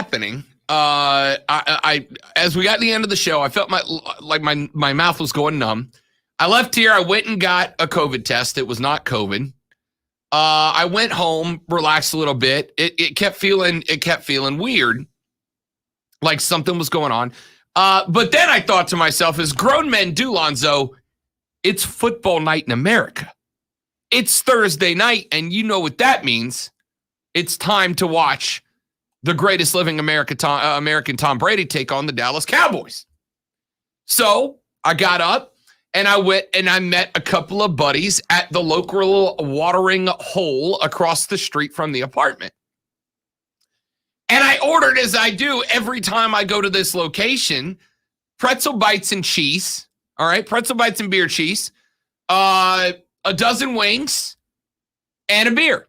happening, I as we got to the end of the show, I felt my mouth was going numb. I left here. I went and got a COVID test. It was not COVID. I went home, relaxed a little bit. It kept feeling weird, like something was going on. But then I thought to myself, as grown men do, Lonzo, it's football night in America. It's Thursday night, and you know what that means. It's time to watch the greatest living American Tom Brady take on the Dallas Cowboys. So I got up, and I went and I met a couple of buddies at the local watering hole across the street from the apartment. And I ordered, as I do every time I go to this location, pretzel bites and cheese. All right, pretzel bites and beer cheese, a dozen wings, and a beer.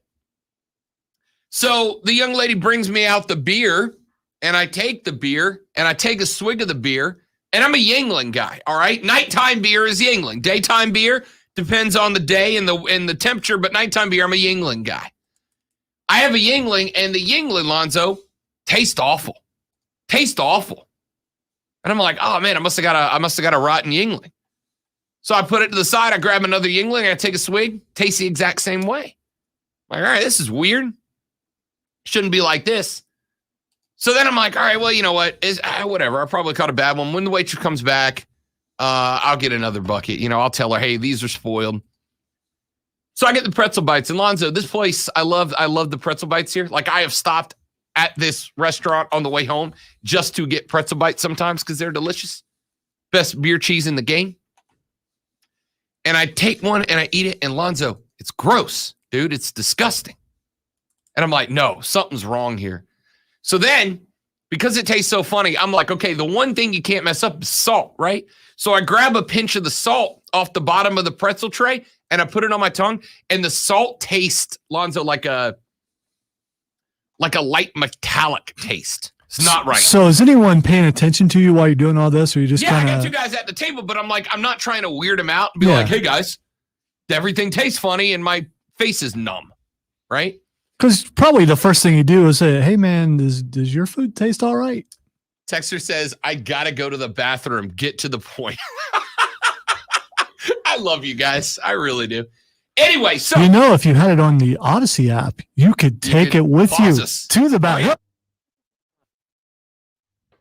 So the young lady brings me out the beer, and I take the beer, and I take a swig of the beer, and I'm a Yuengling guy, all right? Nighttime beer is Yuengling. Daytime beer depends on the day and the temperature, but nighttime beer, I'm a Yuengling guy. I have a Yuengling, and the Yuengling, Lonzo, tastes awful. Tastes awful. And I'm like, oh, man, I must have got a rotten Yuengling. So I put it to the side. I grab another Yuengling. I take a swig. Tastes the exact same way. I'm like, all right, this is weird. Shouldn't be like this. So then I'm like, all right, well, you know what? Whatever. I probably caught a bad one. When the waitress comes back, I'll get another bucket. You know, I'll tell her, hey, these are spoiled. So I get the pretzel bites. And Lonzo, this place, I love the pretzel bites here. Like, I have stopped at this restaurant on the way home just to get pretzel bites sometimes because they're delicious. Best beer cheese in the game. And I take one and I eat it, and Lonzo, it's gross, dude. It's disgusting. And I'm like, no, something's wrong here. So then, because it tastes so funny, I'm like, okay, the one thing you can't mess up is salt, right? So I grab a pinch of the salt off the bottom of the pretzel tray, and I put it on my tongue, and the salt tastes, Lonzo, like a light metallic taste. It's not right. So is anyone paying attention to you while you're doing all this, or you just I got two guys at the table, but I'm like, I'm not trying to weird them out and be like, hey guys, everything tastes funny and my face is numb, right? Because probably the first thing you do is say, hey man, does your food taste all right? Texter says, I gotta go to the bathroom. Get to the point. I love you guys. I really do. Anyway, so you know, if you had it on the Odyssey app, you could take it with you to the bathroom. Oh, yeah.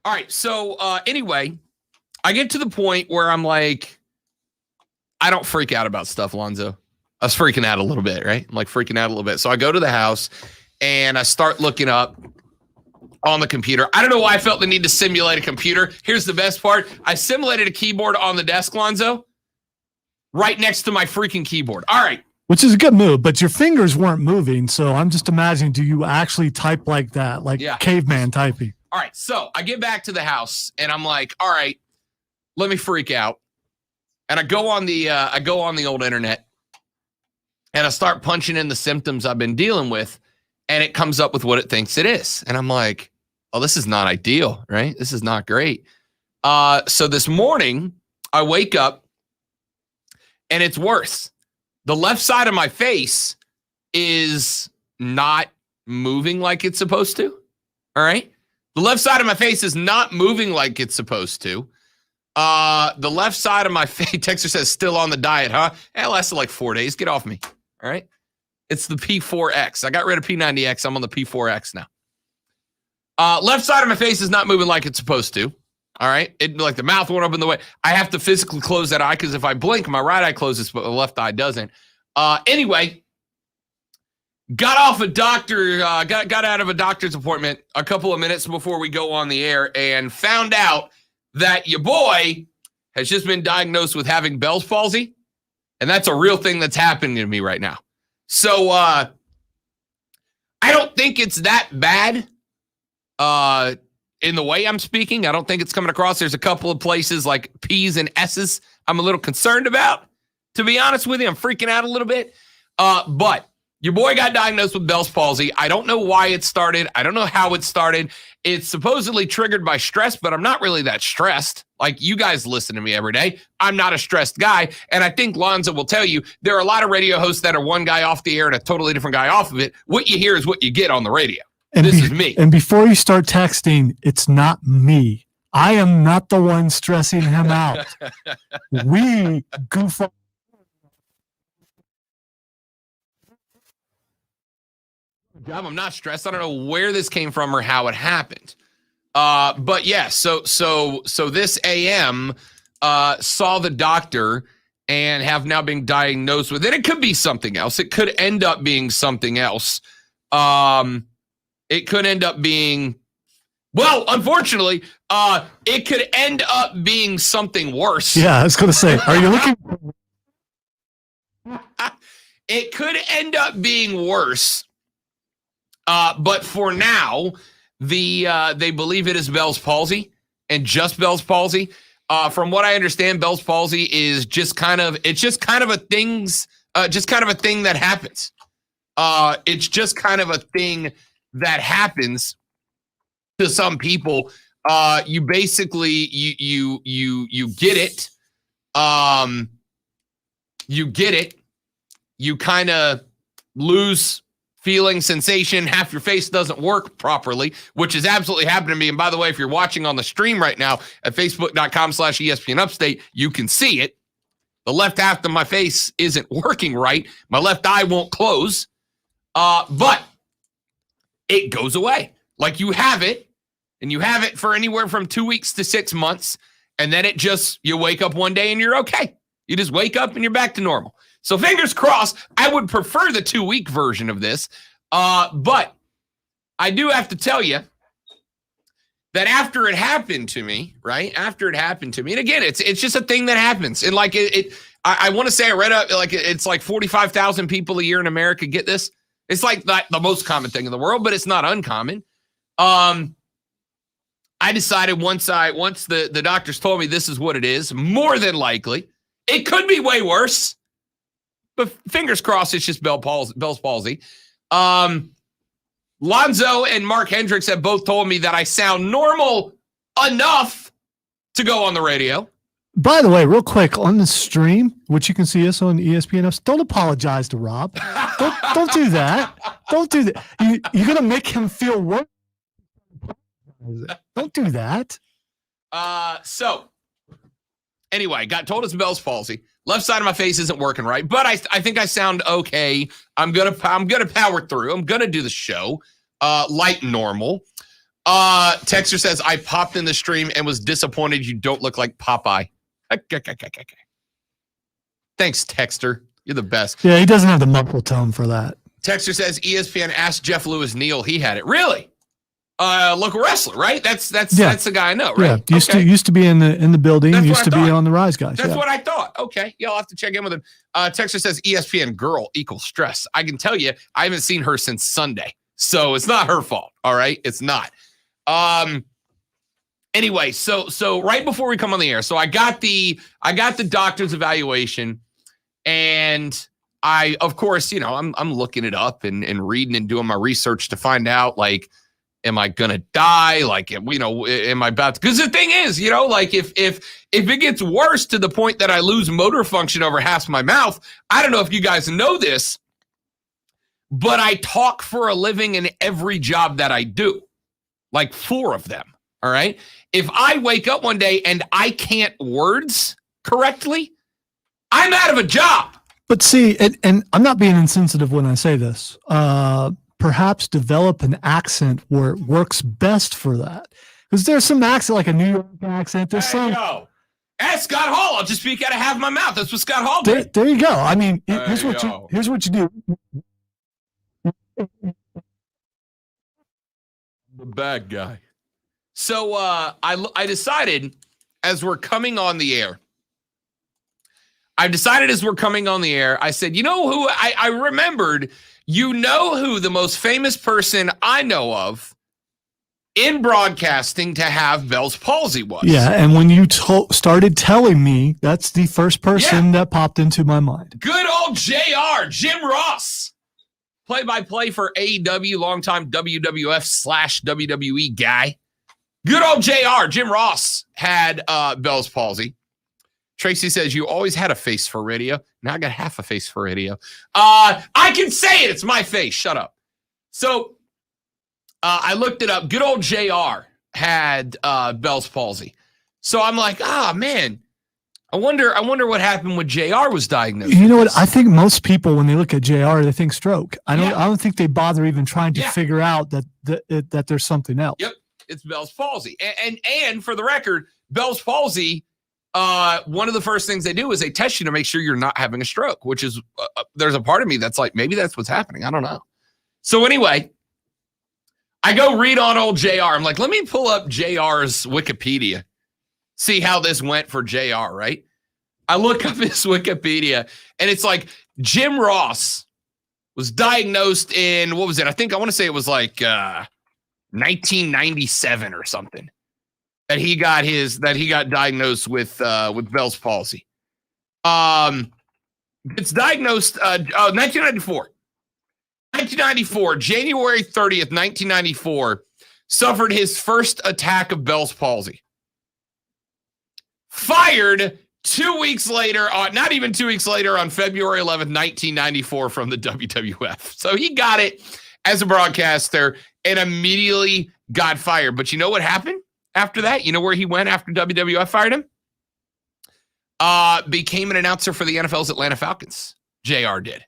All right. So anyway, I get to the point where I'm like, I don't freak out about stuff, Lonzo. I was freaking out a little bit, right? I'm like freaking out a little bit. So I go to the house and I start looking up on the computer. I don't know why I felt the need to simulate a computer. Here's the best part. I simulated a keyboard on the desk, Lonzo, right next to my freaking keyboard. All right. Which is a good move, but your fingers weren't moving. So I'm just imagining, do you actually type like that? Like caveman typing? All right. So I get back to the house and I'm like, all right, let me freak out. And I go on the old internet and I start punching in the symptoms I've been dealing with, and it comes up with what it thinks it is. And I'm like, oh, this is not ideal, right? This is not great. So this morning I wake up and it's worse. The left side of my face is not moving like it's supposed to. All right. The left side of my face is not moving like it's supposed to. The left side of my face, Texter says, still on the diet, huh? It lasted like 4 days. Get off me. All right. It's the P4X. I got rid of P90X. I'm on the P4X now. Left side of my face is not moving like it's supposed to. All right. It like the mouth went up in the way. I have to physically close that eye because if I blink, my right eye closes, but the left eye doesn't. Anyway, got off a doctor, got out of a doctor's appointment a couple of minutes before we go on the air and found out that your boy has just been diagnosed with having Bell's palsy. And that's a real thing that's happening to me right now. So I don't think it's that bad in the way I'm speaking. I don't think it's coming across. There's a couple of places like P's and S's I'm a little concerned about. To be honest with you, I'm freaking out a little bit. But your boy got diagnosed with Bell's palsy. I don't know why it started. I don't know how it started. It's supposedly triggered by stress, but I'm not really that stressed. Like, you guys listen to me every day. I'm not a stressed guy. And I think Lonzo will tell you, there are a lot of radio hosts that are one guy off the air and a totally different guy off of it. What you hear is what you get on the radio. This is me. And before you start texting, it's not me. I am not the one stressing him out. We goof up. I'm not stressed. I don't know where this came from or how it happened. But yeah, so this AM saw the doctor and have now been diagnosed with it. It could be something else. It could end up being something else. It could end up being, well, unfortunately, it could end up being something worse. Yeah, I was going to say, are you looking? It could end up being worse. But for now, they believe it is Bell's palsy and just Bell's palsy. From what I understand, Bell's palsy is just kind of a thing that happens. It's just kind of a thing that happens to some people. You basically you get it. You get it. You kind of lose feeling, sensation, half your face doesn't work properly, which is absolutely happening to me. And by the way, if you're watching on the stream right now at facebook.com/ESPN Upstate, you can see it. The left half of my face isn't working right. My left eye won't close, but it goes away. Like you have it, and you have it for anywhere from 2 weeks to 6 months, and then you wake up one day and you're okay. You just wake up and you're back to normal. So fingers crossed. I would prefer the 2-week version of this, but I do have to tell you that after it happened to me, right? After it happened to me, and again, it's just a thing that happens. And like I want to say I read up like it's like 45,000 people a year in America get this. It's like not the most common thing in the world, but it's not uncommon. I decided once the doctors told me this is what it is, more than likely it could be way worse. But fingers crossed, it's just Bell's palsy. Lonzo and Mark Hendricks have both told me that I sound normal enough to go on the radio. By the way, real quick, on the stream, which you can see us on ESPN, don't apologize to Rob. Don't do that. Don't do that. You're going to make him feel worse. Don't do that. So, anyway, got told it's Bell's palsy. Left side of my face isn't working right, but I think I sound okay. I'm gonna power through. I'm gonna do the show like normal. Texter says I popped in the stream and was disappointed you don't look like Popeye. Thanks, Texter. You're the best. Yeah, he doesn't have the muffled tone for that. Texter says ESPN asked Jeff Lewis Neal. He had it. Really? Local wrestler, right? That's the guy I know, right? Yeah, used to be in the building. That's used to be on the Rise Guys. That's what I thought. Okay, yeah, I'll have to check in with him. Texter says ESPN girl equals stress. I can tell you, I haven't seen her since Sunday, so it's not her fault. All right, it's not. Anyway, so right before we come on the air, so I got the doctor's evaluation, and I, of course, I'm looking it up and reading and doing my research to find out, like, am I gonna die? Like, am I about to? Because the thing is, like if it gets worse to the point that I lose motor function over half my mouth, I don't know if you guys know this, but I talk for a living in every job that I do, like 4 of them. All right. If I wake up one day and I can't words correctly, I'm out of a job. But see, and I'm not being insensitive when I say this. Perhaps develop an accent where it works best for that. Because there's some accent, like a New York accent. There's some. Ask Scott Hall. I'll just speak out of half my mouth. That's what Scott Hall did. There you go. I mean, here's what you do. The bad guy. So I decided as we're coming on the air, I said, you know who I remembered. You know who the most famous person I know of in broadcasting to have Bell's palsy was? Yeah, and when you started telling me, that's the first person that popped into my mind. Good old JR, Jim Ross. Play-by-play for AEW, longtime WWF/WWE guy. Good old JR, Jim Ross, had Bell's palsy. Tracy says, you always had a face for radio. Now I got half a face for radio. I can say it. It's my face. Shut up. So I looked it up. Good old JR had Bell's palsy. So I'm like, man, I wonder what happened when JR was diagnosed. You know what? I think most people, when they look at JR, they think stroke. I don't think they bother even trying to figure out that there's something else. Yep, it's Bell's palsy. And for the record, Bell's palsy, one of the first things they do is they test you to make sure you're not having a stroke, which is there's a part of me that's like, maybe that's what's happening. I don't know. So anyway, I go read on old JR. I'm like, let me pull up JR's Wikipedia, see how this went for JR, right? I look up his Wikipedia, and it's like Jim Ross was diagnosed in, what was it? I want to say it was like 1997 or something that he got diagnosed with Bell's palsy. It's diagnosed 1994. 1994, January 30th, 1994, suffered his first attack of Bell's palsy. Fired 2 weeks later, not even 2 weeks later, on February 11th, 1994, from the WWF. So he got it as a broadcaster and immediately got fired. But you know what happened after that? You know where he went after WWF fired him? Became an announcer for the NFL's Atlanta Falcons. JR did.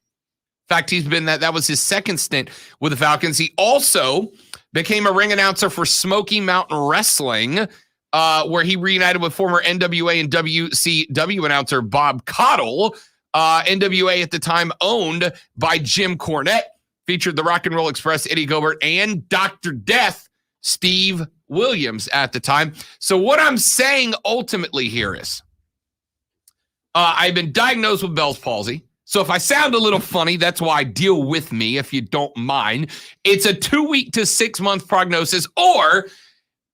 In fact, he's been that was his second stint with the Falcons. He also became a ring announcer for Smoky Mountain Wrestling, where he reunited with former NWA and WCW announcer Bob Caudle. NWA at the time owned by Jim Cornette, featured the Rock and Roll Express, Eddie Gilbert, and Dr. Death, Steve Williams at the time. So what I'm saying ultimately here is I've been diagnosed with Bell's palsy. So if I sound a little funny, that's why. Deal with me if you don't mind. It's a 2 week to 6 month prognosis, or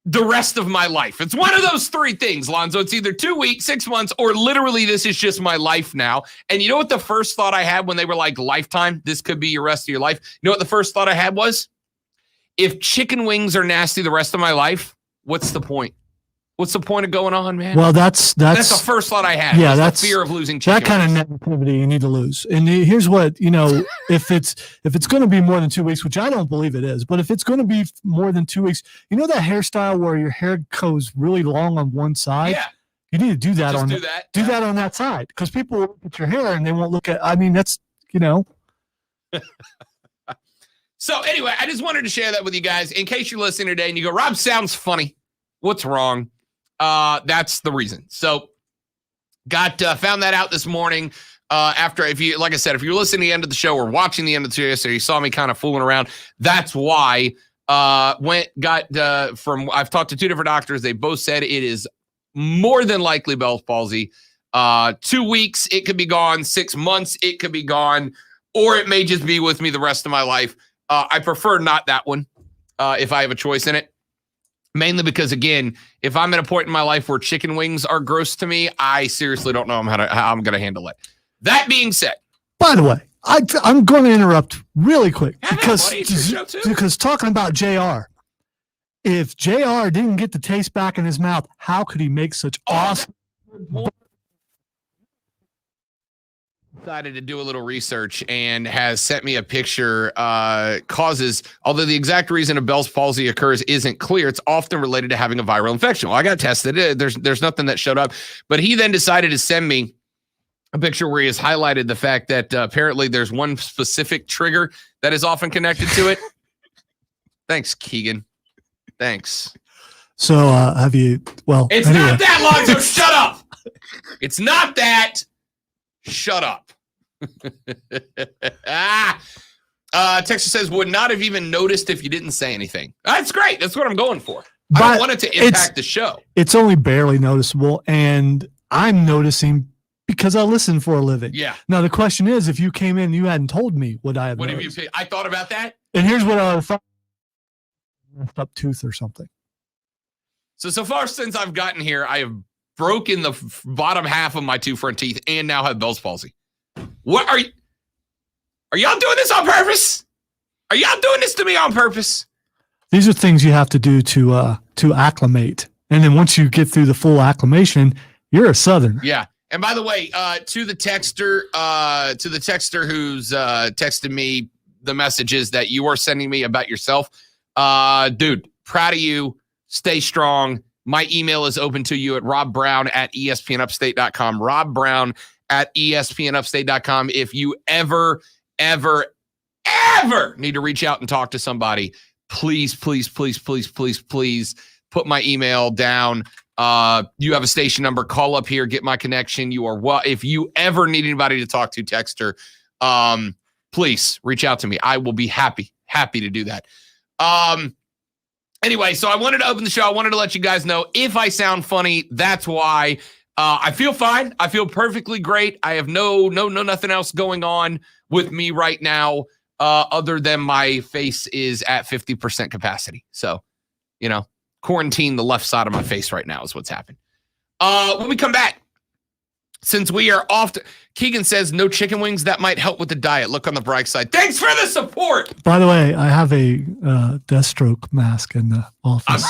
the rest of my life. It's one of those three things, Lonzo. It's either 2 weeks, 6 months, or literally this is just my life now. And you know what the first thought I had when they were like, lifetime, this could be your rest of your life? You know what the first thought I had was? If chicken wings are nasty the rest of my life, what's the point? What's the point of going on, man? Well, that's the first thought I had. Yeah, that's the fear of losing chicken. That kind of negativity you need to lose. And here's what, if it's going to be more than 2 weeks, which I don't believe it is, but if it's going to be more than 2 weeks, you know that hairstyle where your hair goes really long on one side? Yeah. You need to do that do that on that side, because people will look at your hair and they won't look at. that's. So anyway, I just wanted to share that with you guys in case you're listening today and you go, Rob sounds funny. What's wrong? That's the reason. So found that out this morning. After, if you're listening to the end of the show or watching the end of the show, so you saw me kind of fooling around. That's why, I've talked to two different doctors. They both said it is more than likely Bell's palsy. 2 weeks, it could be gone. 6 months, it could be gone, or it may just be with me the rest of my life. I prefer not that one, if I have a choice in it. Mainly because, again, if I'm at a point in my life where chicken wings are gross to me, I seriously don't know how I'm going to handle it. That being said. By the way, I'm going to interrupt really quick because talking about JR, if JR didn't get the taste back in his mouth, how could he make such awesome? Decided to do a little research and has sent me a picture. Although the exact reason a Bell's palsy occurs isn't clear, it's often related to having a viral infection. Well, I got tested. There's nothing that showed up, but he then decided to send me a picture where he has highlighted the fact that apparently there's one specific trigger that is often connected to it. Thanks, Keegan. Thanks. So have you? Well, it's anyway. Not that, Lonzo. Shut up. It's not that. Shut up. Texas says, would not have even noticed if you didn't say anything. That's great. That's what I'm going for. I don't want it to impact the show. It's only barely noticeable, and I'm noticing because I listen for a living. Yeah. Now, the question is, if you came in and you hadn't told me, would I have noticed? Have you? I thought about that. And here's what I thought. Messed up tooth or something. So far since I've gotten here, I have broken the bottom half of my two front teeth and now have Bell's palsy. What are y'all doing this on purpose? Are y'all doing this to me on purpose? These are things you have to do to acclimate. And then once you get through the full acclimation, you're a Southerner. Yeah. And by the way, to the texter who's texted me the messages that you are sending me about yourself, Dude, proud of you. Stay strong. My email is open to you at robbrown@espnupstate.com. robbrown@espnupstate.com. If you ever need to reach out and talk to somebody, please put my email down. You have a station number. Call up here. Get my connection. If you ever need anybody to talk to, Texter, please reach out to me. I will be happy to do that. Anyway, so I wanted to open the show. I wanted to let you guys know if I sound funny, that's why. I feel fine. I feel perfectly great. I have nothing else going on with me right now, other than my face is at 50% capacity. So, quarantine the left side of my face right now is what's happened. When we come back, since we are off, Keegan says no chicken wings. That might help with the diet. Look on the bright side. Thanks for the support. By the way, I have a Deathstroke mask in the office.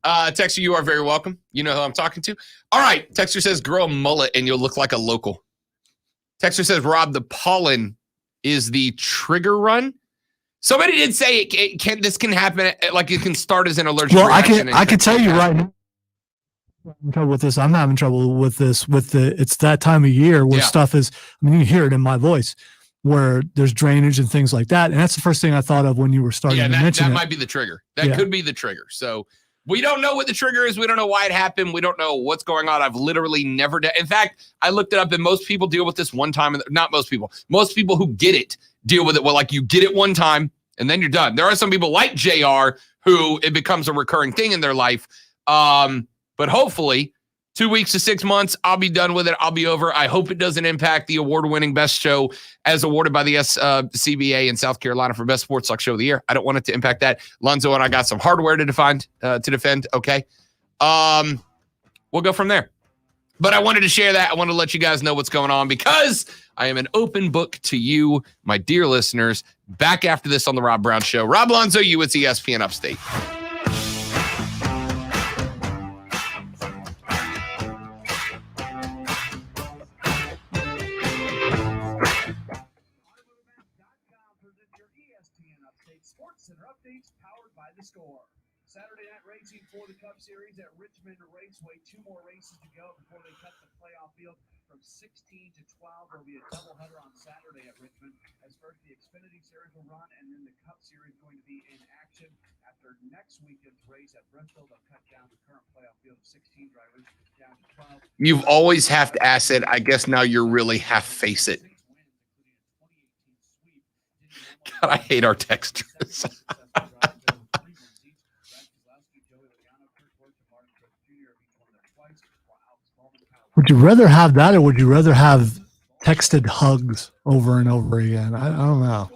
Texter, you are very welcome. You know who I'm talking to. All right. Texter says grow a mullet and you'll look like a local. Texter says, Rob, the pollen is the trigger run. Somebody did say this can happen, like it can start as an allergic reaction. I can tell you right now. I'm having trouble with this. I'm having trouble with this. It's that time of year where stuff is. I mean, you hear it in my voice, where there's drainage and things like that. And that's the first thing I thought of when you were starting to mention it. That might be the trigger. That could be the trigger. So we don't know what the trigger is. We don't know why it happened. We don't know what's going on. I've literally never done. In fact, I looked it up, and most people deal with this one time. Not most people. Most people who get it deal with it. Well, like you get it one time, and then you're done. There are some people like JR who it becomes a recurring thing in their life. But hopefully 2 weeks to 6 months, I'll be done with it. I'll be over. I hope it doesn't impact the award-winning best show as awarded by the CBA in South Carolina for best sports talk show of the year. I don't want it to impact that. Lonzo and I got some hardware to defend. Okay. We'll go from there. But I wanted to share that. I want to let you guys know what's going on because I am an open book to you, my dear listeners. Back after this on the Rob Brown Show. Rob Lonzo, you at ESPN Upstate. Saturday night racing for the Cup Series at Richmond Raceway. 2 more races to go before they cut the playoff field from 16 to 12. There will be a doubleheader on Saturday at Richmond. As first, the Xfinity Series will run, and then the Cup Series going to be in action after next weekend's race at Bristol. They'll cut down the current playoff field of 16 drivers down to 12. You've always have to ask it. I guess now you're really half face it. God, I hate our textures. Would you rather have that, or would you rather have texted hugs over and over again? I don't know.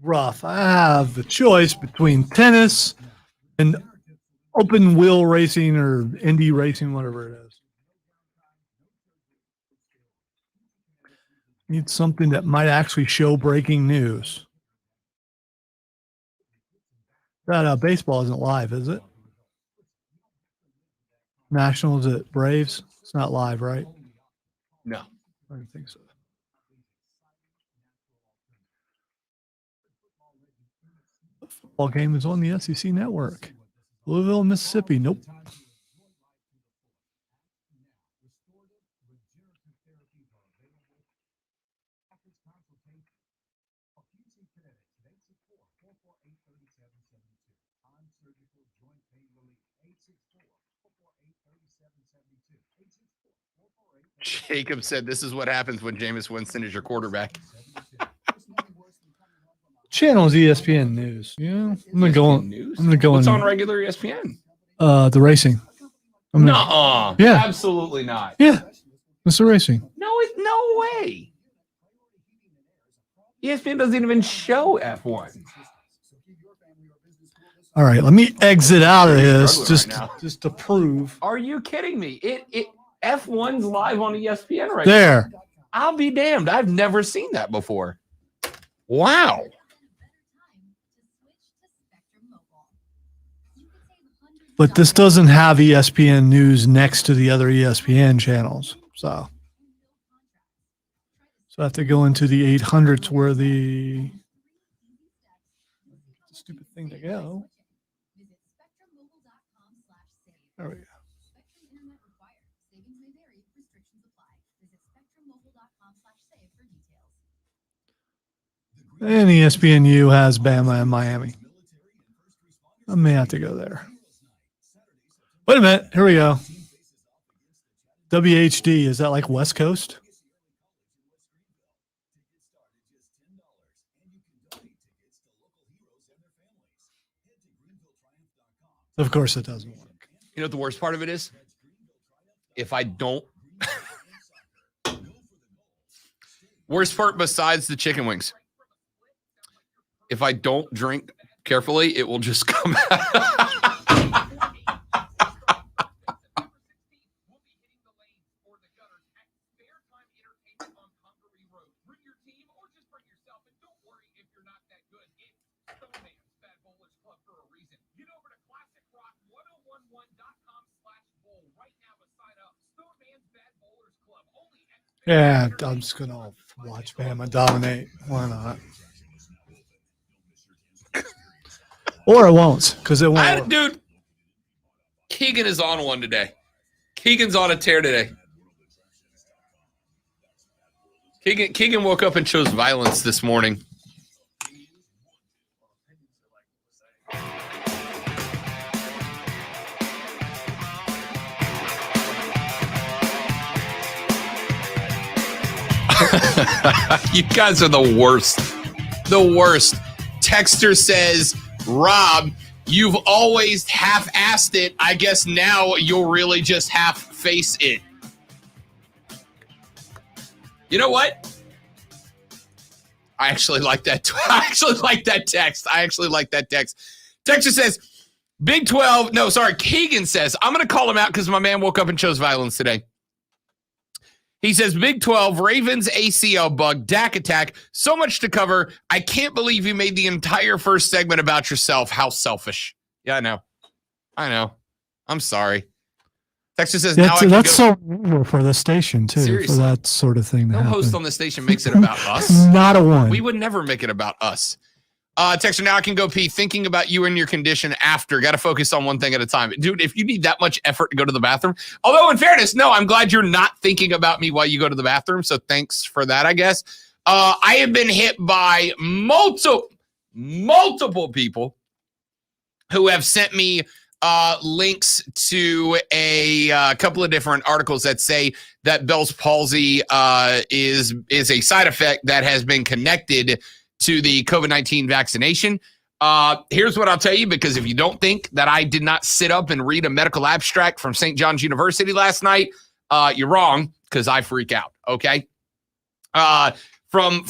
Rough. I have the choice between tennis and open wheel racing or Indy racing, whatever it is. Need something that might actually show breaking news. That baseball isn't live, is it? Nationals at Braves. It's not live, right? No, I don't think so. Football game is on the SEC network. Louisville, Mississippi. Nope. Jacob said this is what happens when Jameis Winston is your quarterback. Channel is ESPN News. Yeah, I'm gonna go. What's on regular ESPN? The racing. No, yeah, absolutely not. Yeah, it's the racing. No way. ESPN doesn't even show F1. All right, let me exit out of You're this struggling right now. just to prove. Are you kidding me? It F1's live on ESPN right There. now. I'll be damned. I've never seen that before. Wow. But this doesn't have ESPN news next to the other ESPN channels. So I have to go into the 800s where the stupid thing to go. There we go. And ESPNU has Bama and Miami. I may have to go there. Wait a minute. Here we go. WHD. Is that like West Coast? Of course it doesn't work. You know what the worst part of it is? If I don't. Worst part besides the chicken wings. If I don't drink carefully, it will just come out. Yeah, I'm just going to watch Bama dominate. Why not? Or I won't, because it won't. Dude, Keegan is on one today. Keegan's on a tear today. Keegan woke up and chose violence this morning. You guys are the worst. The worst. Texter says, Rob, you've always half-assed it. I guess now you'll really just half-face it. You know what? I actually like that. I actually like that text. Texter says, Big 12. No, sorry. Keegan says, I'm going to call him out because my man woke up and chose violence today. He says, Big 12, Ravens ACL bug, Dak attack, so much to cover. I can't believe you made the entire first segment about yourself. How selfish. Yeah, I know. I'm sorry. Texas says, that's so normal for the station, too, Seriously. for that sort of thing to No happen. host on the station makes it about us. Not a one. We would never make it about us. Texter, now I can go pee. Thinking about you and your condition after. Got to focus on one thing at a time. Dude, if you need that much effort to go to the bathroom. Although, in fairness, no, I'm glad you're not thinking about me while you go to the bathroom. So thanks for that, I guess. I have been hit by multiple people who have sent me links to a couple of different articles that say that Bell's palsy is a side effect that has been connected to the COVID-19 vaccination. Here's what I'll tell you, because if you don't think that I did not sit up and read a medical abstract from St. John's University last night, you're wrong, because I freak out, okay? From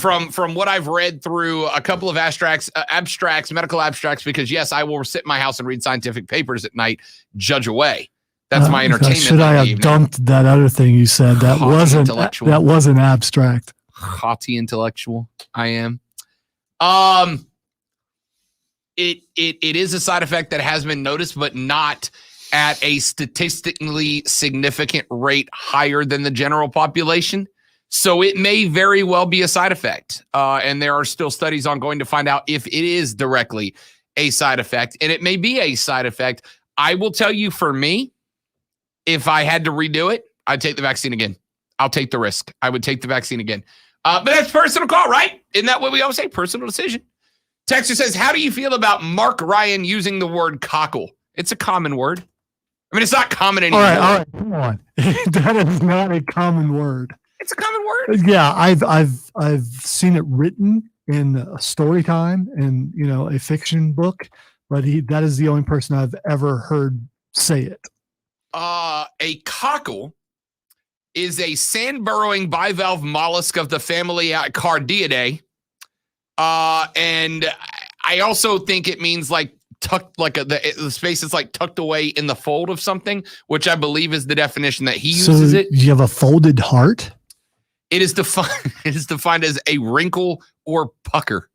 what I've read through a couple of medical abstracts, because yes, I will sit in my house and read scientific papers at night, judge away. That's my entertainment. Should I have dunked that other thing you said? That wasn't abstract. Haughty intellectual, I am. It is a side effect that has been noticed, but not at a statistically significant rate higher than the general population. So it may very well be a side effect. And there are still studies ongoing to find out if it is directly a side effect. And it may be a side effect. I will tell you, for me, if I had to redo it, I'd take the vaccine again. I'll take the risk. I would take the vaccine again. But that's personal call, right? Isn't that what we always say? Personal decision. Texter says, how do you feel about Mark Ryan using the word cockle? It's a common word. I mean, it's not common anymore. All right, come on. That is not a common word. It's a common word. Yeah, I've seen it written in a story time and, a fiction book, but that is the only person I've ever heard say it. A cockle is a sand-burrowing bivalve mollusk of the family Cardiidae. And I also think it means like tucked, like the space is like tucked away in the fold of something, which I believe is the definition that he uses it. You have a folded heart? It is defined as a wrinkle or pucker.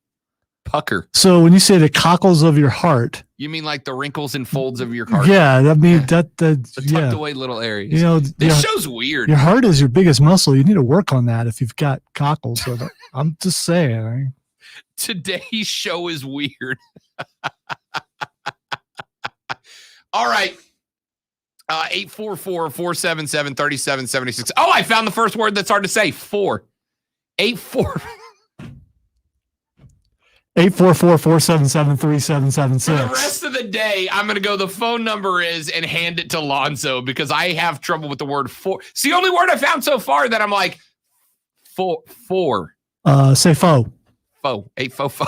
So when you say the cockles of your heart, you mean like the wrinkles and folds of your heart? Yeah, that means that the tucked away little areas. You know, this show's weird. Your heart is your biggest muscle. You need to work on that if you've got cockles. So I'm just saying. Today's show is weird. All right. 844-477-3776. Oh, I found the first word that's hard to say. 844-477-3776. For the rest of the day, I'm going to go the phone number is and hand it to Lonzo because I have trouble with the word four. It's the only word I found so far that I'm like, four. Say faux. Faux. 844.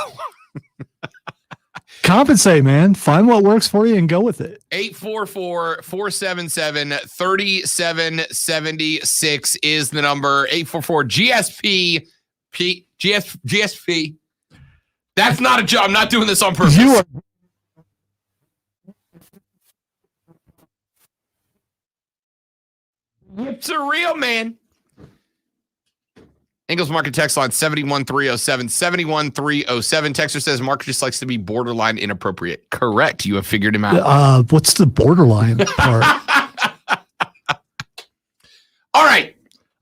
Compensate, man. Find what works for you and go with it. 844-477-3776 is the number. 844-GSP. GSP. That's not a job. I'm not doing this on purpose. It's a real man. Ingles Market text line 71307. 71307. Texter says Mark just likes to be borderline inappropriate. Correct. You have figured him out. What's the borderline part? All right.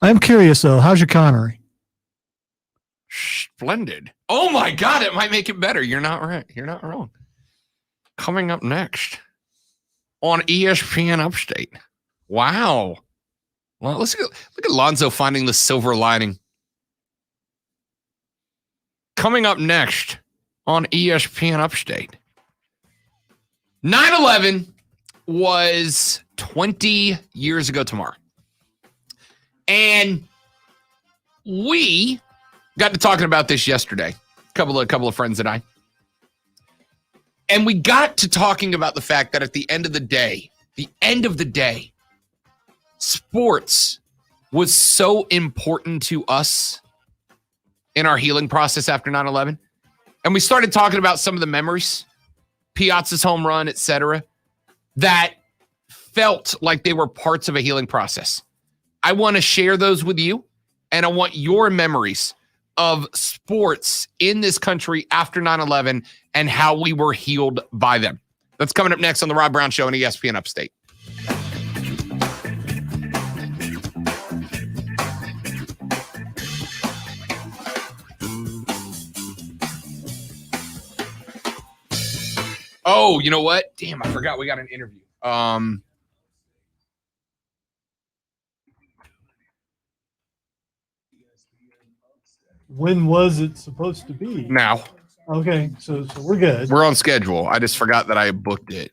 I'm curious though. How's your Connery? Splendid. Oh my God, it might make it better. You're not right. You're not wrong. Coming up next on ESPN Upstate. Wow. Well, look at Lonzo finding the silver lining. Coming up next on ESPN Upstate. 9/11 was 20 years ago tomorrow. And we got to talking about this yesterday. A couple of friends and I. And we got to talking about the fact that at the end of the day, sports was so important to us in our healing process after 9/11. And we started talking about some of the memories, Piazza's home run, etc., that felt like they were parts of a healing process. I want to share those with you, and I want your memories of sports in this country after 9/11 and how we were healed by them. That's coming up next on the Rob Brown Show on ESPN Upstate. Oh, you know what? Damn, I forgot we got an interview. When was it supposed to be? Now. Okay, so we're good. We're on schedule. I just forgot that I booked it.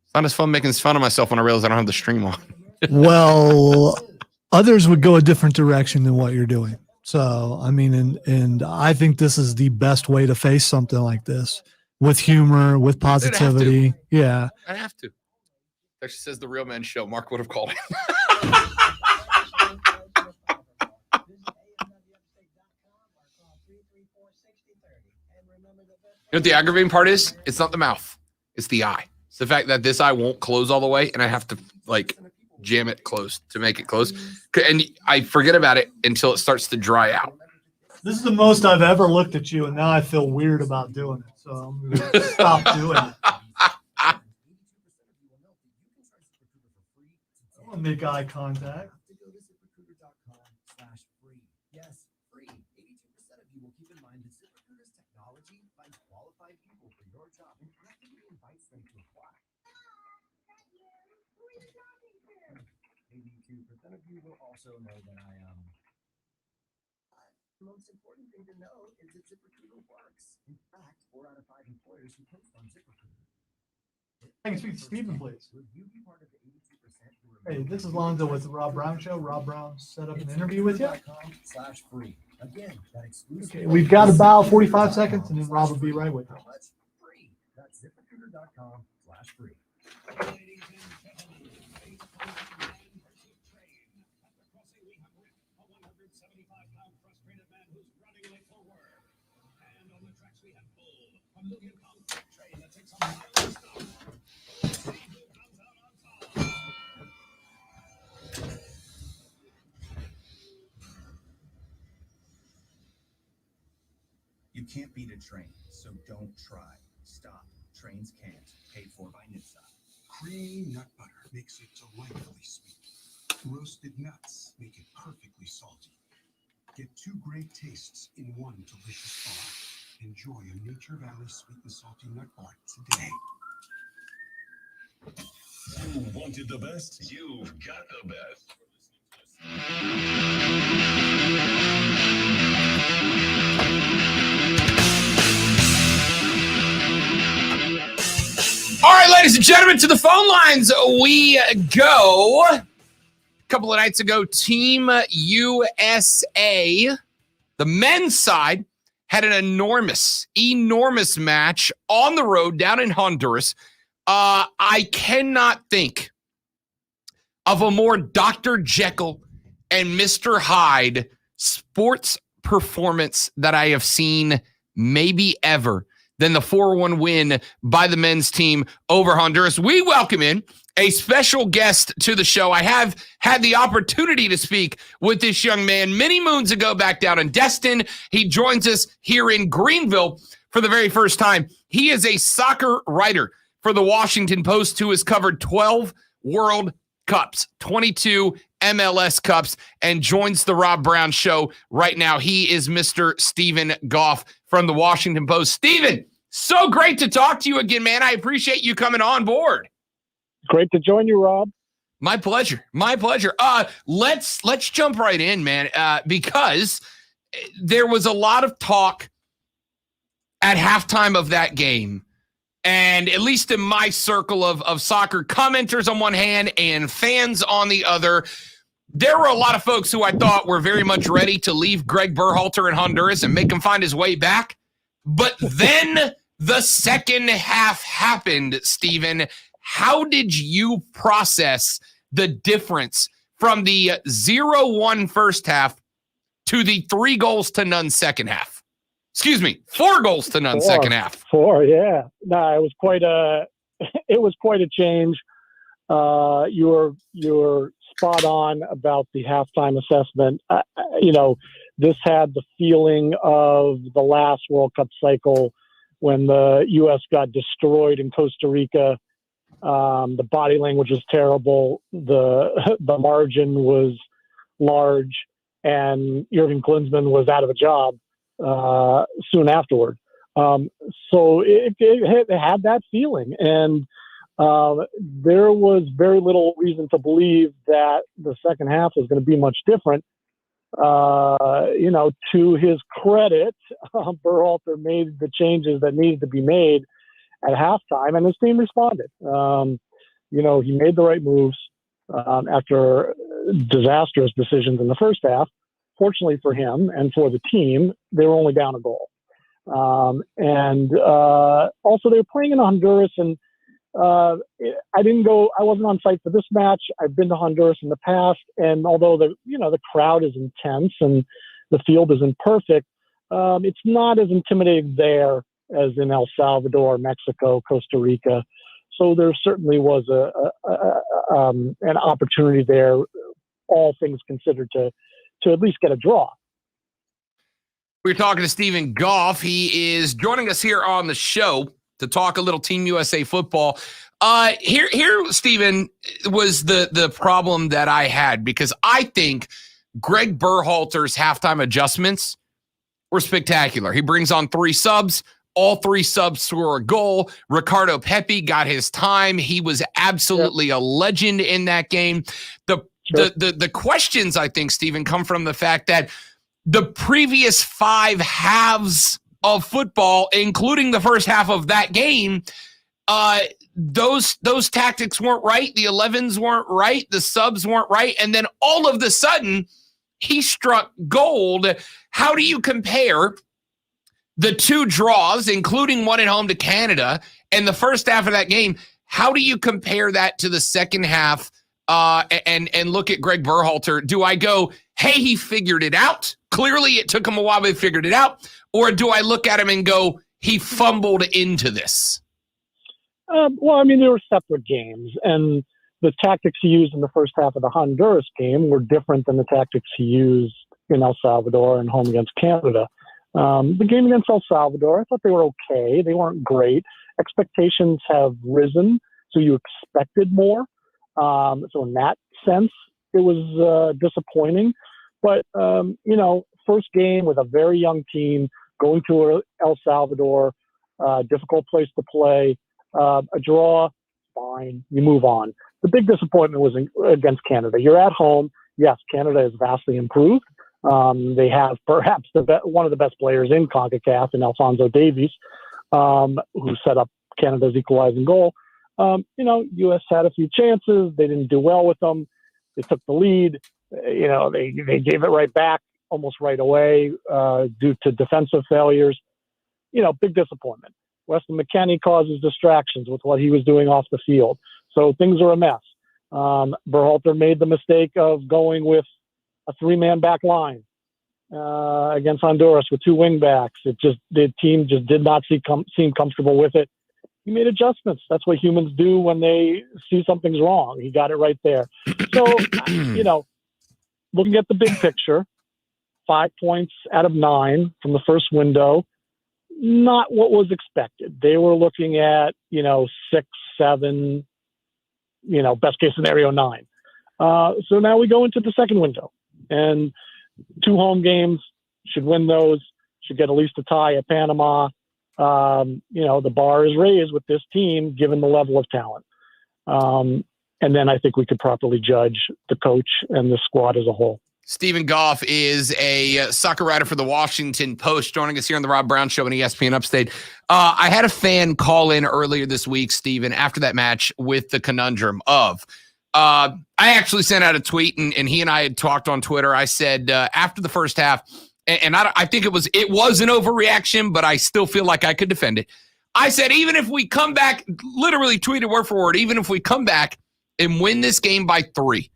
It's not as fun making fun of myself when I realize I don't have the stream on. Well, others would go a different direction than what you're doing. So, I mean, and I think this is the best way to face something like this with humor, with positivity. Yeah. I have to. There she says the Real Men Show. Mark would have called it. You know what the aggravating part is? It's not the mouth. It's the eye. It's the fact that this eye won't close all the way, and I have to, like, jam it closed to make it close. And I forget about it until it starts to dry out. This is the most I've ever looked at you, and now I feel weird about doing it. So I'm going to stop doing it. I want to make eye contact. Yes, free. 82% of you will keep in mind that ZipRecruiter's technology finds qualified people for your job and actively invites them to apply. 82% of you will also know that I am. The most important thing to know is that ZipRecruiter works. In fact, 4 out of 5 employers who post on ZipRecruiter. I can speak to Stephen, please. Will you be part of the 82% who Hey, this is Lonzo with the Rob Brown Show. Rob Brown set up an interview with you. /free. Again, that exclusive. Okay, we've got about 45 seconds, and then Rob will be right with you. How much? Free. That's ZipRecruiter.com/free. You can't beat a train, so don't try. Stop. Trains can't. Paid for by Nipsa. Creamy nut butter makes it delightfully sweet. Roasted nuts make it perfectly salty. Get 2 great tastes in one delicious bar. Enjoy a Nature Valley sweet and salty nut bar today. You wanted the best? You've got the best. All right, ladies and gentlemen, to the phone lines we go. A couple of nights ago, Team USA, the men's side, had an enormous match on the road down in Honduras. I cannot think of a more Dr. Jekyll and Mr. Hyde sports performance that I have seen maybe ever than the 4-1 win by the men's team over Honduras. We welcome in a special guest to the show. I have had the opportunity to speak with this young man many moons ago back down in Destin. He joins us here in Greenville for the very first time. He is a soccer writer for the Washington Post who has covered 12 World Cups, 22 MLS Cups, and joins the Rob Brown Show right now. He is Mr. Stephen Goff from the Washington Post. Stephen, so great to talk to you again, man. I appreciate you coming on board. Great to join you, Rob. My pleasure. My pleasure. Let's jump right in, man, because there was a lot of talk at halftime of that game. And at least in my circle of soccer commenters on one hand and fans on the other, there were a lot of folks who I thought were very much ready to leave Greg Berhalter in Honduras and make him find his way back. But then the second half happened, Stephen. How did you process the difference from the 0-1 first half to the 3-0 second half? Excuse me, 4 goals to none second half. 4, yeah. No, it was quite a change. You were spot on about the halftime assessment. This had the feeling of the last World Cup cycle when the U.S. got destroyed in Costa Rica. The body language was terrible. The margin was large, and Jurgen Klinsmann was out of a job soon afterward. So it had that feeling, and there was very little reason to believe that the second half was going to be much different. To his credit, Berhalter made the changes that needed to be made at halftime, and his team responded. He made the right moves after disastrous decisions in the first half. Fortunately for him and for the team, they were only down a goal. Also, they were playing in Honduras, and I wasn't on site for this match. I've been to Honduras in the past, and although the crowd is intense and the field isn't perfect, it's not as intimidating there as in El Salvador, Mexico, Costa Rica. So there certainly was an opportunity there, all things considered, to at least get a draw. We're talking to Stephen Goff. He is joining us here on the show to talk a little Team USA football. Here, Stephen, was the problem that I had, because I think Greg Berhalter's halftime adjustments were spectacular. He brings on 3 subs. All 3 subs score a goal. Ricardo Pepi got his time. He was absolutely a legend in that game. The questions, I think, Stephen, come from the fact that the previous 5 halves of football, including the first half of that game, those tactics weren't right. The 11s weren't right. The subs weren't right. And then all of the sudden, he struck gold. How do you compare the 2 draws, including one at home to Canada, and the first half of that game? How do you compare that to the second half and look at Greg Berhalter? Do I go, hey, he figured it out? Clearly, it took him a while, but he figured it out. Or do I look at him and go, he fumbled into this? Well, I mean, they were separate games, and the tactics he used in the first half of the Honduras game were different than the tactics he used in El Salvador and home against Canada. The game against El Salvador, I thought they were okay. They weren't great. Expectations have risen, so you expected more. So in that sense, it was disappointing. But, first game with a very young team, going to El Salvador, difficult place to play, a draw, fine, you move on. The big disappointment was against Canada. You're at home. Yes, Canada is vastly improved. They have perhaps one of the best players in CONCACAF in Alphonso Davies, who set up Canada's equalizing goal. U.S. had a few chances. They didn't do well with them. They took the lead. They gave it right back almost right away due to defensive failures. Big disappointment. Weston McKennie causes distractions with what he was doing off the field. So things are a mess. Berhalter made the mistake of going with a 3-man back line against Honduras with 2 wing backs. The team just did not seem comfortable with it. He made adjustments. That's what humans do when they see something's wrong. He got it right there. So, looking at the big picture, 5 points out of 9 from the first window, not what was expected. They were looking at, 6, 7, best case scenario 9. So now we go into the second window, and 2 home games, should win those, should get at least a tie at Panama. The bar is raised with this team, given the level of talent. And then I think we could properly judge the coach and the squad as a whole. Stephen Goff is a soccer writer for the Washington Post, joining us here on the Rob Brown Show on ESPN Upstate. I had a fan call in earlier this week, Stephen, after that match with the conundrum of, I actually sent out a tweet, and he and I had talked on Twitter. I said after the first half, and I think it was an overreaction, but I still feel like I could defend it. I said, even if we come back, literally tweeted word for word, even if we come back and win this game by 3,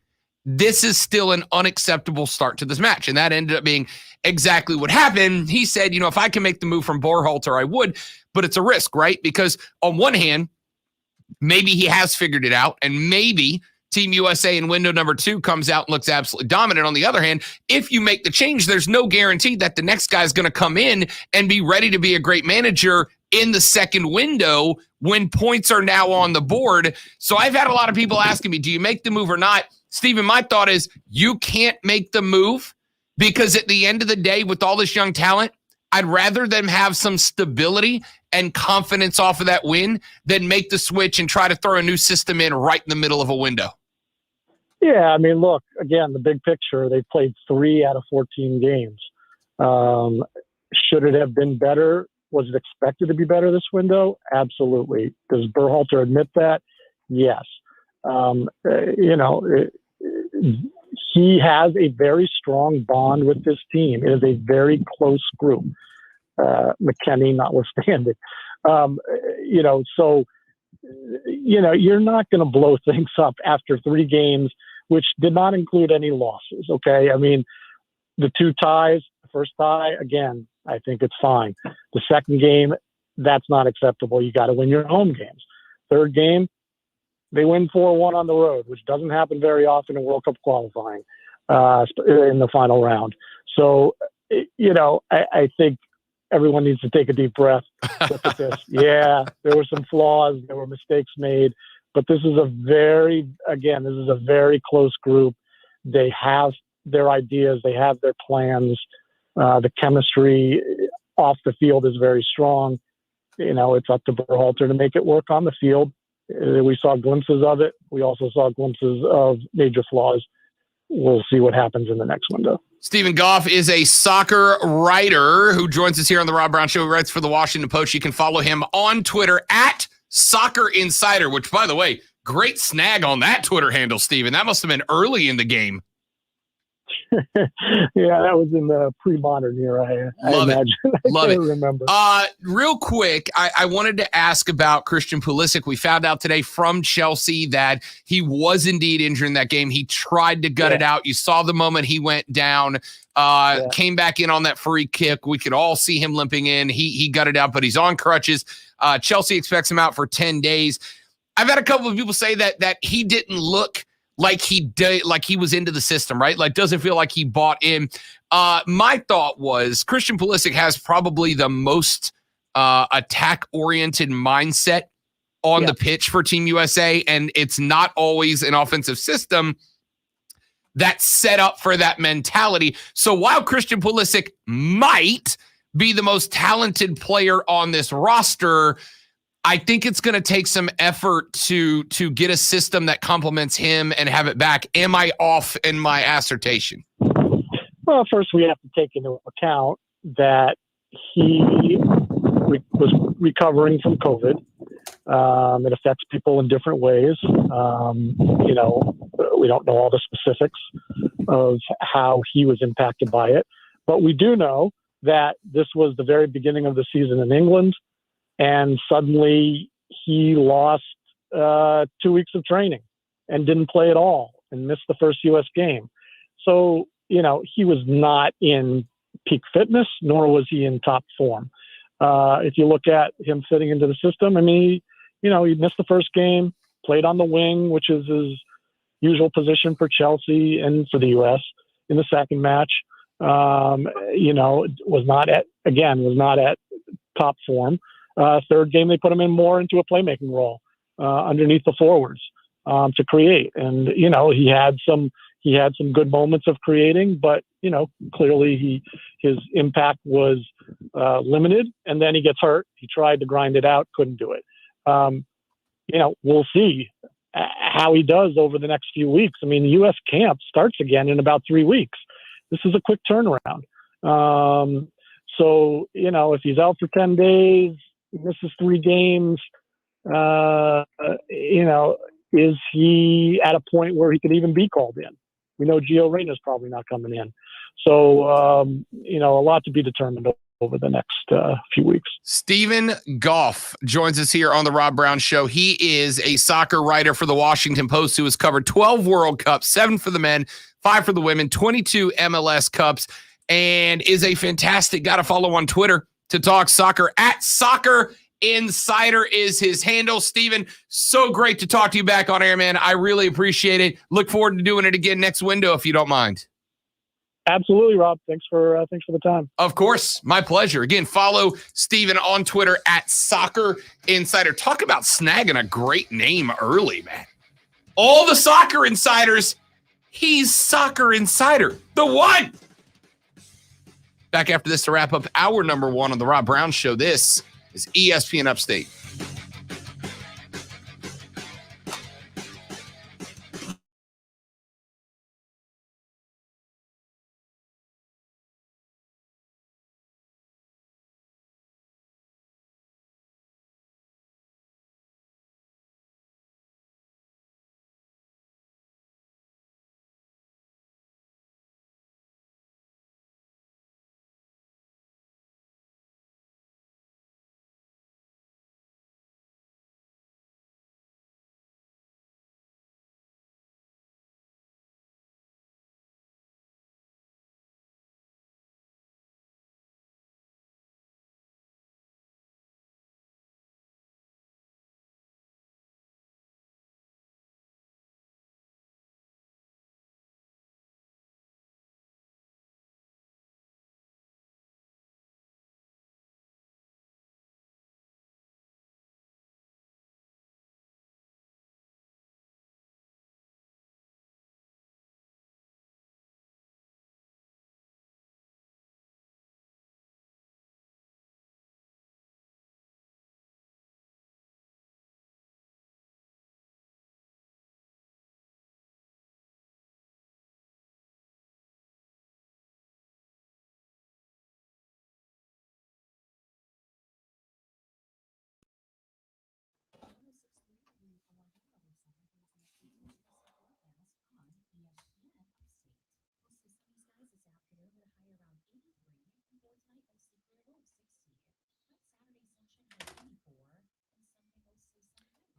this is still an unacceptable start to this match. And that ended up being exactly what happened. He said, if I can make the move from Berhalter, I would, but it's a risk, right? Because on one hand, maybe he has figured it out, and maybe Team USA in window number 2 comes out and looks absolutely dominant. On the other hand, if you make the change, there's no guarantee that the next guy is going to come in and be ready to be a great manager in the second window when points are now on the board. So I've had a lot of people asking me, do you make the move or not? Stephen, my thought is you can't make the move, because at the end of the day, with all this young talent, I'd rather them have some stability and confidence off of that win than make the switch and try to throw a new system in right in the middle of a window. Yeah, I mean, look, again, the big picture, they played 3 out of 14 games. Should it have been better? Was it expected to be better this window? Absolutely. Does Berhalter admit that? Yes. He has a very strong bond with this team. It is a very close group, McKennie notwithstanding. So you're not going to blow things up after 3 games, which did not include any losses. Okay. I mean, the 2 ties, the first tie, again, I think it's fine. The second game, that's not acceptable. You got to win your home games. Third game, they win 4-1 on the road, which doesn't happen very often in World Cup qualifying in the final round. So, I think everyone needs to take a deep breath. Look at this. Yeah, there were some flaws. There were mistakes made. But this is a very close group. They have their ideas. They have their plans. The chemistry off the field is very strong. It's up to Berhalter to make it work on the field. We saw glimpses of it. We also saw glimpses of major flaws. We'll see what happens in the next window. Stephen Goff is a soccer writer who joins us here on the Rob Brown Show. He writes for the Washington Post. You can follow him on Twitter at Soccer Insider, which, by the way, great snag on that Twitter handle, Stephen. That must have been early in the game. Yeah, that was in the pre-modern era. I imagine. Love it. Remember. Real quick, I wanted to ask about Christian Pulisic. We found out today from Chelsea that he was indeed injured in that game. He tried to gut it out. You saw the moment he went down, came back in on that free kick. We could all see him limping in. He gutted out, but he's on crutches. Chelsea expects him out for 10 days. I've had a couple of people say that he didn't look like he was into the system, right? Like, doesn't feel like he bought in. My thought was Christian Pulisic has probably the most attack-oriented mindset on the pitch for Team USA, and it's not always an offensive system that's set up for that mentality. So while Christian Pulisic might be the most talented player on this roster, I think it's going to take some effort to get a system that complements him and have it back. Am I off in my assertion? Well, first we have to take into account that he was recovering from COVID. It affects people in different ways. We don't know all the specifics of how he was impacted by it, but we do know that this was the very beginning of the season in England. And suddenly he lost 2 weeks of training and didn't play at all and missed the first U.S. game. So, he was not in peak fitness, nor was he in top form. If you look at him fitting into the system, I mean, he missed the first game, played on the wing, which is his usual position for Chelsea and for the U.S. in the second match. Was not at top form. Third game, they put him in more into a playmaking role underneath the forwards to create. And, he had some good moments of creating, but, clearly his impact was limited. And then he gets hurt. He tried to grind it out, couldn't do it. We'll see how he does over the next few weeks. I mean, the U.S. camp starts again in about 3 weeks. This is a quick turnaround. So, if he's out for 10 days, misses 3 games, is he at a point where he could even be called in? We know Gio Reyna's probably not coming in. So, a lot to be determined over the next few weeks. Stephen Goff joins us here on the Rob Brown Show. He is a soccer writer for the Washington Post who has covered 12 World Cups, 7 for the men, 5 for the women, 22 MLS Cups, and is a fantastic guy to follow on Twitter to talk soccer. At Soccer Insider is his handle. Stephen, so great to talk to you back on air, man. I really appreciate it. Look forward to doing it again next window if you don't mind. Absolutely, Rob. Thanks for the time. Of course, my pleasure. Again, follow Stephen on Twitter at Soccer Insider. Talk about snagging a great name early, man. All the soccer insiders, he's Soccer Insider, the one. Back after this to wrap up hour number 1 on the Rob Brown Show. This is ESPN Upstate.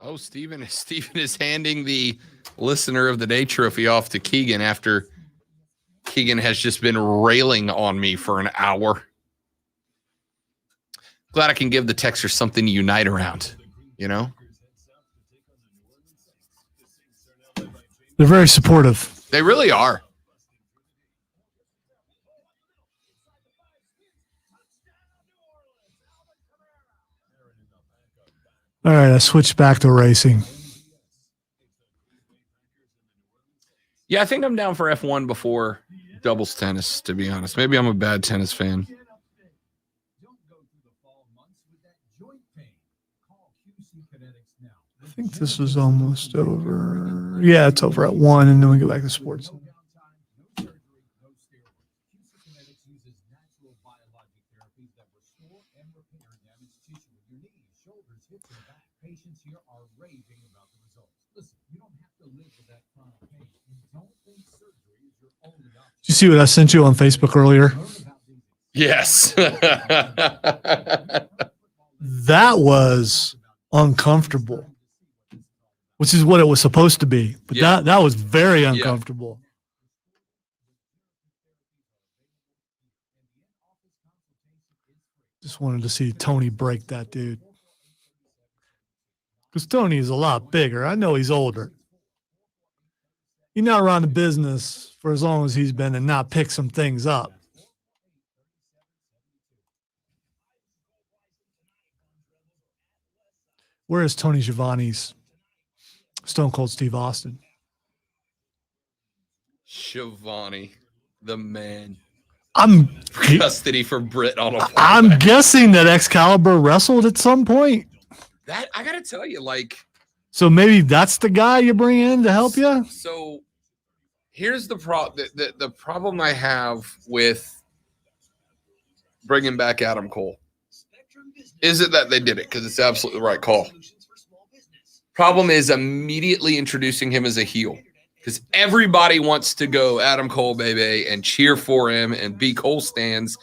Oh, Steven is handing the listener of the day trophy off to Keegan after Keegan has just been railing on me for an hour. Glad I can give the texters something to unite around, you know? They're very supportive. They really are. All right, I switched back to racing. Yeah, I think I'm down for F1 before doubles tennis, to be honest. Maybe I'm a bad tennis fan. I think this is almost over. Yeah, it's over at 1, and then we go back to sports. Patients here are raving about the results. Listen, you don't have to live with that chronic pain. You don't think surgery is your only option. Did you see what I sent you on Facebook earlier? Yes. That was uncomfortable, which is what it was supposed to be. But Yeah. that was very uncomfortable. Just wanted to see Tony break that dude. Because Tony is a lot bigger. I know he's older. He's not around the business for as long as he's been and not pick some things up. Where is Tony Schiavone's Stone Cold Steve Austin? Schiavone, the man. I'm Custody for Britt on a I'm guessing that Excalibur wrestled at some point. That I gotta tell you, like, So maybe that's the guy you bring in to help you? so here's the the problem I have with bringing back Adam Cole. Is it that they did it because it's absolutely the right call? Problem is immediately introducing him as a heel because everybody wants to go Adam Cole, baby, and cheer for him and be Cole stands.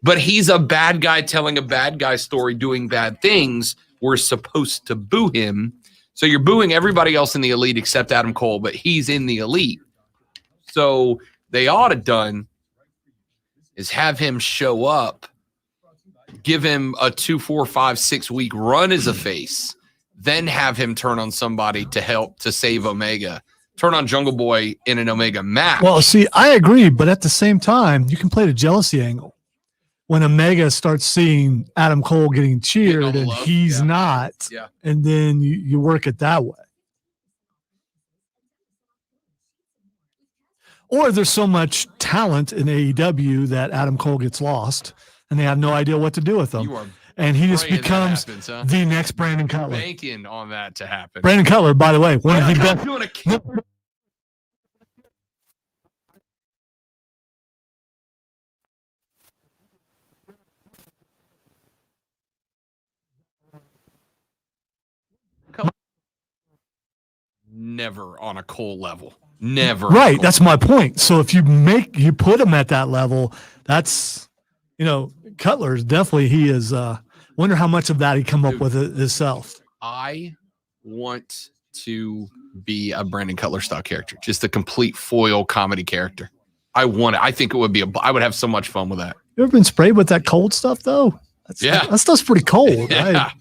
But he's a bad guy telling a bad guy story, doing bad things. We're supposed to boo him. So you're booing everybody else in the elite except Adam Cole, but he's in the elite. So they ought to done is have him show up, give him a 2, 4, 5, 6 week run as a face, then have him turn on somebody to help to save Omega. Turn on Jungle Boy in an Omega match. Well, see, I agree, but at the same time, you can play the jealousy angle. When Omega starts seeing Adam Cole getting cheered Getting all the and love, he's yeah. not, Yeah. and then you work it that way. Or there's so much talent in AEW that Adam Cole gets lost and they have no idea what to do with him. You are And he just praying that becomes happens, huh? the next Brandon Cutler. Banking on that to happen. Brandon Cutler, by the way, one of the best. Doing a never on a Cole level. Never. Right. That's my point. So if you put him at that level, that's, Cutler is definitely, he is, wonder how much of that he come up with himself. I want to be a Brandon Cutler style character, just a complete foil comedy character. I want it. I think it would be I would have so much fun with that. You ever been sprayed with that cold stuff though? Yeah. That stuff's pretty cold. Yeah. Right?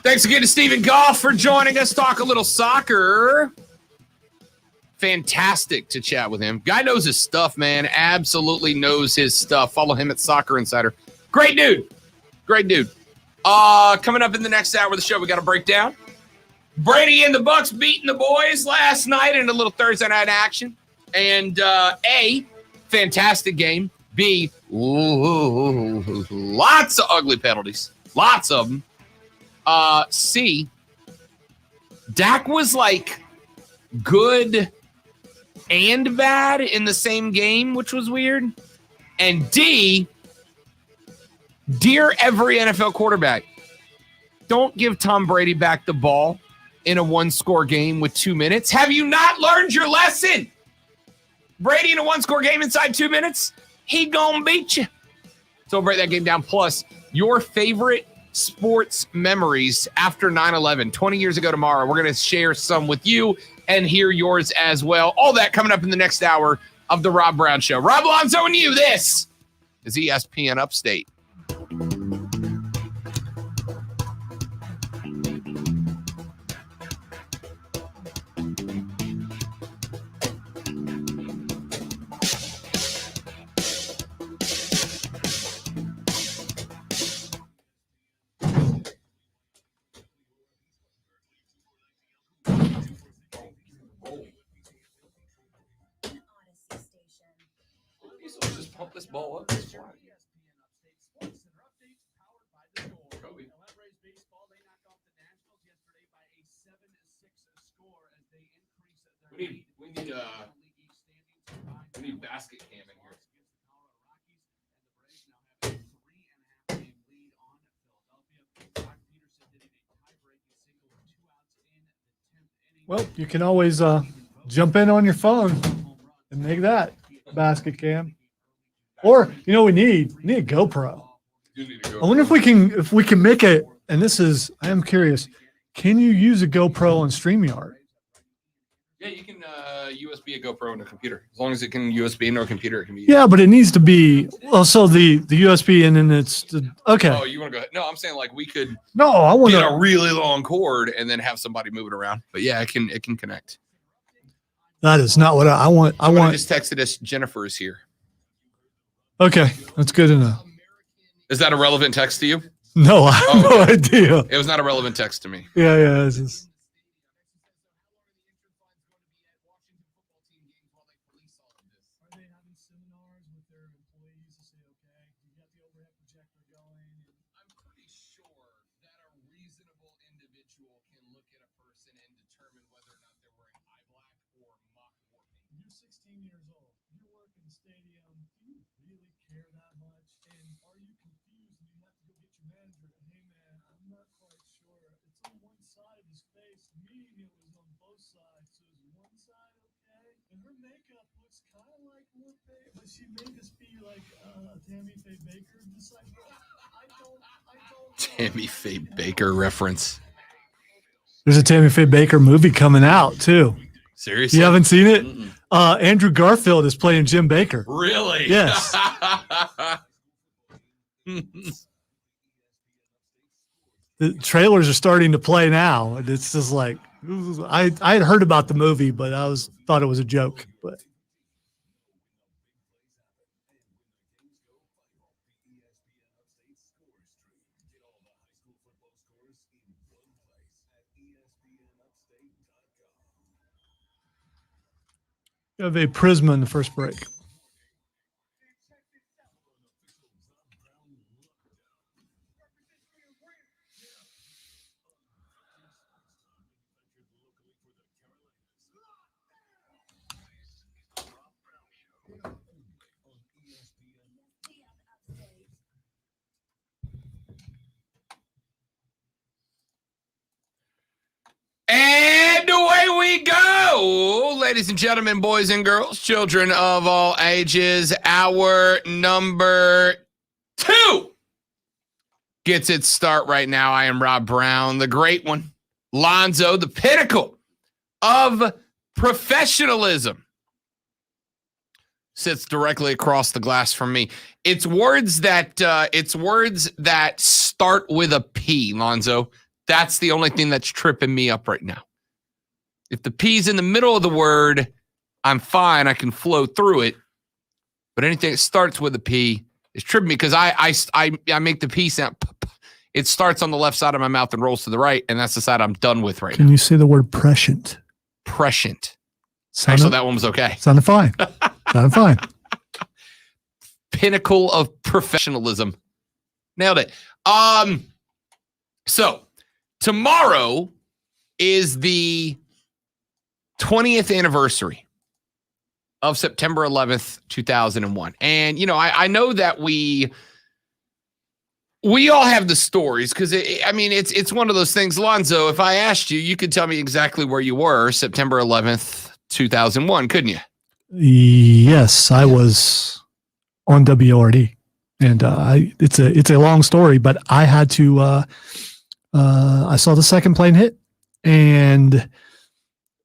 Thanks again to Stephen Goff for joining us. Talk a little soccer. Fantastic to chat with him. Guy knows his stuff, man. Absolutely knows his stuff. Follow him at Soccer Insider. Great dude. Great dude. Coming up in the next hour of the show, we got a breakdown. Brady and the Bucks beating the boys last night in a little Thursday night action. And A, fantastic game. B, lots of ugly penalties. Lots of them. C, Dak was like good and bad in the same game, which was weird. And D, dear every NFL quarterback, don't give Tom Brady back the ball in a one-score game with 2 minutes. Have you not learned your lesson? Brady in a one-score game inside 2 minutes, he gonna beat you. So break that game down. Plus, your favorite sports memories after 9/11, 20 years ago tomorrow. We're going to share some with you and hear yours as well. All that coming up in the next hour of the Rob Brown Show. Rob Lonzo and you, this is ESPN Upstate. Just pump this ball up. We need basket cam in here. Well, you can always jump in on your phone and make that basket cam. Or, you know, we need a GoPro. I wonder if we can make it, and I am curious, can you use a GoPro on StreamYard? Yeah, you can USB a GoPro in a computer. As long as it can USB into a computer, it can be used. Yeah, but it needs to be also the USB and then okay. Oh, you want to go ahead? No, I'm saying like we could I want get a really long cord and then have somebody move it around. But yeah, it can connect. That is not what I want. I just texted us. Jennifer is here. Okay, that's good enough. Is that a relevant text to you? No, I have no idea. It was not a relevant text to me. Yeah. It's just... She made us be like Tammy Faye Baker disciple. Tammy Faye Baker reference. There's a Tammy Faye Baker movie coming out too. Seriously? You haven't seen it? Andrew Garfield is playing Jim Baker. Really? Yes. The trailers are starting to play now. And it's just like I had heard about the movie, but I thought it was a joke. But you have a Prisma in the first break. And away we go, ladies and gentlemen, boys and girls, children of all ages. Hour number 2 gets its start right now. I am Rob Brown, the great one. Lonzo, the pinnacle of professionalism, sits directly across the glass from me. It's words that start with a P, Lonzo. That's the only thing that's tripping me up right now. If the P's in the middle of the word, I'm fine. I can flow through it. But anything that starts with a P is tripping me because I make the P sound. It starts on the left side of my mouth and rolls to the right, and that's the side I'm done with right now. Can you say the word prescient? Prescient. Actually, that one was okay. Sounded fine. Sounded fine. Pinnacle of professionalism. Nailed it. So tomorrow is the 20th anniversary of September 11th, 2001. And, you know, I know that we We all have the stories because it's one of those things. Lonzo, if I asked you, you could tell me exactly where you were September 11th, 2001, couldn't you? Yes, I was on WRD, and it's a long story, but I had to. I saw the second plane hit, and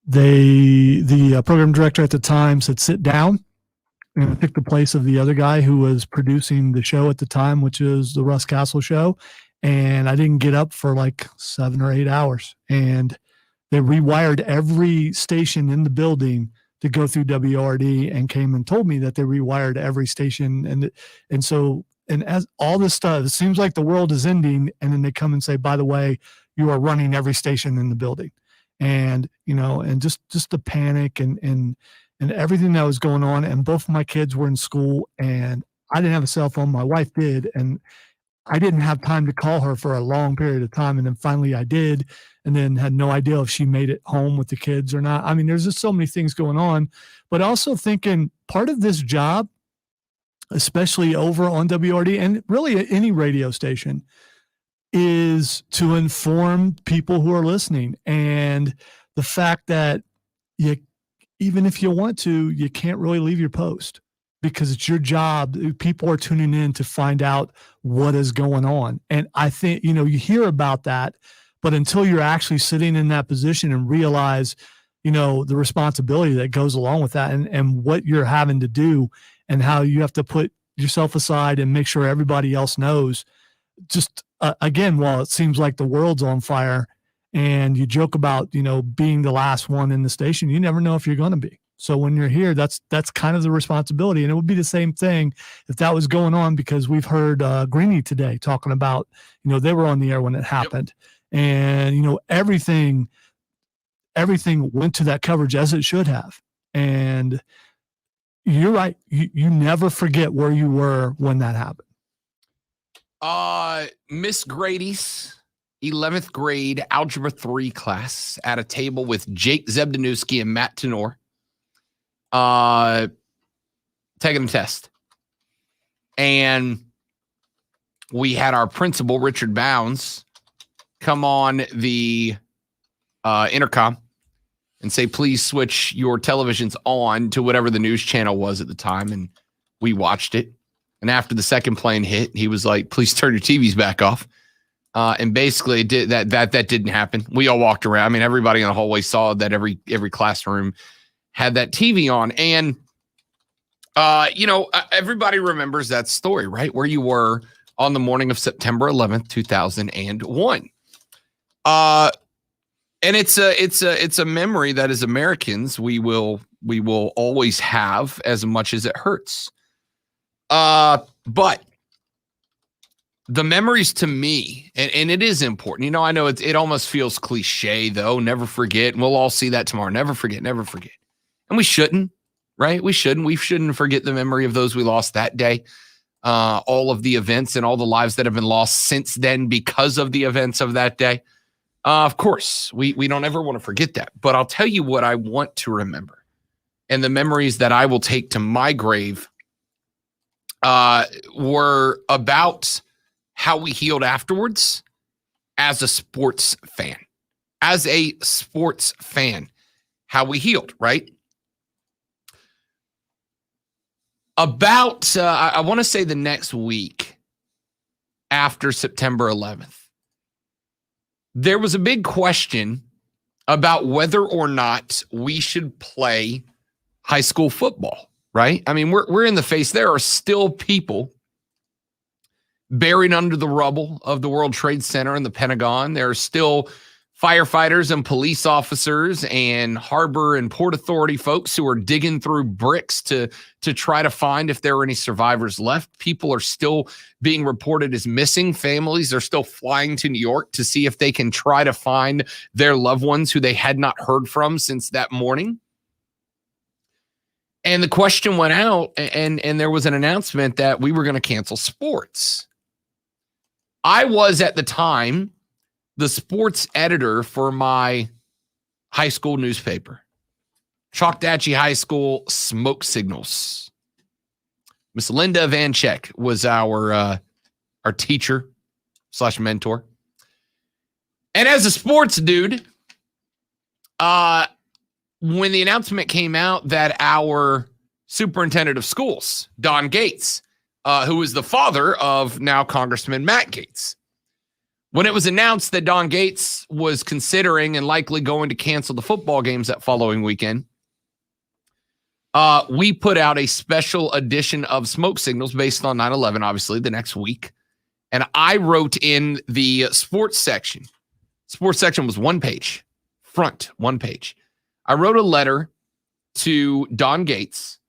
the program director at the time said, "Sit down," and I took the place of the other guy who was producing the show at the time, which is the Russ Castle show, and I didn't get up for like 7 or 8 hours, and they rewired every station in the building to go through WRD, and came and told me that they rewired every station. And as all this stuff, it seems like the world is ending. And then they come and say, by the way, you are running every station in the building. And, and just the panic and everything that was going on. And both of my kids were in school, and I didn't have a cell phone. My wife did. And I didn't have time to call her for a long period of time. And then finally I did, and then had no idea if she made it home with the kids or not. I mean, there's just so many things going on, but also thinking part of this job, especially over on WRD and really at any radio station, is to inform people who are listening. And the fact that even if you want to, you can't really leave your post, because it's your job. People are tuning in to find out what is going on. And I think, you hear about that, but until you're actually sitting in that position and realize, the responsibility that goes along with that, and what you're having to do, and how you have to put yourself aside and make sure everybody else knows. Just again, while it seems like the world's on fire, and you joke about, being the last one in the station, you never know if you're going to be. So when you're here, that's kind of the responsibility. And it would be the same thing if that was going on, because we've heard Greeny today talking about, they were on the air when it happened. Yep. And, everything went to that coverage as it should have. And you're right. You never forget where you were when that happened. Miss Grady's 11th grade Algebra 3 class at a table with Jake Zebdanewski and Matt Tenor. Taking a test, and we had our principal, Richard Bounds, come on the intercom and say, please switch your televisions on to whatever the news channel was at the time. And we watched it. And after the second plane hit, he was like, please turn your TVs back off. And basically it did that didn't happen. We all walked around. I mean, everybody in the hallway saw that every classroom had that TV on. And, everybody remembers that story, right? Where you were on the morning of September 11th, 2001. And it's a memory that as Americans, we will always have, as much as it hurts. But the memories to me, and it is important, I know it almost feels cliche though, never forget. And we'll all see that tomorrow. Never forget, never forget. And we shouldn't, right? We shouldn't forget the memory of those we lost that day. All of the events and all the lives that have been lost since then because of the events of that day. Of course, we don't ever want to forget that. But I'll tell you what I want to remember. And the memories that I will take to my grave were about how we healed afterwards as a sports fan. As a sports fan, how we healed, right? About, I want to say the next week after September 11th, there was a big question about whether or not we should play high school football, right? I mean, we're in the face. There are still people buried under the rubble of the World Trade Center and the Pentagon. There are still firefighters and police officers and harbor and port authority folks who are digging through bricks to try to find if there are any survivors left. People are still being reported as missing. Families are still flying to New York to see if they can try to find their loved ones who they had not heard from since that morning. And the question went out, and there was an announcement that we were going to cancel sports. I was at the time the sports editor for my high school newspaper, Choctachi High School Smoke Signals. Miss Linda Van Check was our teacher /mentor. And as a sports dude, when the announcement came out that our superintendent of schools, Don Gates, who is the father of now Congressman Matt Gaetz, when it was announced that Don Gates was considering and likely going to cancel the football games that following weekend, we put out a special edition of Smoke Signals based on 9/11, obviously, the next week. And I wrote in the sports section. Sports section was one page, front, one page. I wrote a letter to Don Gates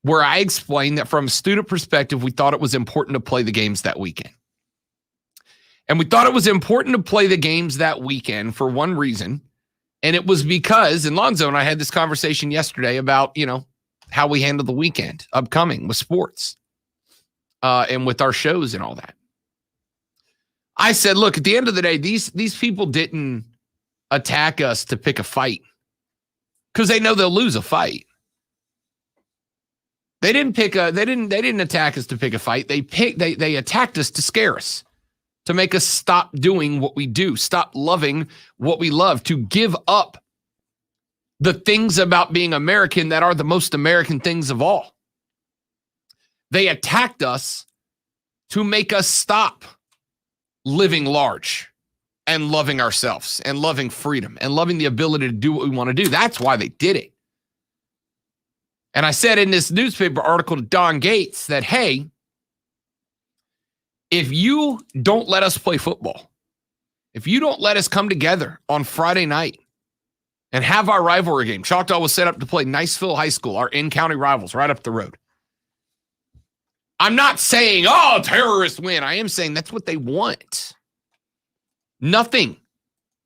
where I explained that from a student perspective, we thought it was important to play the games that weekend. And we thought it was important to play the games that weekend for one reason. And it was because, and Lonzo and I had this conversation yesterday about, how we handle the weekend upcoming with sports and with our shows and all that. I said, look, at the end of the day, these people didn't attack us to pick a fight because they know they'll lose a fight. They didn't attack us to pick a fight. They attacked us to scare us, to make us stop doing what we do, stop loving what we love, to give up the things about being American that are the most American things of all. They attacked us to make us stop living large and loving ourselves and loving freedom and loving the ability to do what we want to do. That's why they did it. And I said in this newspaper article to Don Gates that, hey, if you don't let us play football, if you don't let us come together on Friday night and have our rivalry game, Choctaw was set up to play Niceville High School, our in-county rivals right up the road. I'm not saying, terrorists win. I am saying that's what they want. Nothing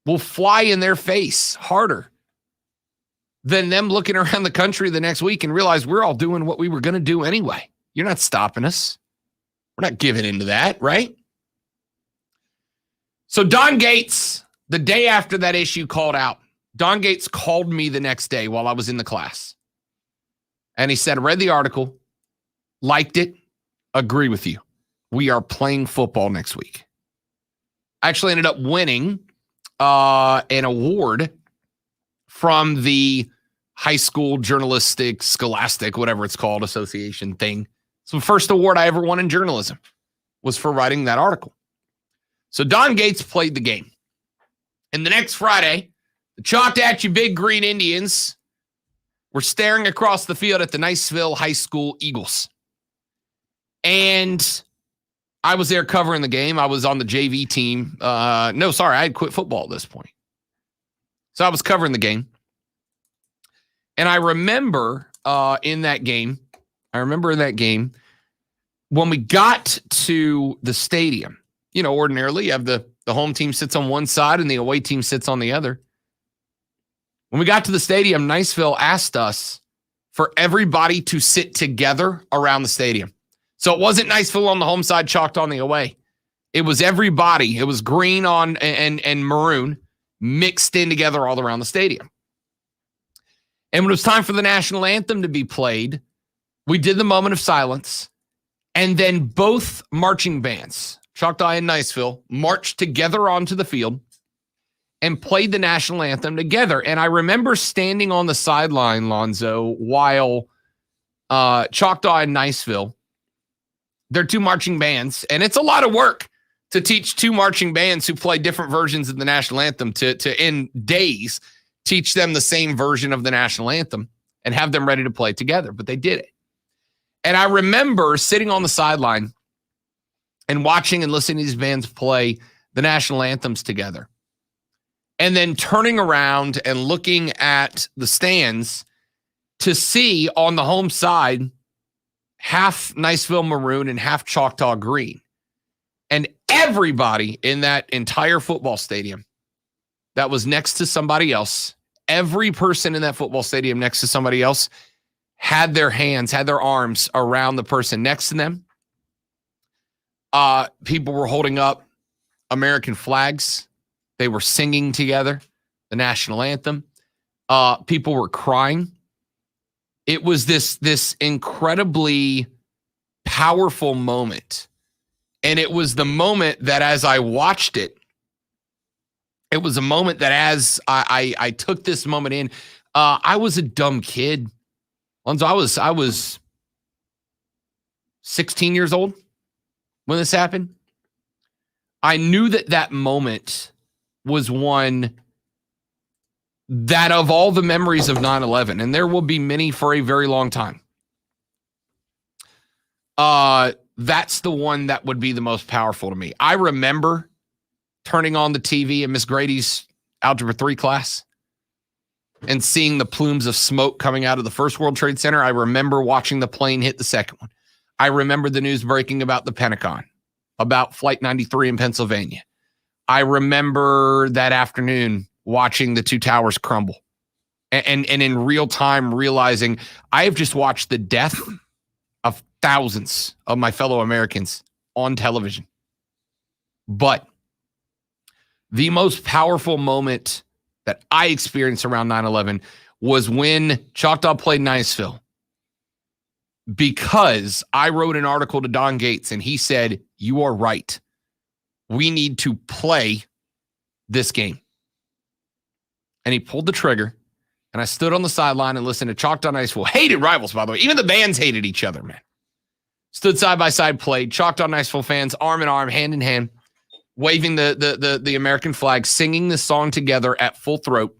will fly in their face harder than them looking around the country the next week and realize we're all doing what we were going to do anyway. You're not stopping us. We're not giving into that, right? So Don Gates, the day after that issue called out, Don Gates called me the next day while I was in the class. And he said, I read the article, liked it, agree with you. We are playing football next week. I actually ended up winning an award from the high school journalistic, scholastic, whatever it's called, association thing. So the first award I ever won in journalism was for writing that article. So Don Gates played the game. And the next Friday, the Choctaw Big Green Indians were staring across the field at the Niceville High School Eagles. And I was there covering the game. I was on the JV team. I had quit football at this point. So I was covering the game. And I remember in that game, when we got to the stadium, ordinarily you have the home team sits on one side and the away team sits on the other. When we got to the stadium, Niceville asked us for everybody to sit together around the stadium. So it wasn't Niceville on the home side, Choctaw on the away. It was everybody. It was green on and maroon mixed in together all around the stadium. And when it was time for the national anthem to be played, we did the moment of silence. And then both marching bands, Choctaw and Niceville, marched together onto the field and played the national anthem together. And I remember standing on the sideline, Lonzo, while Choctaw and Niceville, they're two marching bands. And it's a lot of work to teach two marching bands who play different versions of the national anthem to in days, teach them the same version of the national anthem and have them ready to play together. But they did it. And I remember sitting on the sideline and watching and listening to these bands play the national anthems together. And then turning around and looking at the stands to see on the home side half Niceville maroon and half Choctaw green. And everybody in that entire football stadium that was next to somebody else, every person in that football stadium next to somebody else had their hands, had their arms around the person next to them. People were holding up American flags. They were singing together the national anthem. People were crying. It was this incredibly powerful moment. And it was the moment that as I watched it, it was a moment that as I took this moment in, I was a dumb kid. Lonzo, I was 16 years old when this happened. I knew that moment was one that of all the memories of 9/11, and there will be many for a very long time, that's the one that would be the most powerful to me. I remember turning on the TV in Miss Grady's Algebra 3 class and seeing the plumes of smoke coming out of the first World Trade Center. I remember watching the plane hit the second one. I remember the news breaking about the Pentagon, about Flight 93 in Pennsylvania. I remember that afternoon watching the two towers crumble and in real time realizing I have just watched the death of thousands of my fellow Americans on television. But the most powerful moment that I experienced around 9/11 was when Choctaw played Niceville, because I wrote an article to Don Gates and he said, "You are right. We need to play this game." And he pulled the trigger, and I stood on the sideline and listened to Choctaw Niceville. Hated rivals, by the way. Even the bands hated each other, man. Stood side by side, played. Choctaw Niceville fans, arm in arm, hand in hand, waving the American flag, singing this song together at full throat,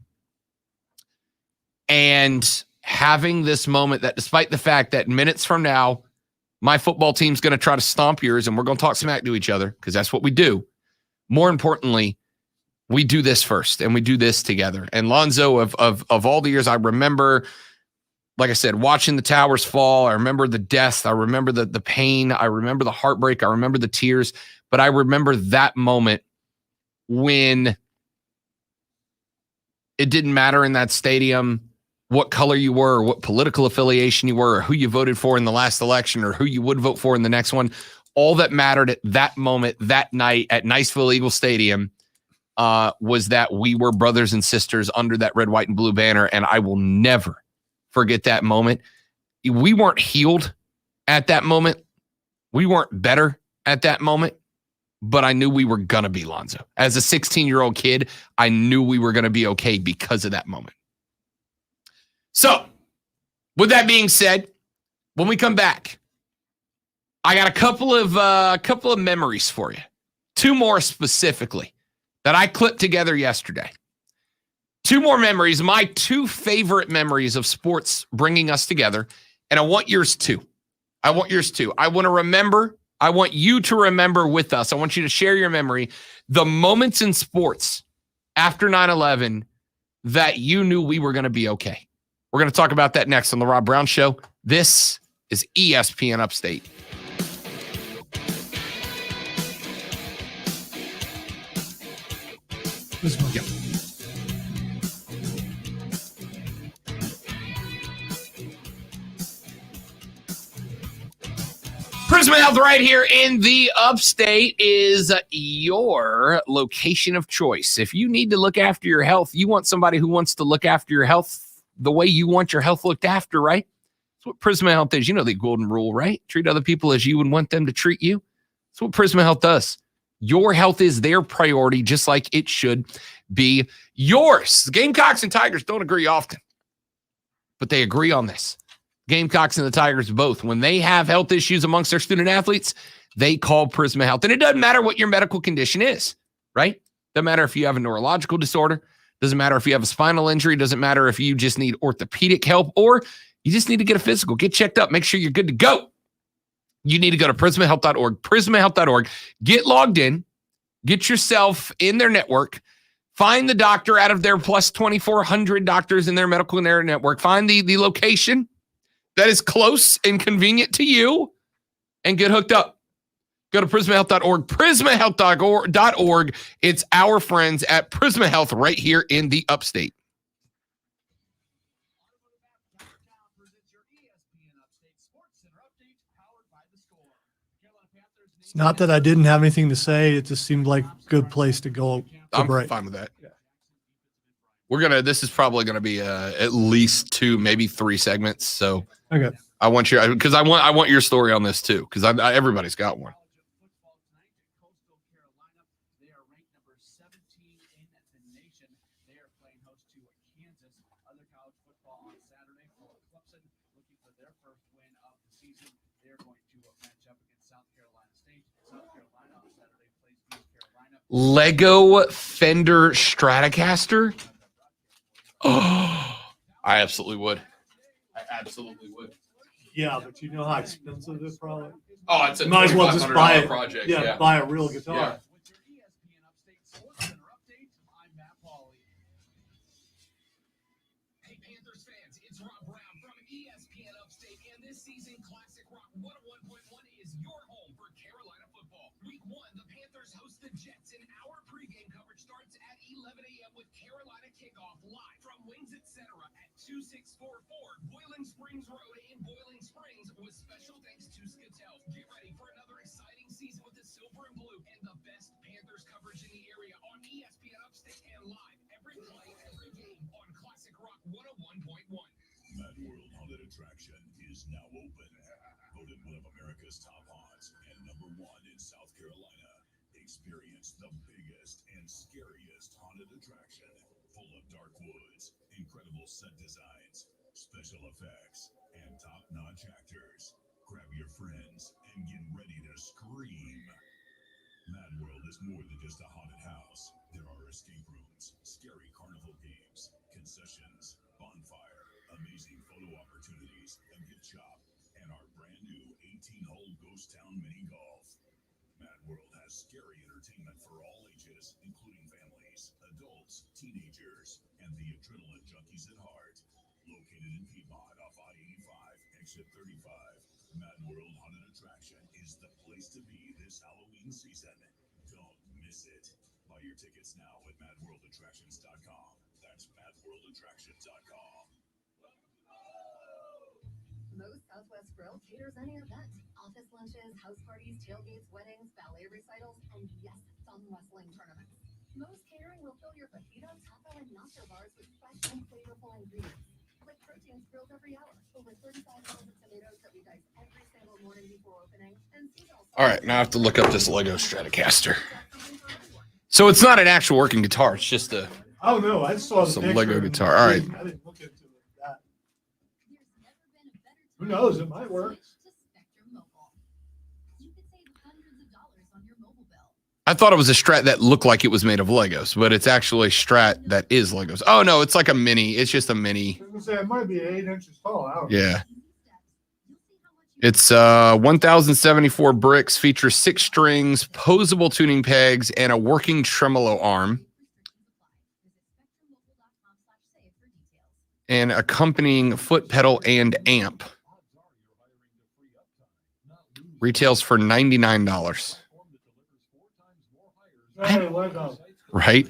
and having this moment that despite the fact that minutes from now, my football team's going to try to stomp yours and we're going to talk smack to each other because that's what we do. More importantly, we do this first and we do this together. And Lonzo, of all the years, I remember, like I said, watching the towers fall. I remember the death. I remember the pain. I remember the heartbreak. I remember the tears. But I remember that moment when it didn't matter in that stadium what color you were, or what political affiliation you were, or who you voted for in the last election, or who you would vote for in the next one. All that mattered at that moment, that night at Niceville Eagle Stadium, was that we were brothers and sisters under that red, white, and blue banner. And I will never forget that moment. We weren't healed at that moment. We weren't better at that moment. But I knew we were going to be, Lonzo. As a 16-year-old kid, I knew we were going to be okay because of that moment. So, with that being said, when we come back, I got a couple of memories for you. Two more specifically that I clipped together yesterday. Two more memories, my two favorite memories of sports bringing us together, and I want yours too. I want you to remember with us. I want you to share your memory, the moments in sports after 9/11 that you knew we were going to be okay. We're going to talk about that next on The Rob Brown Show. This is ESPN Upstate. Yep. Prisma Health right here in the Upstate is your location of choice. If you need to look after your health, you want somebody who wants to look after your health the way you want your health looked after, right? That's what Prisma Health is. You know the golden rule, right? Treat other people as you would want them to treat you. That's what Prisma Health does. Your health is their priority, just like it should be yours. The Gamecocks and Tigers don't agree often, but they agree on this. Gamecocks and the Tigers both, when they have health issues amongst their student athletes, they call Prisma Health. And it doesn't matter what your medical condition is, right? Doesn't matter if you have a neurological disorder. Doesn't matter if you have a spinal injury. Doesn't matter if you just need orthopedic help or you just need to get a physical. Get checked up. Make sure you're good to go. You need to go to prismahealth.org. Prismahealth.org. Get logged in. Get yourself in their network. Find the doctor out of their plus 2,400 doctors in their medical and their network. Find the location that is close and convenient to you and get hooked up. Go to prismahealth.org, prismahealth.org. It's our friends at Prisma Health right here in the Upstate. It's not that I didn't have anything to say. It just seemed like a good place to go. I'm fine with that. This is probably going to be at least 2, maybe 3 segments. So okay. I want your story on this too, because everybody's got one. Lego Fender Stratocaster. Oh, I absolutely would. I absolutely would. Yeah, but you know how expensive it probably. Oh, it's a Might as well just buy it. project. Yeah, buy a real guitar. Yeah. With your ESPN Upstate Sports Center update, I'm Matt Pauley. Hey Panthers fans, it's Rob Brown from ESPN Upstate, and this season Classic Rock 101.1 is your home for Carolina football. Week 1, the Panthers host the Jets, and our pregame coverage starts at 11 a.m. with Carolina kickoff live from Wings Etc. at 2644 Boiling Springs Road in Boiling Springs, with special thanks to Skatel. Get ready for another exciting season with the silver and blue and the best Panthers coverage in the area on ESPN Upstate and live every play, every game on Classic Rock 101.1. Mad World Haunted Attraction is now open. Voted one of America's top haunts and #1 in South Carolina. Experience the biggest and scariest haunted attraction, full of dark woods, incredible set designs, special effects, and top-notch actors. Grab your friends and get ready to scream. Mad World is more than just a haunted house. There are escape rooms, scary carnival games, concessions, bonfire, amazing photo opportunities, a gift shop, and our brand new 18-hole Ghost Town mini golf. Mad World has scary entertainment for all ages, including families, adults, teenagers, and the adrenaline junkies at heart. Located in Piedmont off I-85, exit 35, Mad World Haunted Attraction is the place to be this Halloween season. Don't miss it. Buy your tickets now at madworldattractions.com. That's madworldattractions.com. Most Southwest Grill caters any event. Office lunches, house parties, tailgates, weddings, ballet recitals, and yes, some wrestling tournaments. Most Catering will fill your fajita, taco, and nacho bars with fresh and flavorful ingredients. Like proteins grilled every hour, over 35 pounds of tomatoes that we dice every single morning before opening, and seasonal. All right, now I have to look up this Lego Stratocaster. So it's not an actual working guitar. It's just a I don't know. I just saw the some picture Lego and guitar. All right. I didn't look into that. Who knows? It might work. I thought it was a Strat that looked like it was made of Legos, but it's actually a Strat that is Legos. Oh no, it's like a mini. It's just a mini. I was gonna say it might be 8 inches tall. I don't know. Yeah. It's 1,074 bricks, features 6 strings, posable tuning pegs, and a working tremolo arm. And accompanying foot pedal and amp. Retails for $99. Hey, Lego. Right?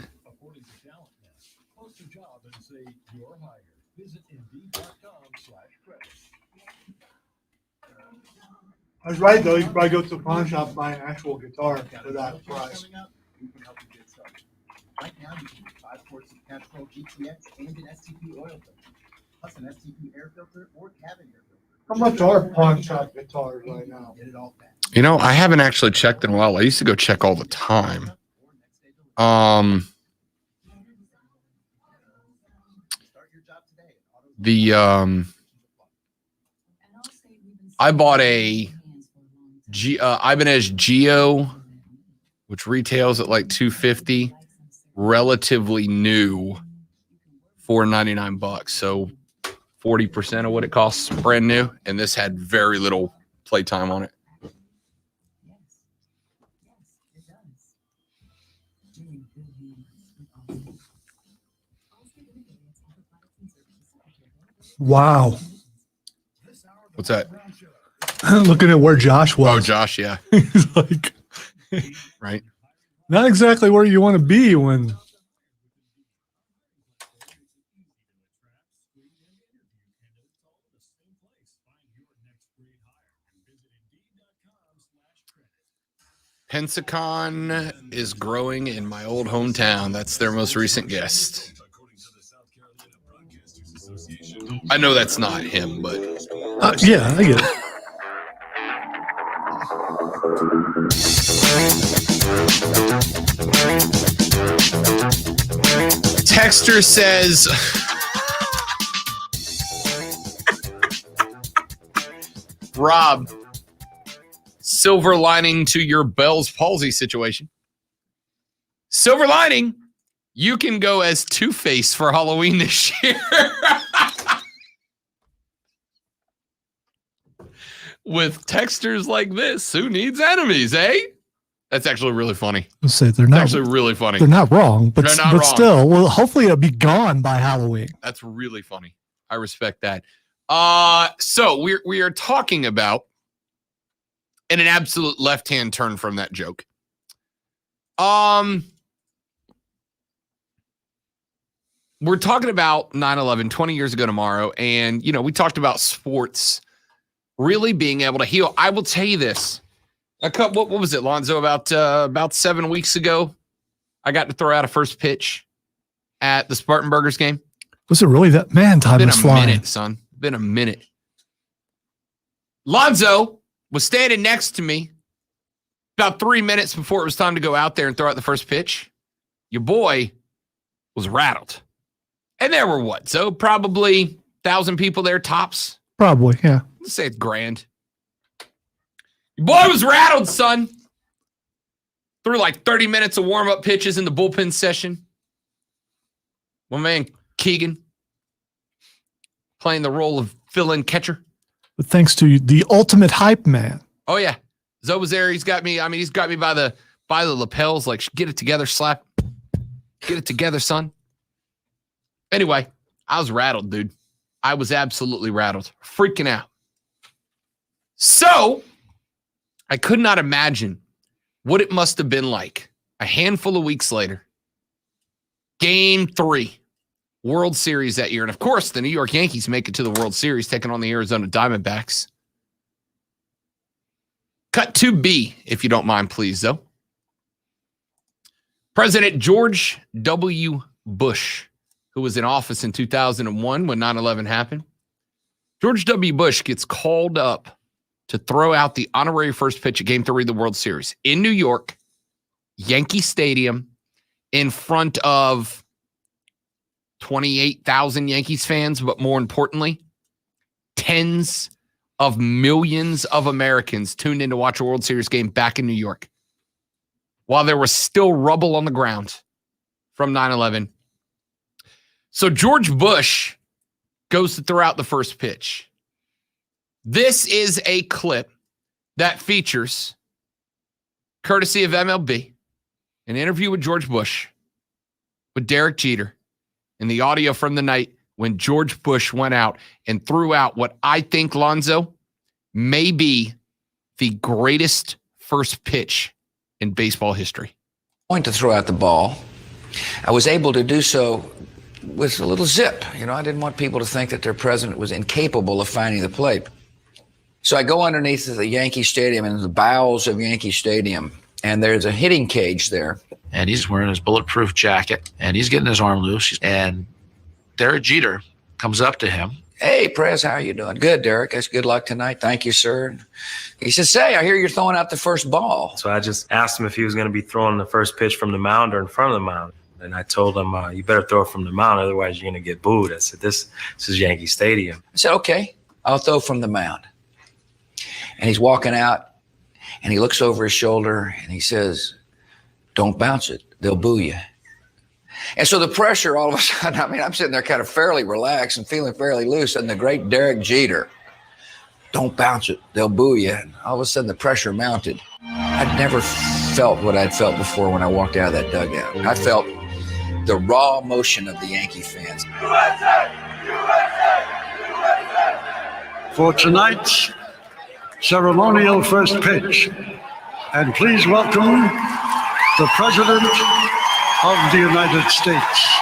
I was right though. You could probably go to a pawn shop and buy an actual guitar for that price. We can help you get started. Right now, you can get 5 quarts of Castrol GTX and an STP oil filter, plus an STP air filter or cabin air filter. How much are pawn shop guitars right now? Get it all back. You know, I haven't actually checked in a while. I used to go check all the time. Start your job today at Auto. I bought a Ibanez Geo, which retails at like $250, relatively new, $499. So 40% of what it costs brand new, and this had very little playtime on it. Wow. What's that? Looking at where Josh was. Oh, Josh, yeah. He's like, Right. not exactly where you want to be when. Pensacon is growing in my old hometown. That's their most recent guest. I know that's not him, but Yeah, I get it. Texter says, Rob, silver lining to your Bell's palsy situation. Silver lining, you can go as Two-Face for Halloween this year. With textures like this, who needs enemies, eh? That's actually really funny. Let's say they're It's not actually really funny. They're not wrong, but They're not wrong. Still, well, hopefully it'll be gone by Halloween. That's really funny. I respect that. So we are talking about, in an absolute left-hand turn from that joke. We're talking about 9/11, 20 years ago tomorrow, and we talked about sports really being able to heal. I will tell you this. What was it, Lonzo? About 7 weeks ago, I got to throw out a first pitch at the Spartanburgers game. Was it really that? Man, time is flying. Minute, son. Been a minute. Lonzo was standing next to me about 3 minutes before it was time to go out there and throw out the first pitch. Your boy was rattled. And there were what? So probably 1,000 people there, tops. Probably, yeah. Let's say it's grand. Your boy was rattled, son. Threw like 30 minutes of warm-up pitches in the bullpen session. My man Keegan playing the role of fill-in catcher. But thanks to the ultimate hype man. Oh yeah, Zoe was there. He's got me. He's got me by the lapels. Like, get it together, slap. Get it together, son. Anyway, I was rattled, dude. I was absolutely rattled, freaking out. So I could not imagine what it must have been like a handful of weeks later. Game 3, World Series that year. And of course, the New York Yankees make it to the World Series, taking on the Arizona Diamondbacks. Cut to B, if you don't mind, please, though. President George W. Bush, who was in office in 2001 when 9/11 happened. George W. Bush gets called up to throw out the honorary first pitch at Game 3 of the World Series in New York, Yankee Stadium, in front of 28,000 Yankees fans, but more importantly, tens of millions of Americans tuned in to watch a World Series game back in New York while there was still rubble on the ground from 9/11. So George Bush goes to throw out the first pitch. This is a clip that features, courtesy of MLB, an interview with George Bush with Derek Jeter, and the audio from the night when George Bush went out and threw out what I think, Lonzo, may be the greatest first pitch in baseball history. Going to throw out the ball. I was able to do so with a little zip. I didn't want people to think that their president was incapable of finding the plate. So I go underneath the Yankee Stadium, in the bowels of Yankee Stadium, and there's a hitting cage there. And he's wearing his bulletproof jacket, and he's getting his arm loose. And Derek Jeter comes up to him. Hey, Prez, how are you doing? Good, Derek. That's good luck tonight. Thank you, sir. He says, say, I hear you're throwing out the first ball. So I just asked him if he was going to be throwing the first pitch from the mound or in front of the mound. And I told him, you better throw it from the mound, otherwise you're going to get booed. I said, this is Yankee Stadium. I said, okay, I'll throw from the mound. And he's walking out, and he looks over his shoulder, and he says, don't bounce it. They'll boo you. And so the pressure all of a sudden, I'm sitting there kind of fairly relaxed and feeling fairly loose, and the great Derek Jeter, don't bounce it. They'll boo you. And all of a sudden, the pressure mounted. I'd never felt what I'd felt before when I walked out of that dugout. I felt the raw emotion of the Yankee fans. USA! USA! USA! For tonight's ceremonial first pitch, and please welcome the President of the United States.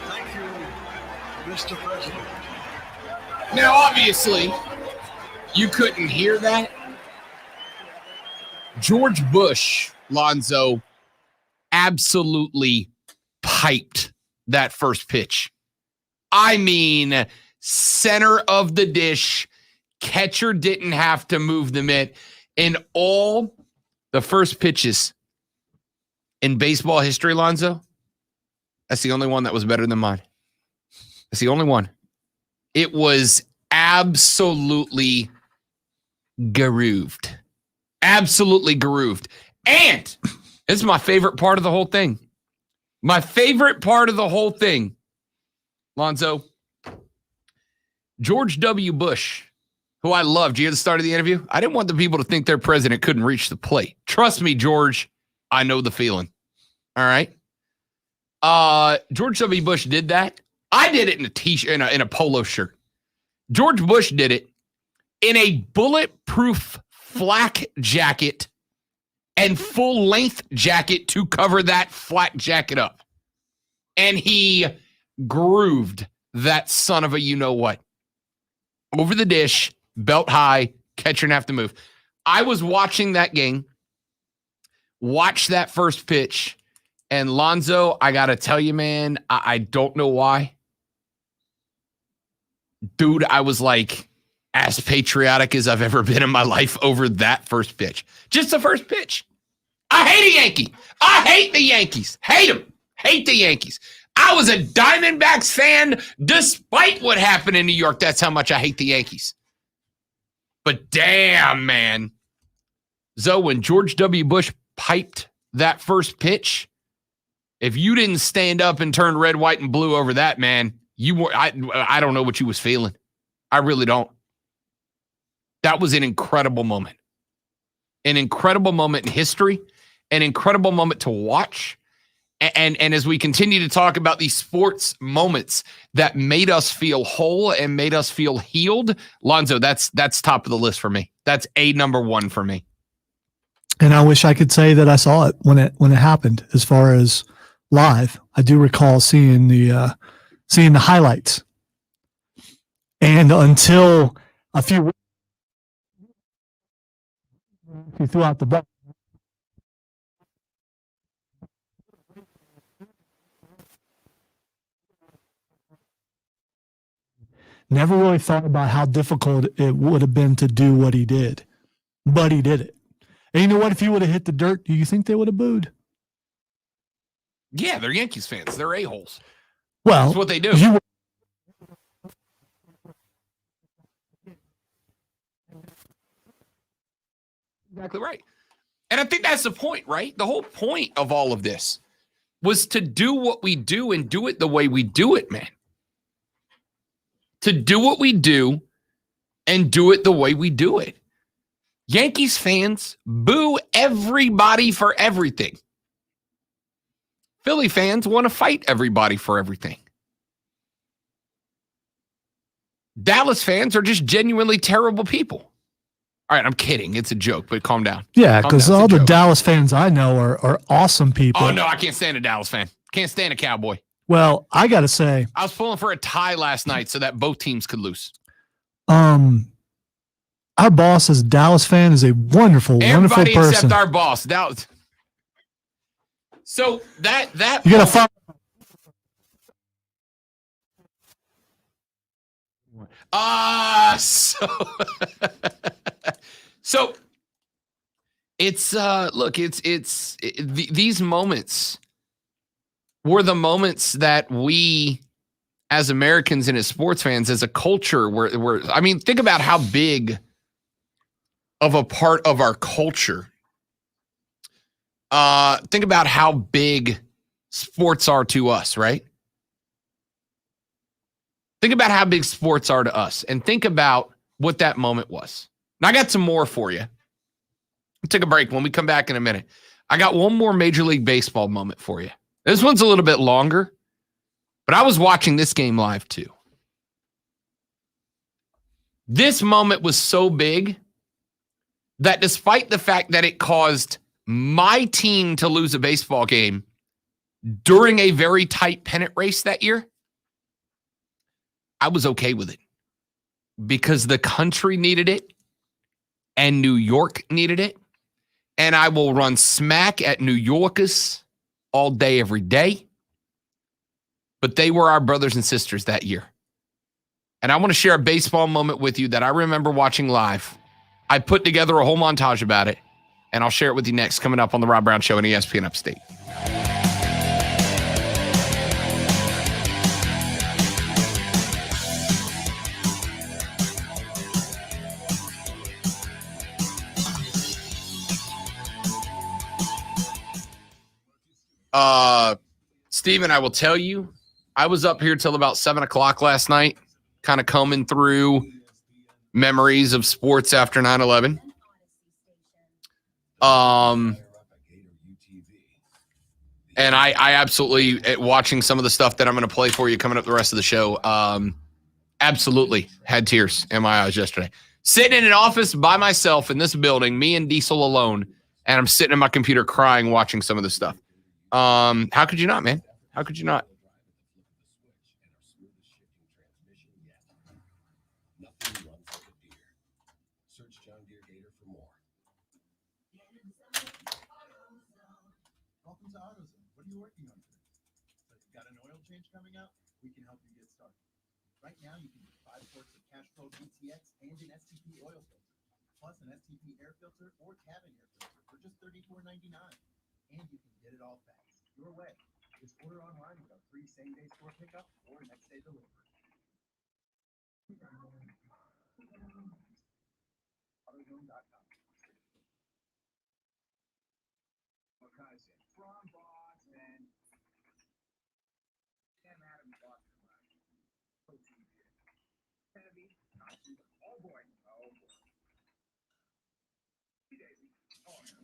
Thank you, Mr. President. Now, obviously, you couldn't hear that. George Bush, Lonzo, absolutely piped that first pitch. I mean, center of the dish. Catcher didn't have to move the mitt. In all the first pitches in baseball history, Lonzo, that's the only one that was better than mine. That's the only one. It was absolutely grooved. Absolutely grooved. And this is my favorite part of the whole thing. My favorite part of the whole thing, Lonzo, George W. Bush, who I loved. You hear the start of the interview? I didn't want the people to think their president couldn't reach the plate. Trust me, George, I know the feeling. All right? George W. Bush did that. I did it in a t-shirt, in a polo shirt. George Bush did it in a bulletproof flak jacket and full-length jacket to cover that flak jacket up. And he grooved that son of a you-know-what. Over the dish, belt high, catcher didn't have to move. I was watching that game, watch that first pitch, and Lonzo, I got to tell you, man, I don't know why. Dude, I was like as patriotic as I've ever been in my life over that first pitch. Just the first pitch. I hate a Yankee. I hate the Yankees. Hate them. Hate the Yankees. I was a Diamondbacks fan despite what happened in New York. That's how much I hate the Yankees. But damn, man. So when George W. Bush piped that first pitch, if you didn't stand up and turn red, white, and blue over that, man, you were I don't know what you was feeling. I really don't. That was an incredible moment. An incredible moment in history. An incredible moment to watch. And as we continue to talk about these sports moments that made us feel whole and made us feel healed, Lonzo, that's top of the list for me. That's number one for me. And I wish I could say that I saw it when it happened. As far as live, I do recall seeing the highlights. And until a few weeks, he threw out the ball. Never really thought about how difficult it would have been to do what he did. But he did it. And you know what? If he would have hit the dirt, do you think they would have booed? Yeah, they're Yankees fans. They're a-holes. Well, that's what they do. Exactly right. And I think that's the point, right? The whole point of all of this was to do what we do and do it the way we do it, man. To do what we do and do it the way we do it. Yankees fans boo everybody for everything. Philly fans want to fight everybody for everything. Dallas fans are just genuinely terrible people. All right, I'm kidding. It's a joke, but calm down. Yeah, because all the Dallas fans I know are awesome people. Oh, no, I can't stand a Dallas fan. Can't stand a Cowboy. Well, I got to say, I was pulling for a tie last night so that both teams could lose. Our boss as a Dallas fan is a wonderful person. Everybody except our boss. Dallas. So that you got to follow. So it's look, it's these moments were the moments that we as Americans and as sports fans, as a culture, were I mean, think about how big of a part of our culture. Think about how big sports are to us, right? Think about how big sports are to us and think about what that moment was. Now, I got some more for you. We'll take a break. When we come back in a minute, I got one more Major League Baseball moment for you. This one's a little bit longer, but I was watching this game live too. This moment was so big that despite the fact that it caused my team to lose a baseball game during a very tight pennant race that year, I was okay with it. because the country needed it and New York needed it. And I will run smack at New Yorkers all day, every day. But they were our brothers and sisters that year. And I want to share a baseball moment with you that I remember watching live. I put together a whole montage about it, and I'll share it with you next, coming up on the Rob Brown Show on ESPN Upstate. Steven, I will tell you, I was up here till about 7 o'clock last night, kind of combing through memories of sports after 9/11. And I absolutely, watching some of the stuff that I'm going to play for you coming up the rest of the show, absolutely had tears in my eyes yesterday. Sitting in an office by myself in this building, me and Diesel alone, and I'm sitting in my computer crying watching some of this stuff. How could you not, man? How could you not? Welcome to AutoZone. What are you working on today? Got an oil change coming up? We can help you get started. Right now, you can get 5 quarts of Cash Pro GTX and an STP oil filter, plus an STP air filter or cabin air filter for just $34.99. And you can get it all fast, your way. Just order online with our free same-day store pickup or next-day delivery. AutoZone.com. From Boston. Sam Adams, Boston. Heavy. Oh boy. Oh boy. Daisy. Oh no.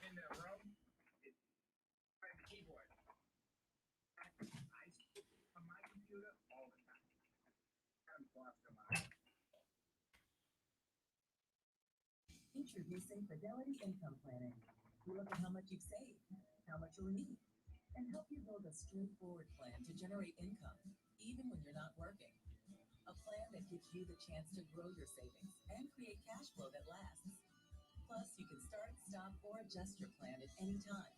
In the room. It's my keyboard. I on my computer all the time. Adams, Boston. Introducing Fidelity Income Planning. We look at how much you've saved, how much you'll need, and help you build a straightforward plan to generate income, even when you're not working. A plan that gives you the chance to grow your savings and create cash flow that lasts. Plus, you can start, stop, or adjust your plan at any time.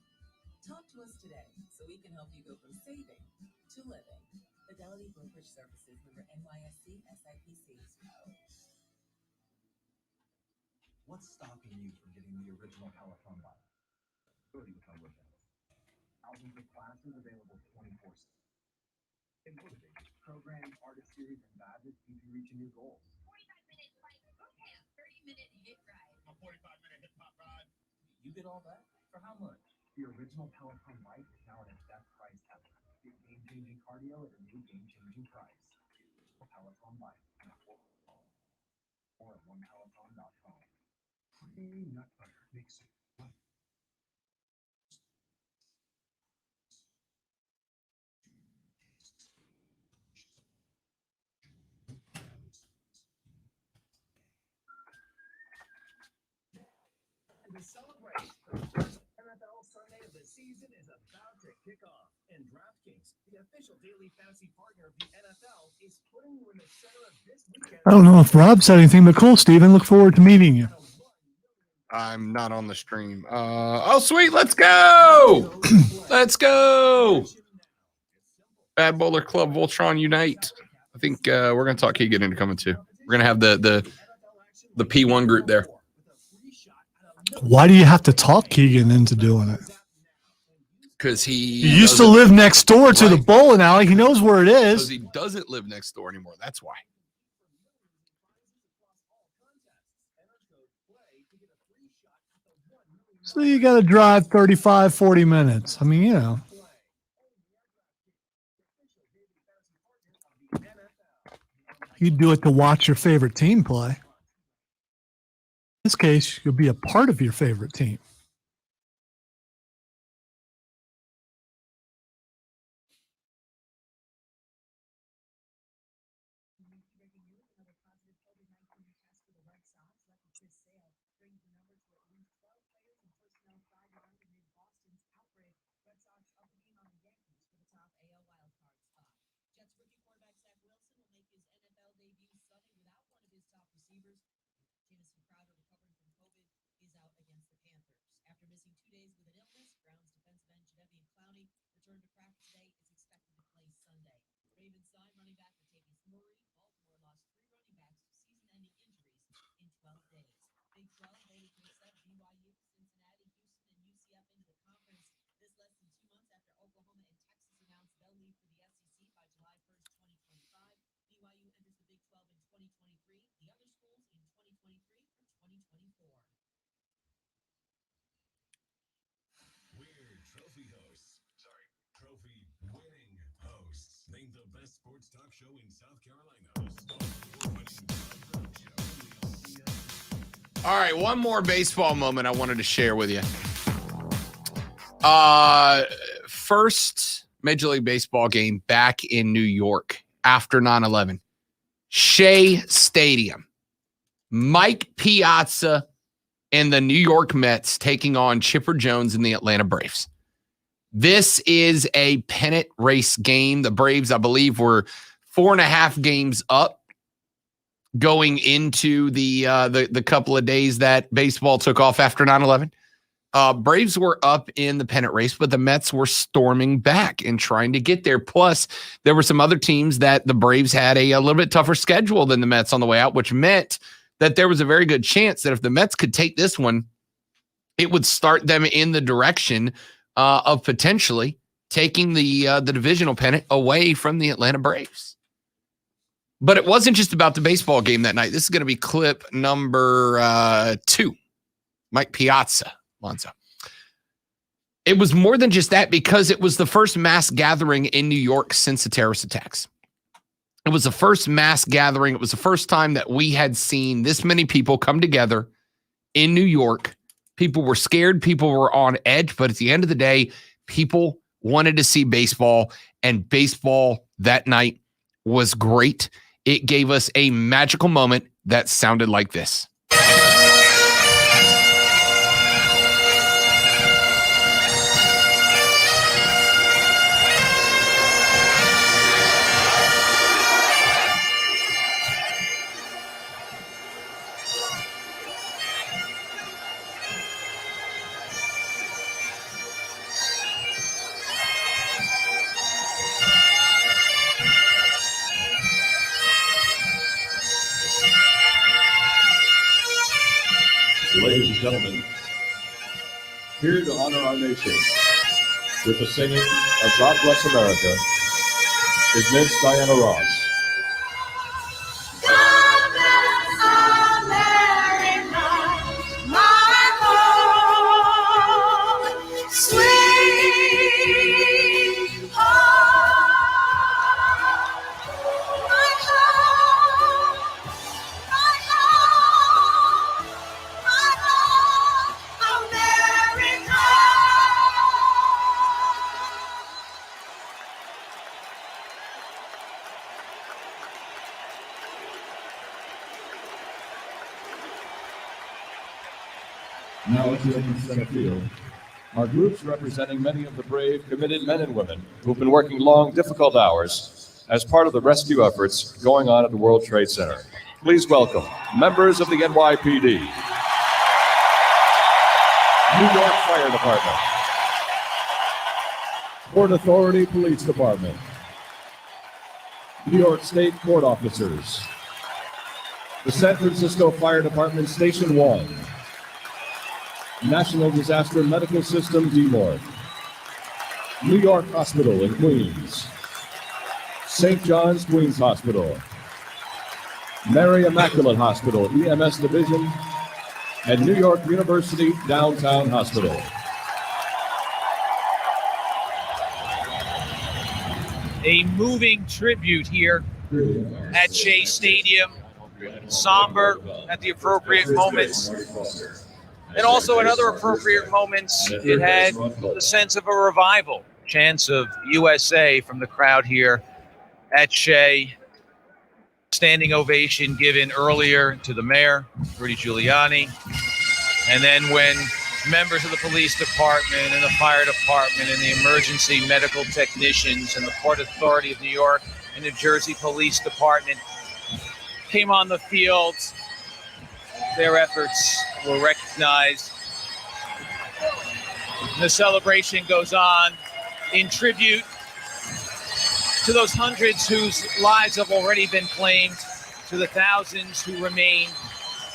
Talk to us today so we can help you go from saving to living. Fidelity Brokerage Services, member NYSE, SIPC. What's stopping you from getting the original Peloton bike? Thousands of classes available 24/7. Stay motivated. Programs, artist series, and badges keep you reaching your goals. 45-minute bike boot camp, 30-minute hit ride. A 45-minute hip hop ride. You get all that for how much? The original Peloton bike is now at its best price ever. Get game-changing cardio at a new game-changing price. Peloton bike. Or at onepeloton.com. Creamy nut butter makes it light. To celebrate, the first NFL Sunday of the season is about to kick off. And DraftKings, the official daily fantasy partner of the NFL, is putting you in the center of this weekend. I don't know if Rob said anything, but cool, Steven. Look forward to meeting you. I'm not on the stream. Oh, sweet. Let's go. Let's go. Bad Bowler Club, Voltron Unite. I think we're going to talk Keegan into coming too. We're going to have the P1 group there. Why do you have to talk Keegan into doing it? Because he used to live next door to the bowling alley. He knows where it Because is. he doesn't live next door anymore. That's why. So you got to drive 35, 40 minutes. I mean, you know. You do it to watch your favorite team play. In this case, you'll be a part of your favorite team. top receivers. Jamison Crowder, recovering from COVID, is out against the Panthers. After missing 2 days with an illness, Browns defensive end Jadeveon Clowney returned to practice today, is expected to play Sunday. Ravens signed running back Latavius Murray. Baltimore lost 3 running backs to season-ending injuries in 12 days. Big 12 voted to accept BYU, Cincinnati, Houston, and UCF into the conference. This less than 2 months after Oklahoma and Texas announced they'll leave for the SEC by July 1st, 2025. BYU enters the Big 12 in 2023. The other schools in 2023 or 2024. We're trophy hosts. Sorry, trophy winning hosts. Named the best sports talk show in South Carolina. All right, one more baseball moment I wanted to share with you. First Major League Baseball game back in New York after 9/11. Shea Stadium. Mike Piazza and the New York Mets taking on Chipper Jones and the Atlanta Braves. This is a pennant race game. The Braves, I believe, were 4.5 games up going into the couple of days that baseball took off after 9/11. Braves were up in the pennant race, but the Mets were storming back and trying to get there. Plus, there were some other teams that the Braves had a little bit tougher schedule than the Mets on the way out, which meant that there was a very good chance that if the Mets could take this one, it would start them in the direction of potentially taking the divisional pennant away from the Atlanta Braves. But it wasn't just about the baseball game that night. This is going to be clip number 2. Mike Piazza, Lonzo. It was more than just that because it was the first mass gathering in New York since the terrorist attacks. It was the first mass gathering. It was the first time that we had seen this many people come together in New York. People were scared. People were on edge. But at the end of the day, people wanted to see baseball. And baseball that night was great. It gave us a magical moment that sounded like this. Ladies and gentlemen, here to honor our nation with the singing of God Bless America is Miss Diana Ross. Now at the open center field are groups representing many of the brave, committed men and women who've been working long, difficult hours as part of the rescue efforts going on at the World Trade Center. Please welcome members of the NYPD, New York Fire Department, Port Authority Police Department, New York State Court officers, the San Francisco Fire Department Station 1, National Disaster Medical System D-Morgue, New York Hospital in Queens, St. John's Queens Hospital, Mary Immaculate Hospital EMS Division, and New York University Downtown Hospital. A moving tribute here at Shea Stadium, somber at the appropriate moments. And also at other appropriate moments, it had the sense of a revival, chants of USA from the crowd here at Shea. Standing ovation given earlier to the mayor, Rudy Giuliani. And then when members of the police department and the fire department and the emergency medical technicians and the Port Authority of New York and New Jersey Police Department came on the field. Their efforts were recognized. The celebration goes on in tribute to those hundreds whose lives have already been claimed, to the thousands who remain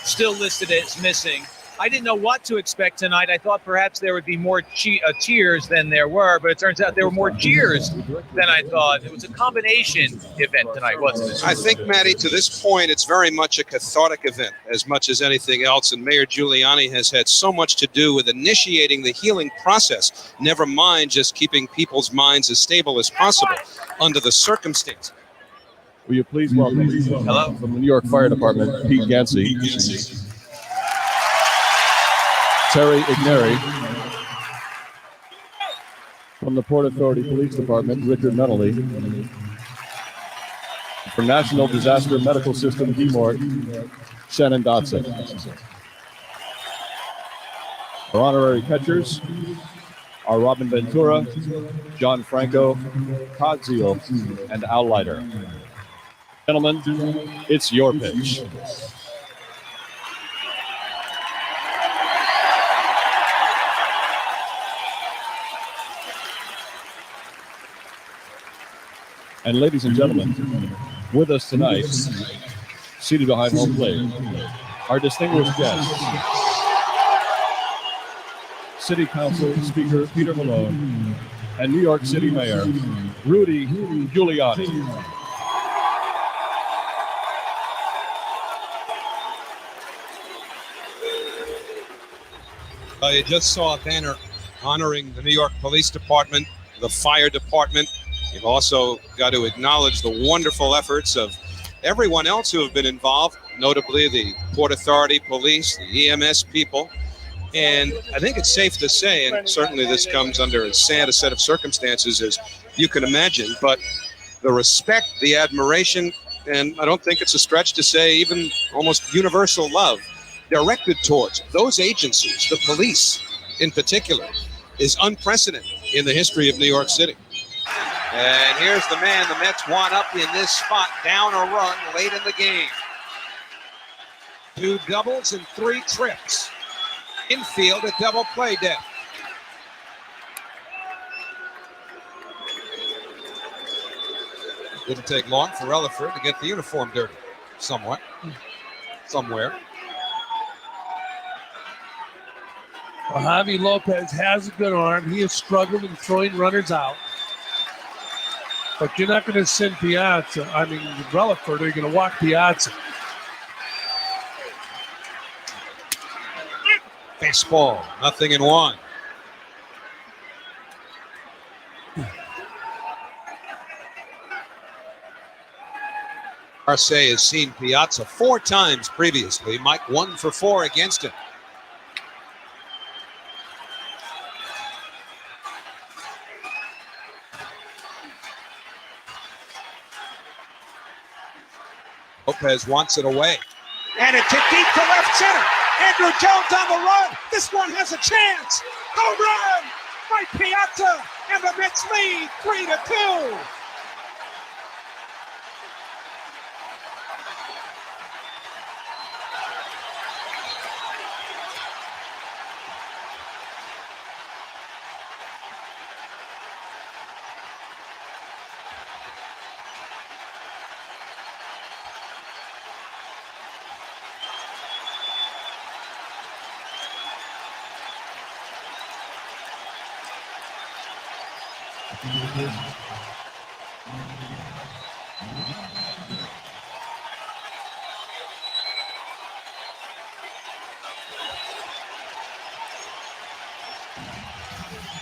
still listed as missing. I didn't know what to expect tonight. I thought perhaps there would be more cheers than there were, but it turns out there were more cheers than I thought. It was a combination event tonight, wasn't it? I think, Matty, to this point, it's very much a cathartic event as much as anything else, and Mayor Giuliani has had so much to do with initiating the healing process, never mind just keeping people's minds as stable as possible under the circumstances. Will you please welcome from the New York Fire Department, Pete Gansey, Terry Igneri, from the Port Authority Police Department, Richard Nunnally, from National Disaster Medical System, DMORT, Shannon Dotson. Our honorary catchers are Robin Ventura, John Franco, Todd Zeal, and Al Leiter. Gentlemen, it's your pitch. And ladies and gentlemen, with us tonight, seated behind home plate, our distinguished guests, City Council Speaker Peter Malone and New York City Mayor Rudy Giuliani. You just saw a banner honoring the New York Police Department, the Fire Department. You've also got to acknowledge the wonderful efforts of everyone else who have been involved, notably the Port Authority Police, the EMS people. And I think it's safe to say, and certainly this comes under as sad a set of circumstances as you can imagine, but the respect, the admiration, and I don't think it's a stretch to say even almost universal love directed towards those agencies, the police in particular, is unprecedented in the history of New York City. And here's the man the Mets want up in this spot, down a run late in the game. 2 doubles and 3 trips. Infield a double play death. Didn't take long for Rutherford to get the uniform dirty. Somewhere. Well, Javi Lopez has a good arm. He has struggled in throwing runners out. But you're not going to send Rutherford, or you're going to walk Piazza. Baseball, 0-1. Arce has seen Piazza 4 times previously. Mike 1 for 4 against him. Lopez wants it away. And it's hit deep to left center. Andrew Jones on the run. This one has a chance. Home run! Mike Piazza, and the Mets lead 3-2.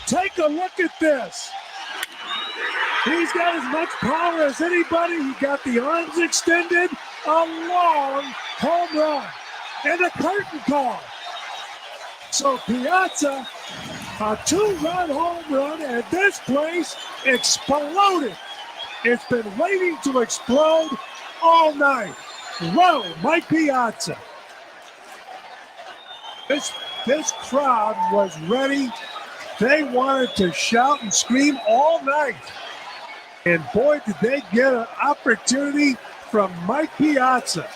Take a look at this. He's got as much power as anybody. He got the arms extended. A long home run and a curtain call. So Piazza, a 2-run home run, and this place exploded. It's been waiting to explode all night. Whoa, Mike Piazza. This crowd was ready. They wanted to shout and scream all night. And boy, did they get an opportunity from Mike Piazza.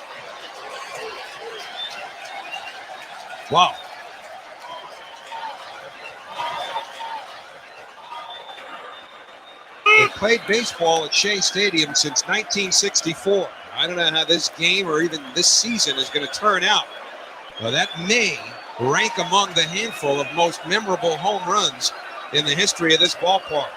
Wow. They played baseball at Shea Stadium since 1964. I don't know how this game or even this season is going to turn out. Well, that may rank among the handful of most memorable home runs in the history of this ballpark.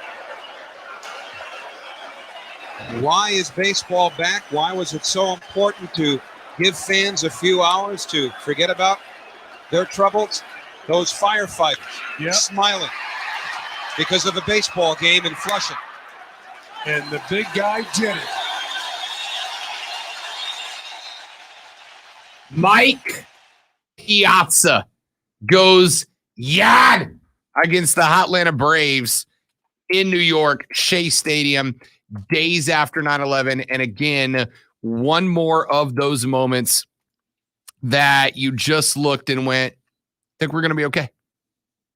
Why is baseball back? Why was it so important to give fans a few hours to forget about their troubles? Those firefighters smiling because of a baseball game in Flushing. And the big guy did it. Mike Piazza goes yad against the Atlanta Braves in New York, Shea Stadium, days after 9/11. And again, one more of those moments that you just looked and went, think we're going to be okay.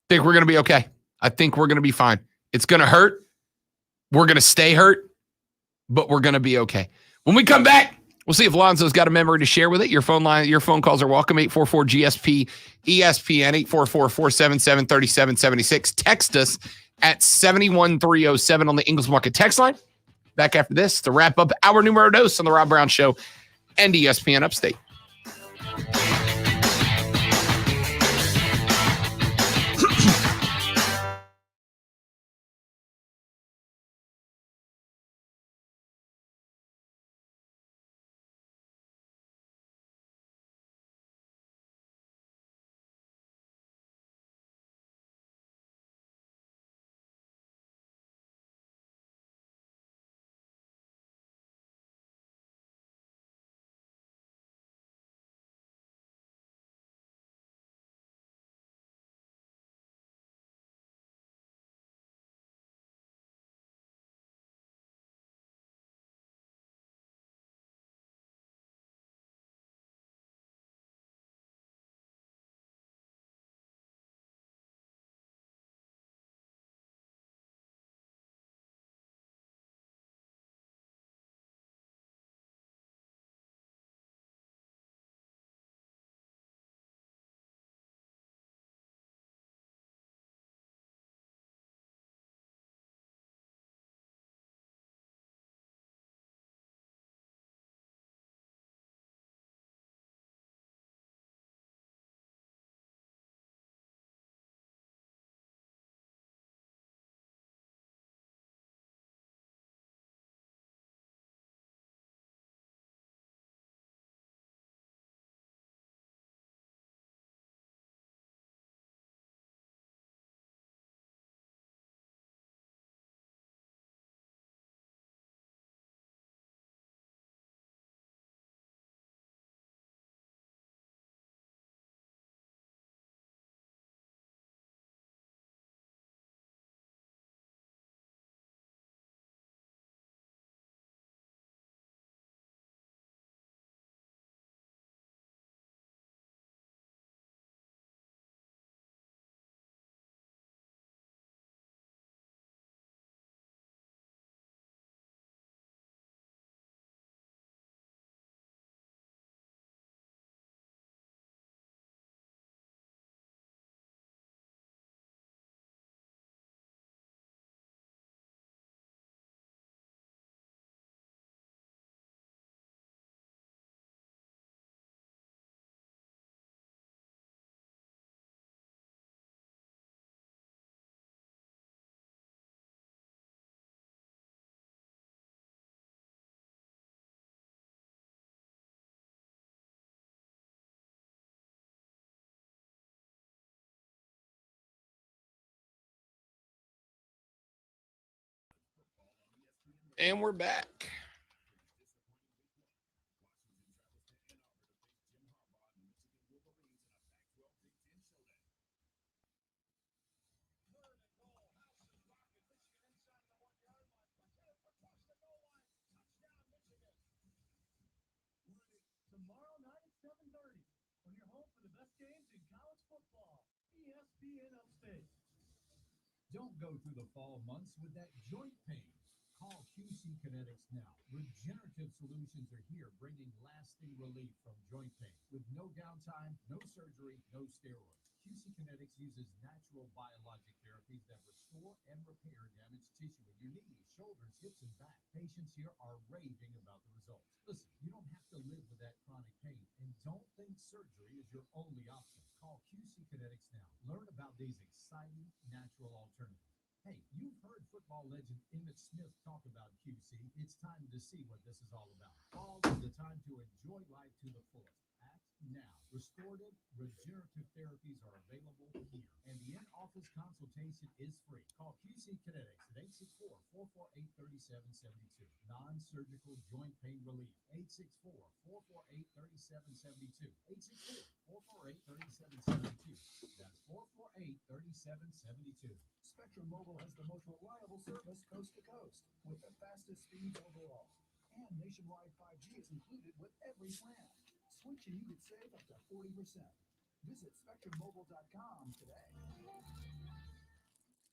Think we're going to be okay. I think we're going to be fine. It's going to hurt. We're going to stay hurt, but we're going to be okay. When we come back, we'll see if Lonzo's got a memory to share with it. Your phone calls are welcome. 844-GSP, ESPN, 844-477-3776. Text us at 71307 on the Ingles Market text line. Back after this to wrap up our numero dos on the Rob Brown Show and ESPN Upstate. And we're back. Tomorrow night at 7:30, when you're home for the best games in college football, ESPN Upstate. Don't go through the fall months with that joint pain. Call QC Kinetics now. Regenerative solutions. solutions are here, bringing lasting relief from joint pain with no downtime, no surgery, no steroids. QC Kinetics uses natural biologic therapies that restore and repair damaged tissue in your knees, shoulders, hips, and back. Patients here are raving about the results. Listen, you don't have to live with that chronic pain, and don't think surgery is your only option. Call QC Kinetics now. Learn about these exciting natural alternatives. Hey, you've heard football legend Emmitt Smith talk about QC. It's time to see what this is all about. Fall is the time to enjoy life to the fullest. Act now. Restorative, regenerative therapies are available here, and the in-office consultation is free. Call QC Kinetics at 864-448-3772. Non-surgical joint pain relief. 864-448-3772. 864-448-3772. That's 448-3772. Spectrum Mobile has the most reliable service coast to coast with the fastest speeds overall. And nationwide 5G is included with every plan. Switch and you could save up to 40%. Visit SpectrumMobile.com today.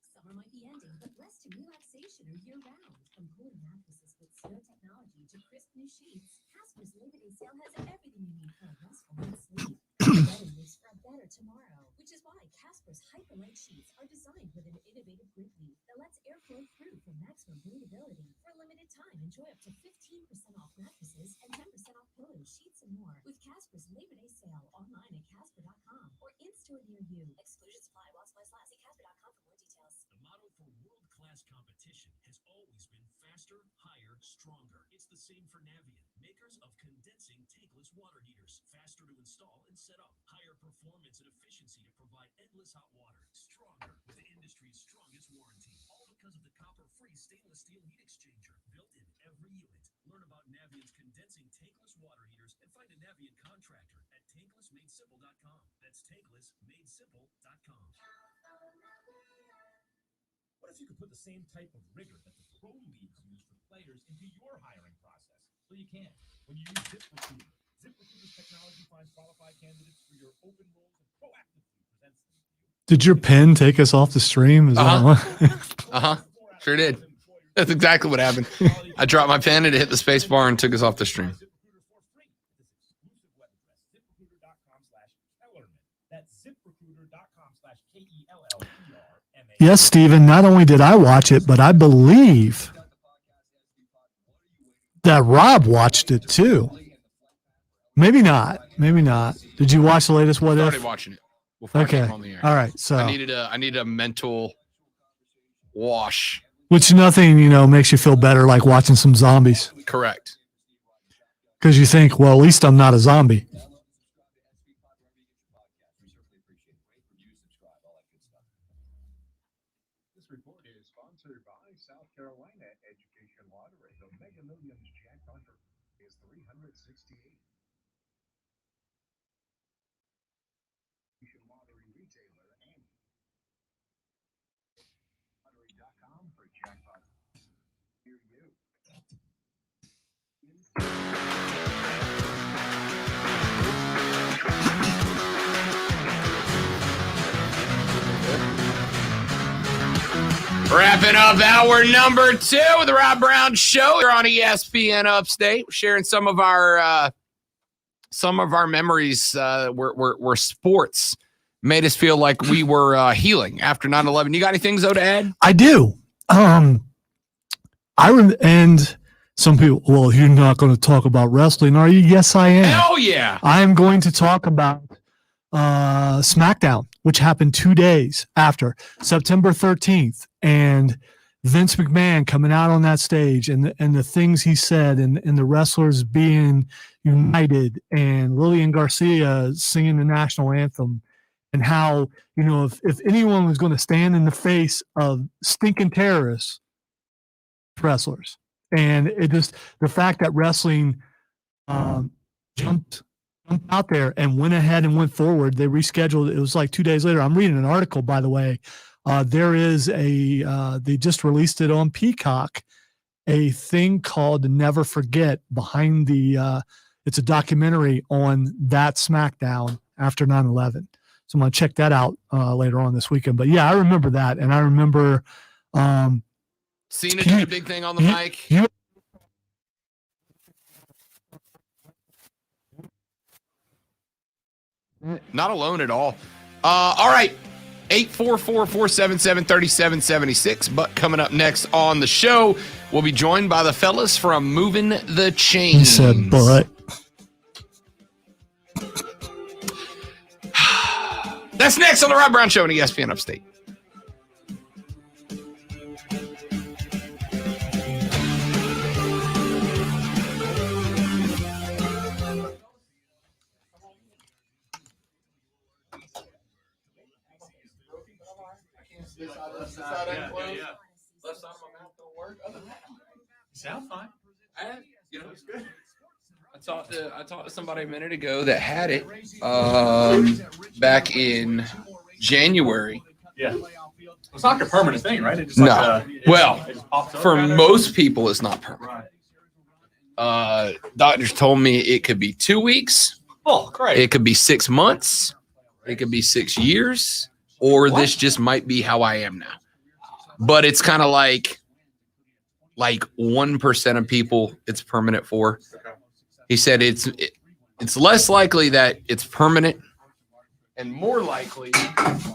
Summer might be ending, but rest and relaxation are year-round. From cooling mattresses with Snow technology to crisp new sheets, Casper's Labor Day sale has everything you need for a restful night's sleep. Better news for a better tomorrow, which is why Casper's Hyperlight sheets are designed with an innovative grid weave that lets air flow through for maximum breathability. For a limited time, enjoy up to 15% off mattresses and 10% off pillows, sheets, and more with Casper's Labor Day sale online at Casper.com or in-store near you. Exclusions apply while supplies last. See Casper.com for more details. The motto for world-class competition has always been faster, higher, stronger. It's the same for Navient, makers of condensing tankless water heaters. Faster to install and set up. Higher performance and efficiency to provide endless hot water. Stronger with the industry's strongest warranty. All because of the copper-free stainless steel heat exchanger built in every unit. Learn about Navient's condensing tankless water heaters and find a Navient contractor at tanklessmadesimple.com. That's tanklessmadesimple.com. What if you could put the same type of rigor that the pro leagues use for players into your hiring process? So you can. When you use ZipRecruiter. ZipRecruiter's technology finds qualified candidates for your open roles and proactively presents them to you. Did your pen take us off the stream? Is that Sure did. That's exactly what happened. I dropped my pen and it hit the space bar and took us off the stream. That's ZipRecruiter.com/KELLERMA. Yes, Stephen, not only did I watch it, but I believe that Rob watched it too. Maybe not. Maybe not. Did you watch the latest What Started If? Watching it before I came on the air. All right. So I needed a mental wash. which nothing, makes you feel better like watching some zombies. Correct. Because you think, well, at least I'm not a zombie. This report is sponsored by South Carolina Education Lottery. The Mega Millions jackpot is 368. Lottery retailer and lottery.com for jackpot. Hear you. Wrapping up hour number 2 of the Rob Brown Show. We're on ESPN Upstate, sharing some of our memories where sports made us feel like we were healing after 9/11. You got anything, Zoe, to add? I do. And some people, well, you're not going to talk about wrestling, are you? Yes, I am. Hell yeah. I am going to talk about SmackDown, which happened 2 days after September 13th, and Vince McMahon coming out on that stage and the things he said and the wrestlers being united and Lillian Garcia singing the national anthem and how, if anyone was going to stand in the face of stinking terrorists, wrestlers. And it just, the fact that wrestling jumped out there and went ahead and went forward. They rescheduled. It was like 2 days later. I'm reading an article, by the way. There is they just released it on Peacock, a thing called Never Forget behind it's a documentary on that SmackDown after 9/11. So I'm going to check that out later on this weekend. But yeah, I remember that. And I remember Cena did a big thing on the mic. Not alone at all. All right. 844-477-3776. But coming up next on the show, we'll be joined by the fellas from Moving the Chains. He said, but. That's next on the Rob Brown Show on ESPN Upstate. Sound fine. It's good. I talked to somebody a minute ago that had it back in January. Yeah. It's not like a permanent thing, right? It just No. like it just pops up For kinda? most people, it's not permanent. Doctors told me it could be 2 weeks. Oh, great. It could be 6 months. It could be 6 years. Or this just might be how I am now. But it's kind of like 1% of people it's permanent for. He said it's less likely that it's permanent and more likely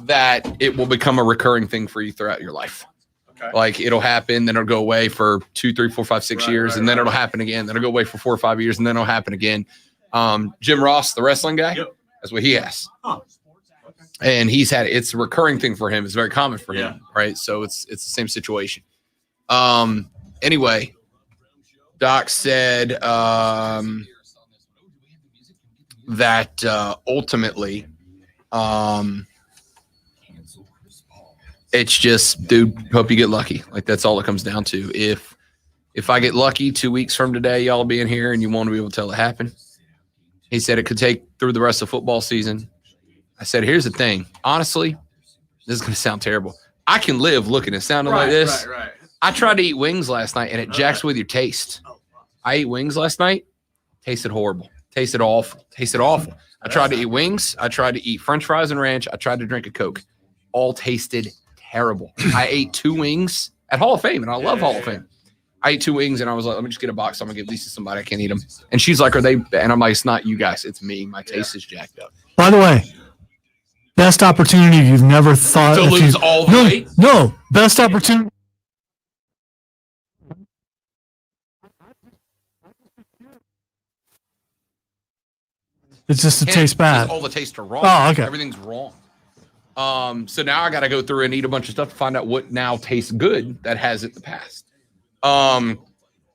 that it will become a recurring thing for you throughout your life. Okay. Like it'll happen, then it'll go away for 2, 3, 4, 5, 6 years, and then it'll happen again. Then it'll go away for 4 or 5 years, and then it'll happen again. Jim Ross, the wrestling guy, that's what he has. Huh. And he's had it's a recurring thing for him. It's very common for him, right? So it's the same situation. Anyway, Doc said that ultimately, it's just, dude, hope you get lucky. Like that's all it comes down to. If I get lucky 2 weeks from today, y'all will be in here and you won't be able to tell it happened. He said it could take through the rest of football season. I said, here's the thing. Honestly, this is going to sound terrible. I can live looking and sounding like this. Right. I tried to eat wings last night, and it jacks with your taste. I ate wings last night. Tasted horrible. Tasted awful. I tried to eat wings. I tried to eat French fries and ranch. I tried to drink a Coke. All tasted terrible. I ate 2 wings at Hall of Fame, and I love Hall of Fame. I ate 2 wings, and I was like, let me just get a box. I'm going to give these to somebody. I can't eat them. And she's like, are they? And I'm like, it's not you guys. It's me. My taste is jacked up. By the way, best opportunity you've never thought To lose all the weight? No, best opportunity. It's just it tastes bad. All the tastes are wrong. Oh, okay. Everything's wrong. So now I got to go through and eat a bunch of stuff to find out what now tastes good that has it in the past. And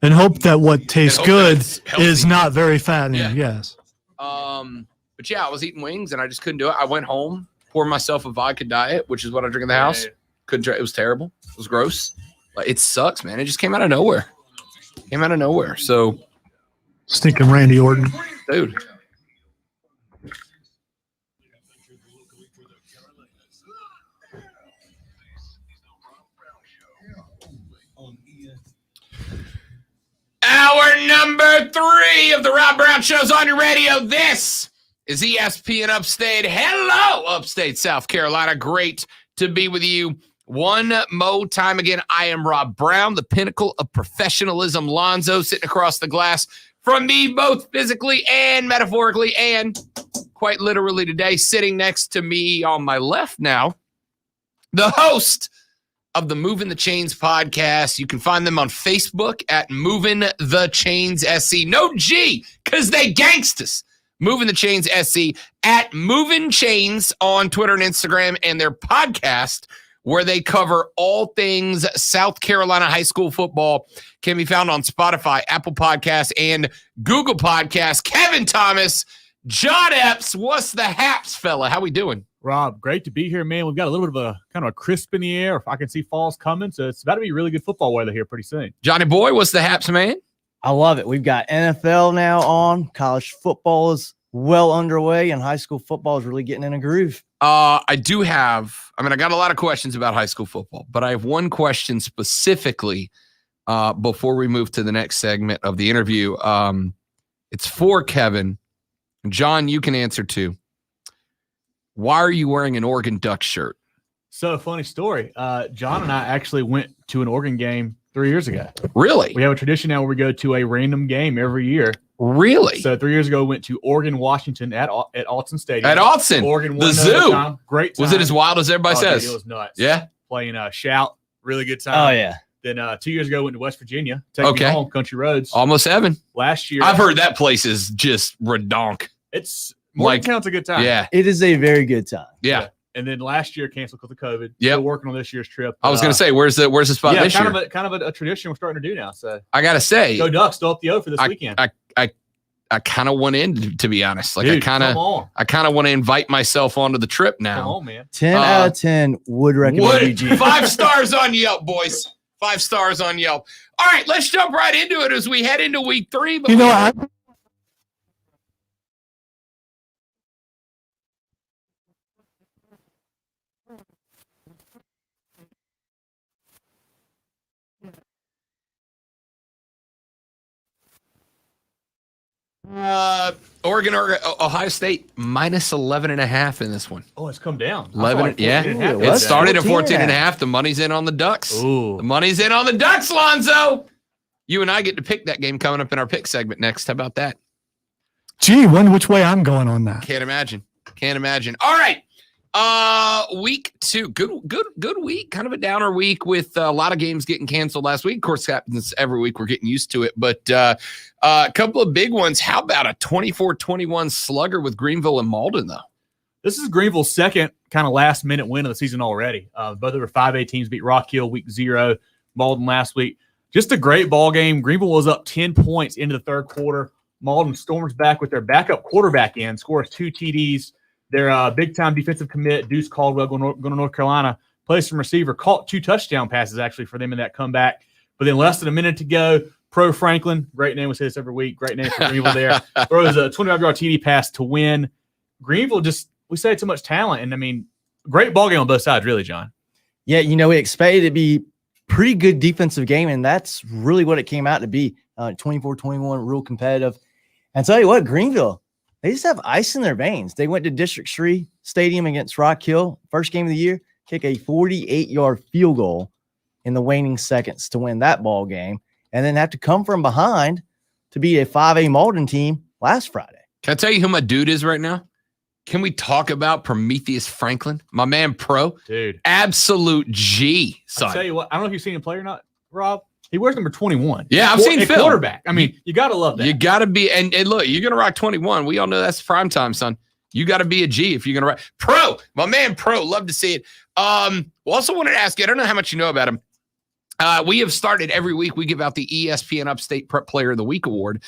hope that what tastes good is not very fattening. Yes. But yeah, I was eating wings and I just couldn't do it. I went home, poured myself a vodka diet, which is what I drink in the house. Couldn't drink. It was terrible. It was gross. Like, it sucks, man. It just came out of nowhere. So Stinking Randy Orton. Dude. Hour number 3 of the Rob Brown Show's on your radio. This is ESPN Upstate. Hello, Upstate, South Carolina. Great to be with you one more time again. I am Rob Brown, the pinnacle of professionalism. Lonzo sitting across the glass from me, both physically and metaphorically, and quite literally today, sitting next to me on my left now, the host of the Moving the Chains podcast. You can find them on Facebook at Moving the Chains SC. No G, because they gangstas. Moving the Chains SC at Moving Chains on Twitter and Instagram, and their podcast where they cover all things South Carolina high school football can be found on Spotify, Apple Podcasts, and Google Podcasts. Kevin Thomas, John Epps, what's the haps, fella? How we doing? Rob, great to be here, man. We've got a little bit of a kind of a crisp in the air. I can see fall's coming, so it's about to be really good football weather here pretty soon. Johnny boy, what's the haps, man? I love it. We've got NFL now on. College football is well underway, and high school football is really getting in a groove. I got a lot of questions about high school football, but I have one question specifically before we move to the next segment of the interview. It's for Kevin. John, you can answer too. Why are you wearing an Oregon Ducks shirt? So, funny story. John and I actually went to an Oregon game 3 years ago. Really? We have a tradition now where we go to a random game every year Really? So 3 years ago, went to Oregon, Washington at Autzen Stadium. At Autzen, Oregon the won zoo. overtime. Great time. Was it as wild as everybody says? Dude, it was nuts. Yeah. Playing Shout, really good time. Oh, yeah. Then 2 years ago, went to West Virginia. Take me home, Country Roads. Almost heaven. Last year. I've heard that place is just redonk. It's Morgantown's a good time. Yeah. It is a very good time. Yeah. And then last year canceled because of COVID. Yep. Still working on this year's trip. I was going to say, where's the spot this year? Kind of a tradition we're starting to do now. So I got to say, go Ducks, still up the O for this weekend. I kind of want in, to be honest. Like, Dude, I kind of want to invite myself onto the trip now. Come on, man. 10 out of 10 would recommend UG. 5 stars on Yelp, boys. 5 stars on Yelp. All right, let's jump right into it as we head into week 3. But Oregon, Ohio State minus 11.5 in this one. Oh, it's come down. 11, yeah. It started at 14.5. The money's in on the Ducks. Ooh. The money's in on the Ducks, Lonzo. You and I get to pick that game coming up in our pick segment next. How about that? Gee, wonder which way I'm going on that. Can't imagine. All right. Week 2. Good week. Kind of a downer week with a lot of games getting canceled last week. Of course, happens every week. We're getting used to it. But a couple of big ones. How about a 24-21 slugger with Greenville and Malden, though? This is Greenville's second kind of last-minute win of the season already. Both of their 5A teams beat Rock Hill week 0, Malden last week. Just a great ball game. Greenville was up 10 points into the third quarter. Malden storms back with their backup quarterback in, scores 2 TDs. Their big-time defensive commit, Deuce Caldwell, going to North Carolina, plays some receiver, caught 2 touchdown passes actually for them in that comeback. But then less than a minute to go, Pro Franklin, great name, we say this every week, great name for Greenville there, throws a 25-yard TD pass to win. Greenville just, we say too much talent. And, I mean, great ball game on both sides, really, John. Yeah, we expected it to be pretty good defensive game, and that's really what it came out to be. 24-21, real competitive. And tell you what, Greenville, they just have ice in their veins. They went to District 3 Stadium against Rock Hill, first game of the year, kick a 48-yard field goal in the waning seconds to win that ball game, and then have to come from behind to beat a 5A Malden team last Friday. Can I tell you who my dude is right now? Can we talk about Prometheus Franklin? My man Pro. Dude. Absolute G, son. I'll tell you what, I don't know if you've seen him play or not, Rob. He wears number 21. Yeah, I've seen Phil. Quarterback. I mean, you got to love that. You got to be, and look, you're going to rock 21. We all know that's prime time, son. You got to be a G if you're going to rock. Pro, my man Pro, love to see it. Also wanted to ask you, I don't know how much you know about him. We have started every week, we give out the ESPN Upstate Prep Player of the Week award.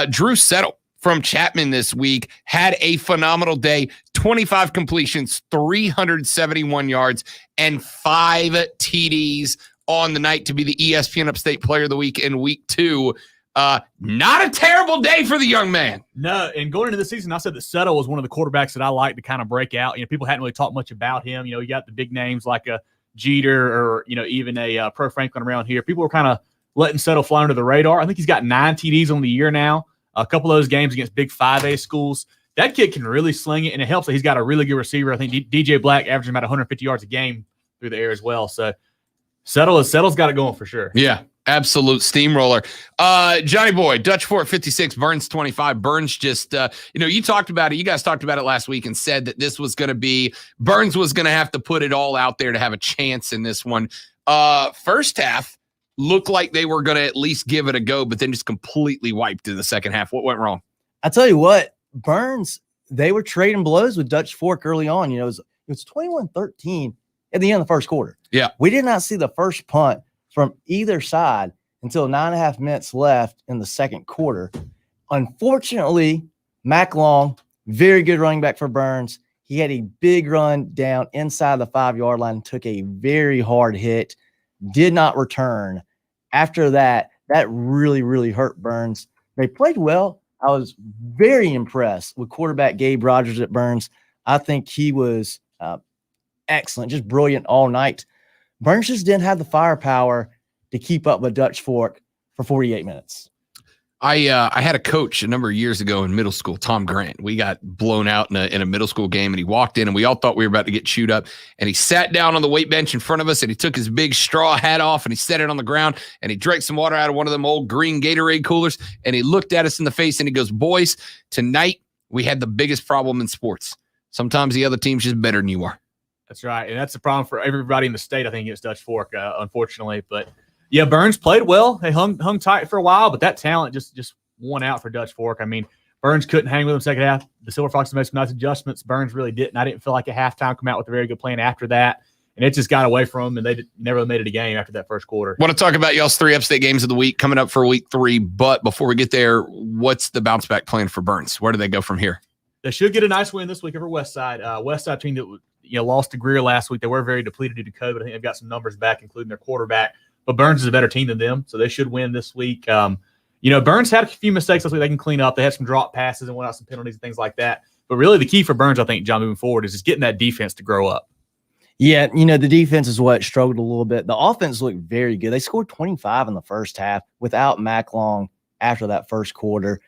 Drew Settle from Chapman this week had a phenomenal day. 25 completions, 371 yards, and 5 TDs on the night to be the ESPN Upstate Player of the Week in week 2. Not a terrible day for the young man. No, and going into the season, I said that Settle was one of the quarterbacks that I like to kind of break out. People hadn't really talked much about him. You got the big names like a Jeter or, even a Pro Franklin around here. People were kind of letting Settle fly under the radar. I think he's got 9 TDs on the year now. A couple of those games against big 5A schools. That kid can really sling it, and it helps that he's got a really good receiver. I think DJ Black averaging about 150 yards a game through the air as well. So Settle's got it going for sure. Yeah, absolute steamroller. Johnny Boy, Dutch Fort 56, Burns 25. Burns just, you talked about it. You guys talked about it last week and said that this was going to be, Burns was going to have to put it all out there to have a chance in this one. First half looked like they were going to at least give it a go, but then just completely wiped in the second half. What went wrong? I tell you what, Burns, they were trading blows with Dutch Fork early on. It was 21-13 at the end of the first quarter. Yeah. We did not see the first punt from either side until 9.5 minutes left in the second quarter. Unfortunately, Mac Long, very good running back for Burns. He had a big run down inside the 5-yard line, took a very hard hit, did not return. After that really, really hurt Burns. They played well. I was very impressed with quarterback Gabe Rogers at Burns. I think he was excellent, just brilliant all night. Burns just didn't have the firepower to keep up with Dutch Fork for 48 minutes. I had a coach a number of years ago in middle school, Tom Grant. We got blown out in a middle school game, and he walked in, and we all thought we were about to get chewed up. And he sat down on the weight bench in front of us, and he took his big straw hat off, and he set it on the ground, and he drank some water out of one of them old green Gatorade coolers, and he looked at us in the face, and he goes, "Boys, tonight we had the biggest problem in sports. Sometimes the other team's just better than you are." That's right, and that's the problem for everybody in the state, I think, against Dutch Fork, unfortunately. But yeah, Burns played well. They hung tight for a while, but that talent just won out for Dutch Fork. I mean, Burns couldn't hang with them second half. The Silver Foxes made some nice adjustments. Burns really didn't. I didn't feel like at halftime come out with a very good plan after that, and it just got away from them, and they never made it a game after that first quarter. Want to talk about y'all's 3 upstate games of the week coming up for week 3, but before we get there, what's the bounce back plan for Burns? Where do they go from here? They should get a nice win this week over Westside. Westside team that lost to Greer last week. They were very depleted due to COVID. I think they've got some numbers back, including their quarterback. But Burns is a better team than them, so they should win this week. Burns had a few mistakes last week they can clean up. They had some drop passes and went out some penalties and things like that. But really the key for Burns, I think, John, moving forward is just getting that defense to grow up. Yeah, the defense is what struggled a little bit. The offense looked very good. They scored 25 in the first half without Mac Long after that first quarter.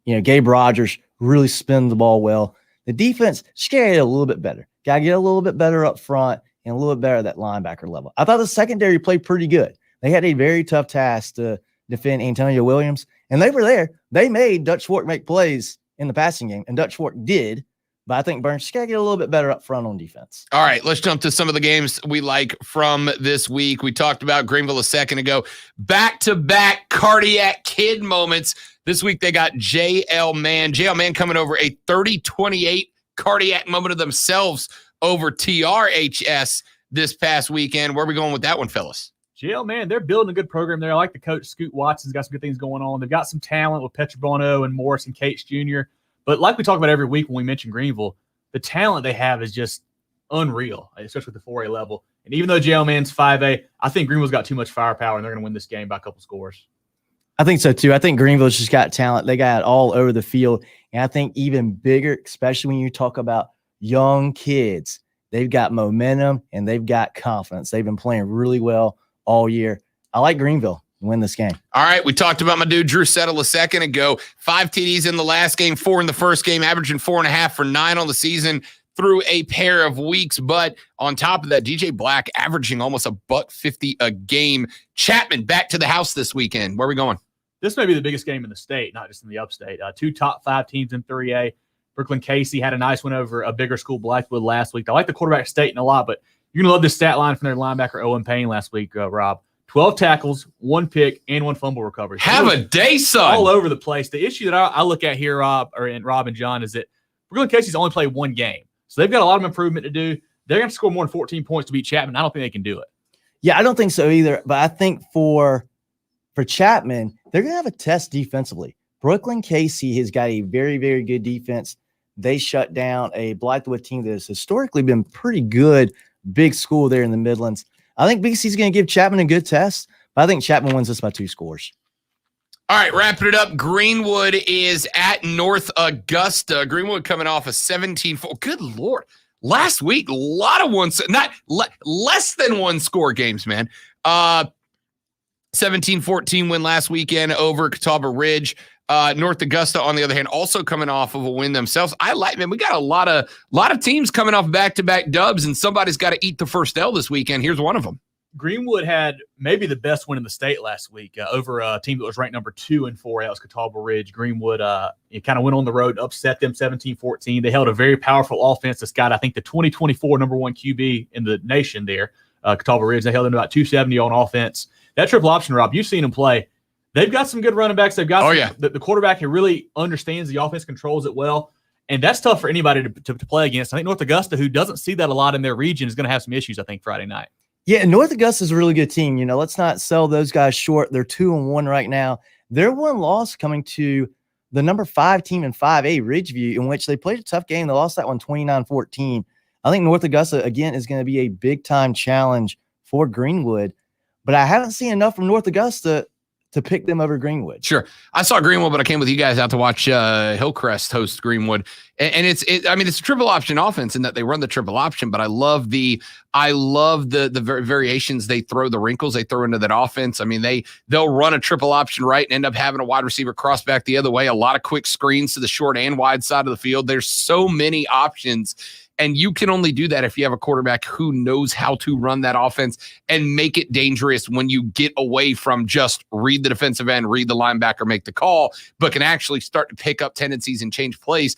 Gabe Rogers really spun the ball well. The defense just got to get a little bit better. Got to get a little bit better up front and a little bit better at that linebacker level. I thought the secondary played pretty good. They had a very tough task to defend Antonio Williams, and they were there. They made Dutch Fork make plays in the passing game, and Dutch Fork did. But I think Burns just got to get a little bit better up front on defense. All right, let's jump to some of the games we like from this week. We talked about Greenville a second ago. Back-to-back cardiac kid moments. This week they got JL Man. JL Man coming over a 30-28 cardiac moment of themselves over TRHS this past weekend. Where are we going with that one, fellas? JL Man, they're building a good program there. I like the coach, Scoot Watson's got some good things going on. They've got some talent with Petrobono and Morris and Cates Jr., but like we talk about every week when we mention Greenville, the talent they have is just unreal, especially at the 4A level. And even though JL Man's 5A, I think Greenville's got too much firepower, and they're going to win this game by a couple scores. I think so, too. I think Greenville's just got talent. They got it all over the field. And I think even bigger, especially when you talk about young kids, they've got momentum and they've got confidence. They've been playing really well all year. I like Greenville to win this game. All right, we talked about my dude Drew Settle a second ago. 5 TDs in the last game, 4 in the first game, averaging 4.5 for 9 on the season through a pair of weeks. But on top of that, DJ Black averaging almost $150 a game. Chapman back to the house this weekend. Where are we going? This may be the biggest game in the state, not just in the upstate. 2 top 5 teams in 3A. Brooklyn Casey had a nice win over a bigger school, Blackwood, last week. I like the quarterback Staten a lot, but you're going to love this stat line from their linebacker, Owen Payne, last week, Rob. 12 tackles, 1 pick, and 1 fumble recovery. Have a day, son. All over the place. The issue that I look at here, Rob and John, is that Brooklyn Casey's only played 1 game. So they've got a lot of improvement to do. They're going to score more than 14 points to beat Chapman. I don't think they can do it. Yeah, I don't think so either. But I think for Chapman, they're going to have a test defensively. Brooklyn Casey has got a very, very good defense. They shut down a Blackwood team that has historically been pretty good, big school there in the Midlands. I think BC's going to give Chapman a good test, but I think Chapman wins this by 2 scores. All right, wrapping it up. Greenwood is at North Augusta. Greenwood coming off a 17-4. Good Lord. Last week, a lot of less than 1 score games, man. 17-14 win last weekend over Catawba Ridge. North Augusta, on the other hand, also coming off of a win themselves. We got a lot of teams coming off back-to-back dubs, and somebody's got to eat the first L this weekend. Here's one of them. Greenwood had maybe the best win in the state last week over a team that was ranked number 2 in 4A. It was Catawba Ridge. Greenwood it kind of went on the road, upset them 17-14. They held a very powerful offense that's got, I think, the 2024 number 1 QB in the nation there, Catawba Ridge. They held them to about 270 on offense. That triple option, Rob, you've seen them play. They've got some good running backs. They've got the quarterback who really understands the offense, controls it well. And that's tough for anybody to play against. I think North Augusta, who doesn't see that a lot in their region, is going to have some issues, I think, Friday night. Yeah, North Augusta is a really good team. Let's not sell those guys short. They're 2-1 right now. Their one loss coming to the number 5 team in 5A, Ridgeview, in which they played a tough game. They lost that one 29-14. I think North Augusta, again, is going to be a big-time challenge for Greenwood. But I haven't seen enough from North Augusta to pick them over Greenwood. Sure. I saw Greenwood, but I came with you guys out to watch Hillcrest host Greenwood. And it's a triple option offense in that they run the triple option, but I love the variations they throw, the wrinkles they throw into that offense. I mean, they'll run a triple option right and end up having a wide receiver cross back the other way, a lot of quick screens to the short and wide side of the field. There's so many options. And you can only do that if you have a quarterback who knows how to run that offense and make it dangerous when you get away from just read the defensive end, read the linebacker, make the call, but can actually start to pick up tendencies and change plays.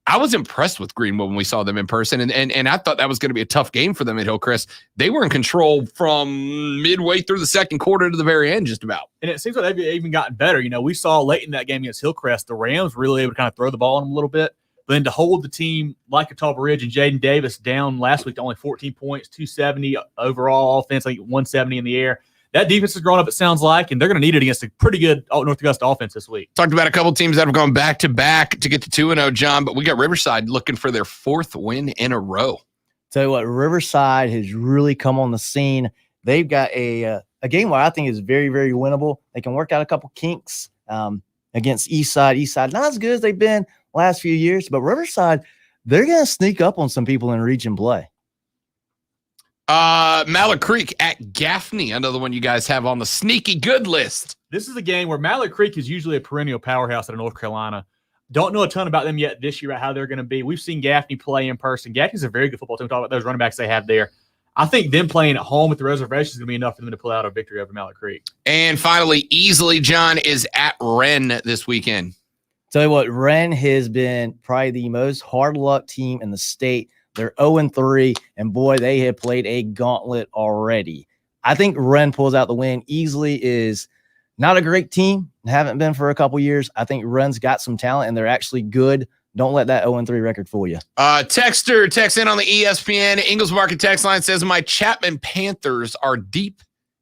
I was impressed with Greenwood when we saw them in person, and I thought that was going to be a tough game for them at Hillcrest. They were in control from midway through the second quarter to the very end, just about. And it seems like they've even gotten better. You know, we saw late in that game against Hillcrest, the Rams really able to kind of throw the ball on them a little bit. But then to hold the team like Catawba Ridge and Jaden Davis down last week to only 14 points, 270 overall offense, like 170 in the air. That defense has grown up, it sounds like, and they're going to need it against a pretty good North Augusta offense this week. Talked about a couple teams that have gone back-to-back to get to 2-0, John, but we got Riverside looking for their 4th win in a row. Tell you what, Riverside has really come on the scene. They've got a game where I think is very, very winnable. They can work out a couple kinks against Eastside. Eastside, not as good as they've been last few years, but Riverside, they're going to sneak up on some people in region play. Mallard Creek at Gaffney, another one you guys have on the sneaky good list. This is a game where Mallard Creek is usually a perennial powerhouse out of North Carolina. Don't know a ton about them yet this year, about how they're going to be. We've seen Gaffney play in person. Gaffney's a very good football team. Talk about those running backs they have there. I think them playing at home with the reservation is going to be enough for them to pull out a victory over Mallard Creek. And finally, easily, John, is at Wren this weekend. Tell you what, Wren has been probably the most hard luck team in the state. They're 0-3, and boy, they have played a gauntlet already. I think Wren pulls out the win. Easily is not a great team, haven't been for a couple years. I think Wren's got some talent, and they're actually good. Don't let that 0-3 record fool you. Texter text in on the ESPN Ingles Market text line, says, my Chapman Panthers are deep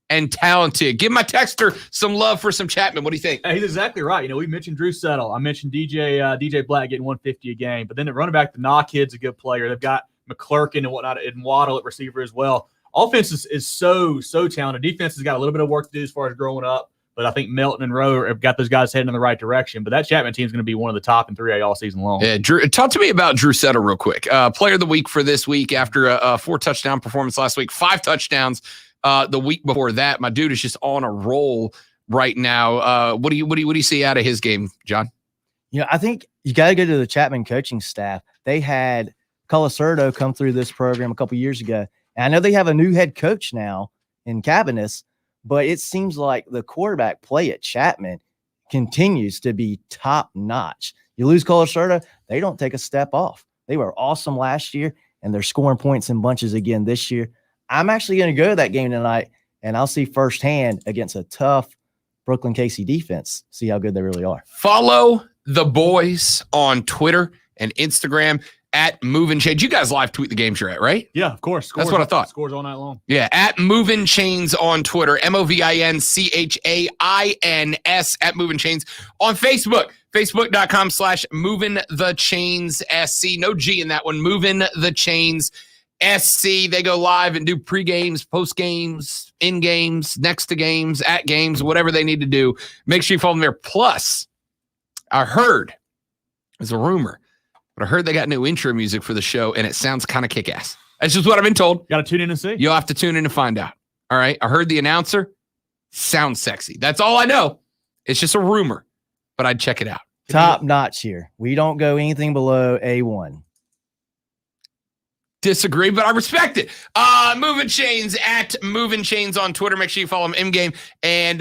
and talented. Give my texter some love for some Chapman. What do you think? He's exactly right. You know, we mentioned Drew Settle. I mentioned DJ Black getting 150 a game, but then the running back, the Nah kid's a good player. They've got McClurkin and whatnot, and Waddle at receiver as well. Offense is so talented. Defense has got a little bit of work to do as far as growing up, but I think Melton and Rowe have got those guys heading in the right direction. But that Chapman team is going to be one of the top in 3A all season long. Yeah, Drew, talk to me about Drew Settle real quick. Player of the week for this week after a 4-touchdown performance last week, 5 touchdowns the week before that. My dude is just on a roll right now. What do you see out of his game, John? You know, I think you got to go to the Chapman coaching staff. They had Colasurdo come through this program a couple years ago. And I know they have a new head coach now in Cabinets, but it seems like the quarterback play at Chapman continues to be top notch. You lose Colasurdo, they don't take a step off. They were awesome last year, and they're scoring points in bunches again this year. I'm actually going to go to that game tonight, and I'll see firsthand against a tough Brooklyn Casey defense, see how good they really are. Follow the boys on Twitter and Instagram at Move and Change. You guys live tweet the games you're at, right? Yeah, of course. That's what I thought. Scores all night long. Yeah, at Move and Chains on Twitter, MOVINCHAINS at Move and Chains on Facebook, facebook.com/MovingTheChainsSC. No G in that one. Moving the Chains SC. They go live and do pre-games, post-games, in-games, next to games, at games, whatever they need to do. Make sure you follow them there. Plus, I heard, there's a rumor, but I heard they got new intro music for the show, and it sounds kind of kick-ass. That's just what I've been told. Got to tune in and see. You'll have to tune in and find out. All right? I heard the announcer. Sounds sexy. That's all I know. It's just a rumor, but I'd check it out. Top notch here. We don't go anything below A1. Disagree, but I respect it. Moving Chains at Moving Chains on Twitter. Make sure you follow him in-game and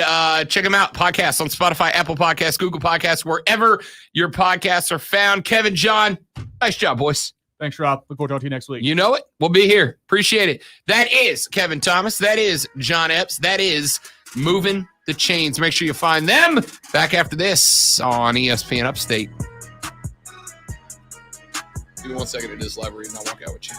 check him out. Podcasts on Spotify, Apple Podcasts, Google Podcasts, wherever your podcasts are found. Kevin, John, nice job, boys. Thanks, Rob. Look forward to talking to you next week. You know it. We'll be here. Appreciate it. That is Kevin Thomas. That is John Epps. That is Moving the Chains. Make sure you find them back after this on ESPN Upstate. Give me 1 second to do this live read and I'll walk out with you.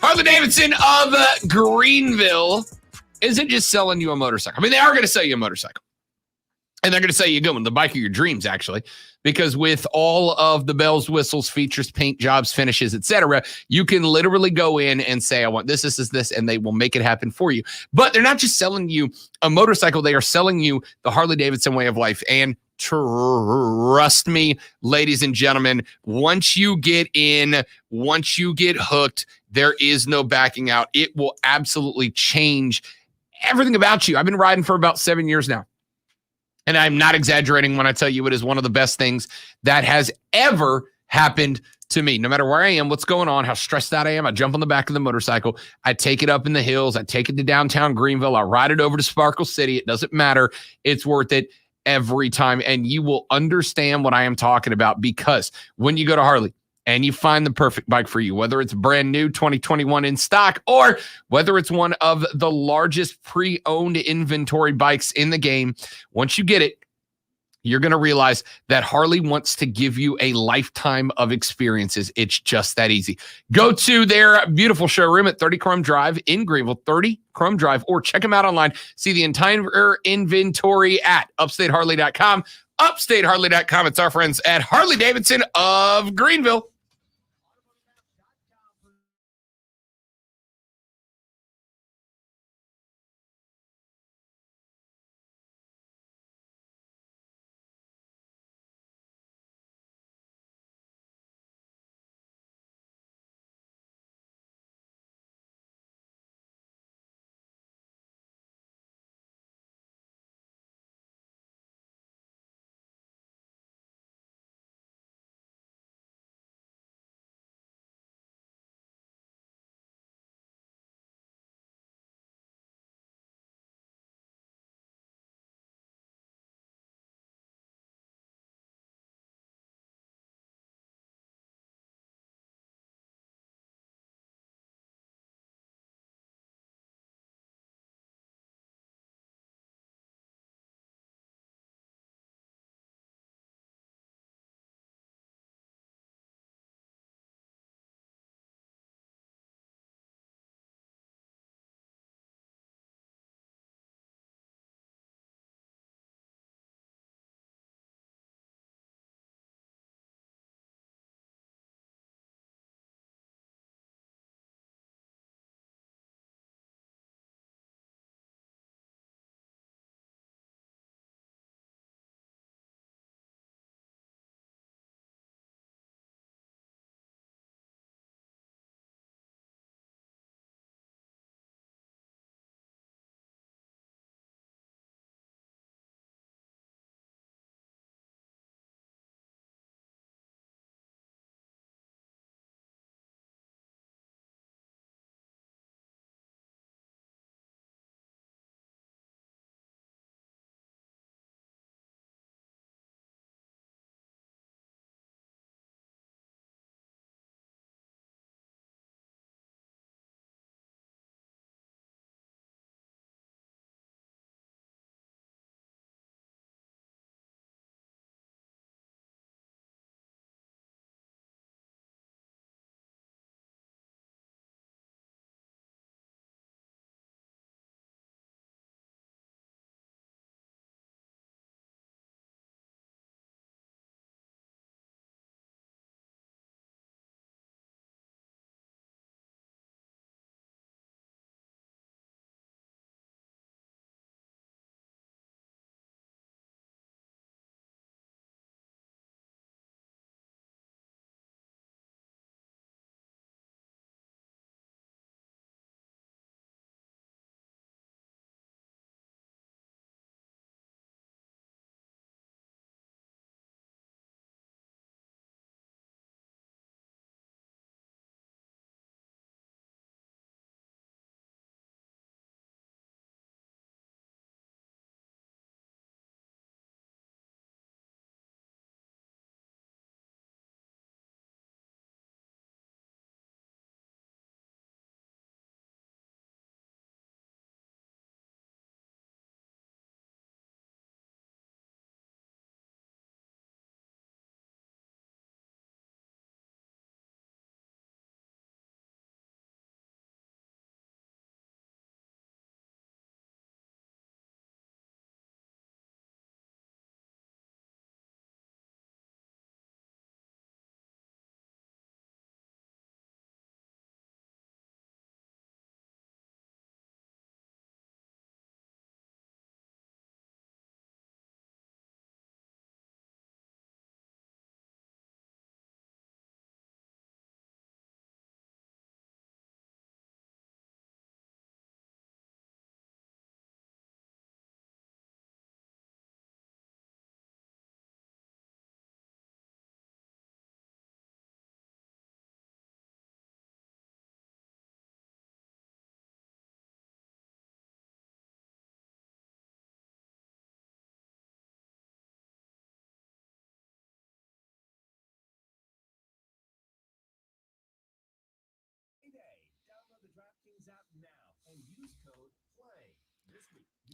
Harley-Davidson of Greenville isn't just selling you a motorcycle. I mean, they are going to sell you a motorcycle. And they're going to sell you a good one, the bike of your dreams, actually, because with all of the bells, whistles, features, paint jobs, finishes, etc., you can literally go in and say, I want this, and they will make it happen for you. But they're not just selling you a motorcycle. They are selling you the Harley-Davidson way of life. And trust me, ladies and gentlemen, once you get in, once you get hooked, there is no backing out. It will absolutely change everything about you. I've been riding for about 7 years now. And I'm not exaggerating when I tell you it is one of the best things that has ever happened to me. No matter where I am, what's going on, how stressed out I am, I jump on the back of the motorcycle. I take it up in the hills. I take it to downtown Greenville. I ride it over to Sparkle City. It doesn't matter. It's worth it every time. And you will understand what I am talking about, because when you go to Harley and you find the perfect bike for you, whether it's brand new 2021 in stock or whether it's one of the largest pre-owned inventory bikes in the game, once you get it, you're going to realize that Harley wants to give you a lifetime of experiences. It's just that easy. Go to their beautiful showroom at 30 Chrome Drive in Greenville, 30 Chrome Drive, or check them out online. See the entire inventory at upstateharley.com. Upstateharley.com. It's our friends at Harley Davidson of Greenville.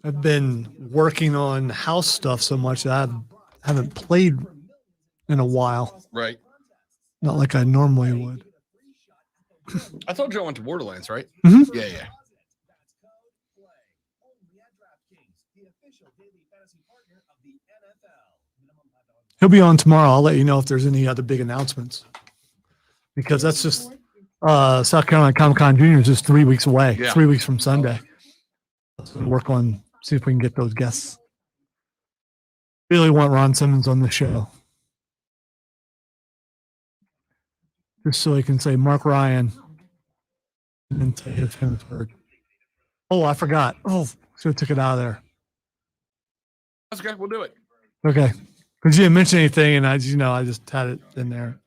I've been working on house stuff so much that I haven't played in a while. Right. Not like I normally would. I told you I went to Borderlands, right? Mhm. Yeah. He'll be on tomorrow. I'll let you know if there's any other big announcements. Because that's just South Carolina Comic-Con Junior is just 3 weeks away. Yeah. 3 weeks from Sunday. So work on, see if we can get those guests. Really want Ron Simmons on the show. Just so he can say Mark Ryan and then say his Hemsworth. Oh, I forgot. Oh, should have took it out of there. That's okay. We'll do it. Okay. Because you didn't mention anything, and I just had it in there.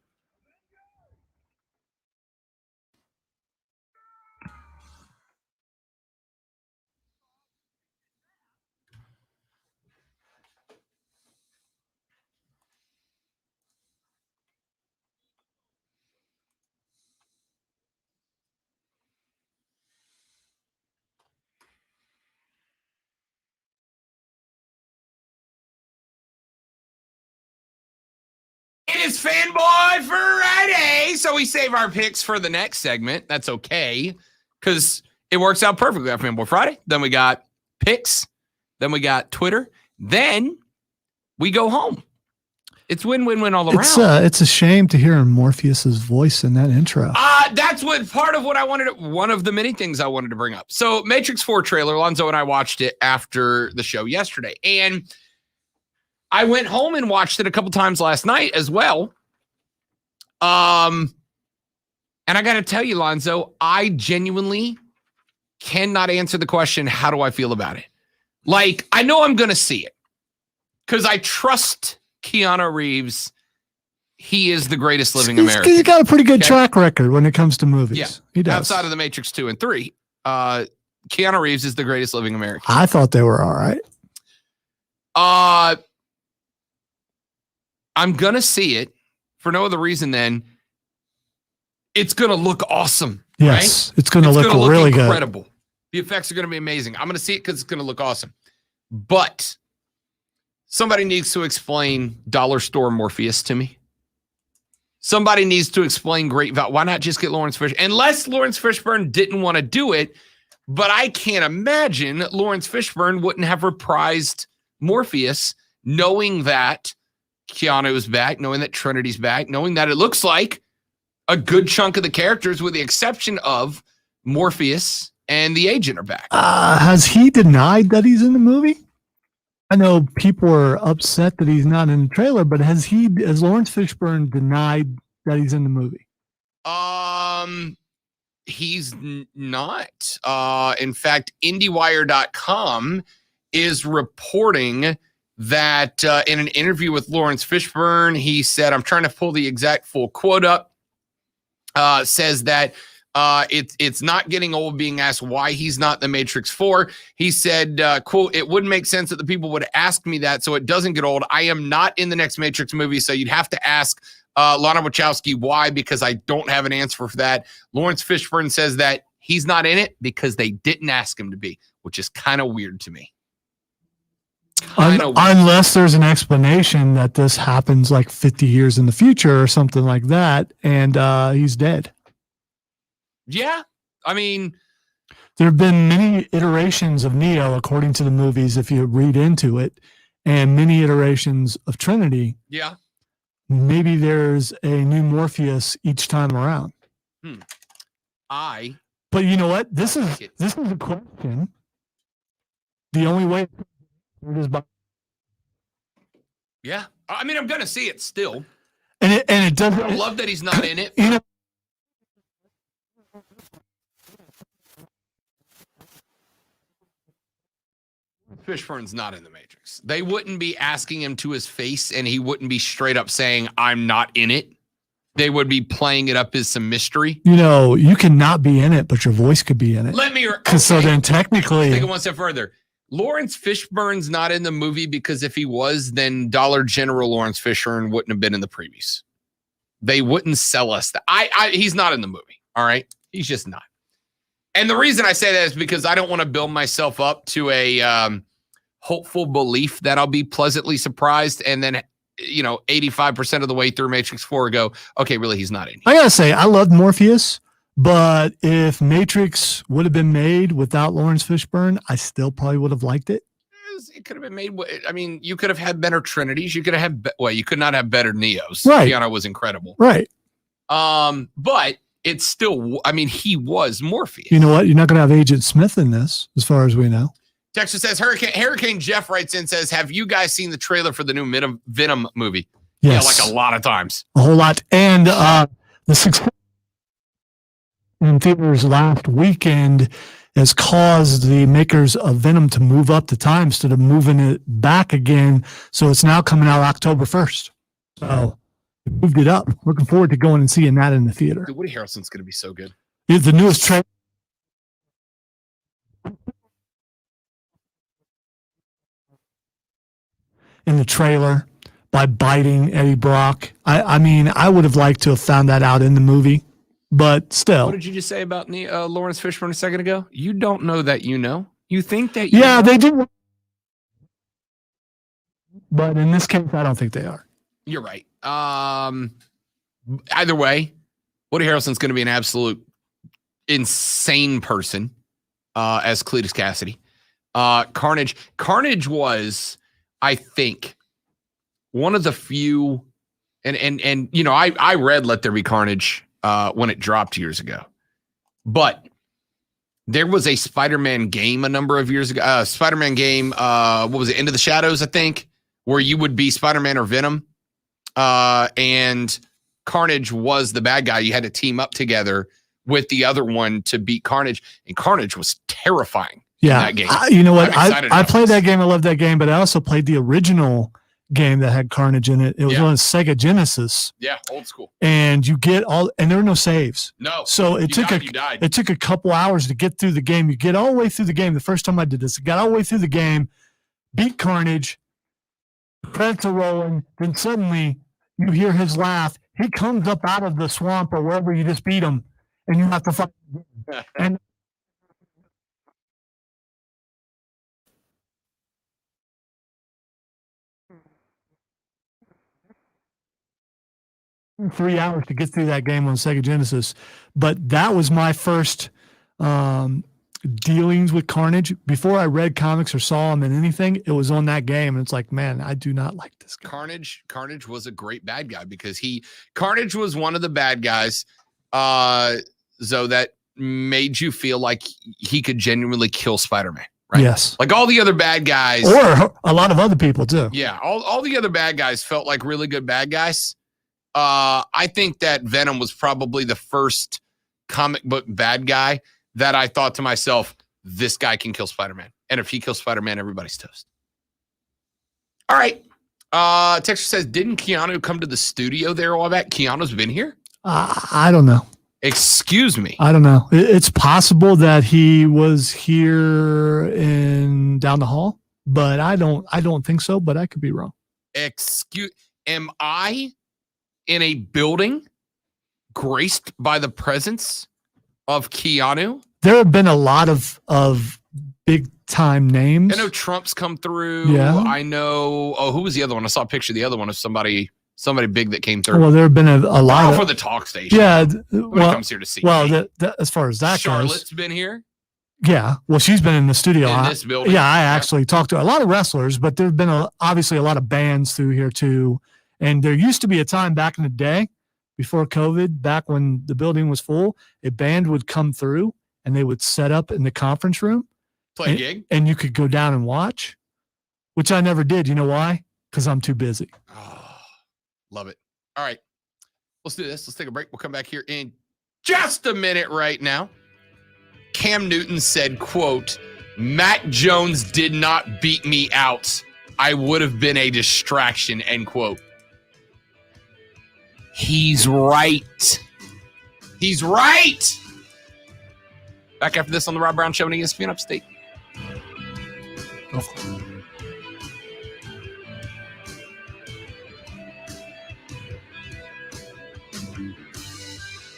It is Fanboy Friday, so we save our picks for the next segment. That's okay, because it works out perfectly. We have Fanboy Friday, then we got picks, then we got Twitter, then we go home. It's win-win-win all around. It's a shame to hear Morpheus's voice in that intro. That's what part of what I wanted. One of the many things I wanted to bring up. So, Matrix 4 trailer. Lonzo and I watched it after the show yesterday, and I went home and watched it a couple times last night as well. And I got to tell you, Lonzo, I genuinely cannot answer the question, how do I feel about it? Like, I know I'm going to see it because I trust Keanu Reeves. He is the greatest living American. He's got a pretty good track record when it comes to movies. Yeah, he does. Outside of the Matrix 2 and 3, Keanu Reeves is the greatest living American. I thought they were all right. I'm going to see it for no other reason than it's going to look awesome. Yes, right? it's going to look really incredible. good. The effects are going to be amazing. I'm going to see it because it's going to look awesome. But somebody needs to explain Dollar Store Morpheus to me. Somebody needs to explain Great Value. Why not just get Lawrence Fishburne? Unless Lawrence Fishburne didn't want to do it, but I can't imagine Lawrence Fishburne wouldn't have reprised Morpheus knowing that Keanu is back, knowing that Trinity's back, knowing that it looks like a good chunk of the characters, with the exception of Morpheus and the agent, are back. Has he denied that he's in the movie? I know people are upset that he's not in the trailer, but has Lawrence Fishburne denied that he's in the movie? He's not. In fact, IndieWire.com is reporting that in an interview with Lawrence Fishburne, he said, I'm trying to pull the exact full quote up, says that it's not getting old being asked why he's not the Matrix 4. He said, quote, it wouldn't make sense that the people would ask me that, so it doesn't get old. I am not in the next Matrix movie, so you'd have to ask Lana Wachowski why, because I don't have an answer for that. Lawrence Fishburne says that he's not in it because they didn't ask him to be, which is kind of weird to me. Unless there's an explanation that this happens like 50 years in the future or something like that, and he's dead. Yeah, I mean, there have been many iterations of Neo, according to the movies, if you read into it, and many iterations of Trinity. Yeah. Maybe there's a new Morpheus each time around. But you know what? This is a question. The only way is by. Yeah, I mean, I'm gonna see it still, and it doesn't. I love that he's not in it. You know, Fishburne's not in the Matrix. They wouldn't be asking him to his face, and he wouldn't be straight up saying, I'm not in it. They would be playing it up as some mystery. You know, you cannot be in it, but your voice could be in it. Let me. So then technically. Take it one step further. Lawrence Fishburne's not in the movie because if he was, then Dollar General Lawrence Fishburne wouldn't have been in the previews. They wouldn't sell us that. He's not in the movie. All right. He's just not. And the reason I say that is because I don't want to build myself up to a hopeful belief that I'll be pleasantly surprised. And then, 85% of the way through Matrix 4 go, okay, really, he's not in here. I got to say, I loved Morpheus, but if Matrix would have been made without Lawrence Fishburne, I still probably would have liked it. It could have been made. I mean, you could have had better Trinities. You could have had, you could not have better Neos. Right. Keanu was incredible. Right. But it's still, he was Morpheus. You know what? You're not going to have Agent Smith in this, as far as we know. Texas says, Hurricane Jeff writes in, says, have you guys seen the trailer for the new Venom movie? Yes. Yeah, like a lot of times. A whole lot. And the success in theaters last weekend has caused the makers of Venom to move up the time instead of moving it back again. So it's now coming out October 1st. So we moved it up. Looking forward to going and seeing that in the theater. Dude, Woody Harrelson's going to be so good. The newest trailer. In the trailer by biting Eddie Brock. I mean, I would have liked to have found that out in the movie, but still. What did you just say about Lawrence Fishburne a second ago? You don't know that you know. You think that you Yeah, know. they do. But in this case, I don't think they are. You're right. Either way, Woody Harrelson's going to be an absolute insane person as Cletus Cassidy. Carnage was, I think, one of the few, and I read Let There Be Carnage when it dropped years ago, but there was a Spider-Man game a number of years ago. Spider-Man game, what was it? Into the Shadows, I think, where you would be Spider-Man or Venom, and Carnage was the bad guy. You had to team up together with the other one to beat Carnage, and Carnage was terrifying. Yeah, in that game. You know what? I played that game. I love that game, but I also played the original game that had Carnage in it. It was on Sega Genesis. Yeah, old school. And you get and there were no saves. No. So it took a couple hours to get through the game. You get all the way through the game. The first time I did this, I got all the way through the game, beat Carnage, credits are rolling, then suddenly you hear his laugh. He comes up out of the swamp or wherever you just beat him, and you have to fight. And 3 hours to get through that game on Sega Genesis. But that was my first dealings with Carnage. Before I read comics or saw him in anything, it was on that game. And it's like, man, I do not like this guy. Carnage was a great bad guy because Carnage was one of the bad guys, Zoe, that made you feel like he could genuinely kill Spider-Man. Right? Yes. Like all the other bad guys. Or a lot of other people too. Yeah. All the other bad guys felt like really good bad guys. I think that Venom was probably the first comic book bad guy that I thought to myself, this guy can kill Spider-Man. And if he kills Spider-Man, everybody's toast. All right. Texture says, didn't Keanu come to the studio there all that? Keanu's been here? I don't know. Excuse me. I don't know. It's possible that he was here down the hall, but I don't think so, but I could be wrong. Am I in a building graced by the presence of Keanu? There have been a lot of big time names. I know Trump's come through. Yeah. I know. Oh, who was the other one? I saw a picture of the other one of somebody big that came through. Well, there have been a lot for the talk station. Yeah. Nobody comes here to see. Well, as far as that Charlotte's goes, been here. Yeah. Well, she's been in the studio. In this building. Yeah, I actually talked to a lot of wrestlers, but there've been obviously a lot of bands through here too. And there used to be a time back in the day, before COVID, back when the building was full, a band would come through and they would set up in the conference room. Play a gig. And you could go down and watch, which I never did. You know why? Because I'm too busy. Oh, love it. All right. Let's do this. Let's take a break. We'll come back here in just a minute right now. Cam Newton said, quote, Matt Jones did not beat me out. I would have been a distraction, end quote. He's right. He's right. Back after this on the Rob Brown Show on ESPN Upstate.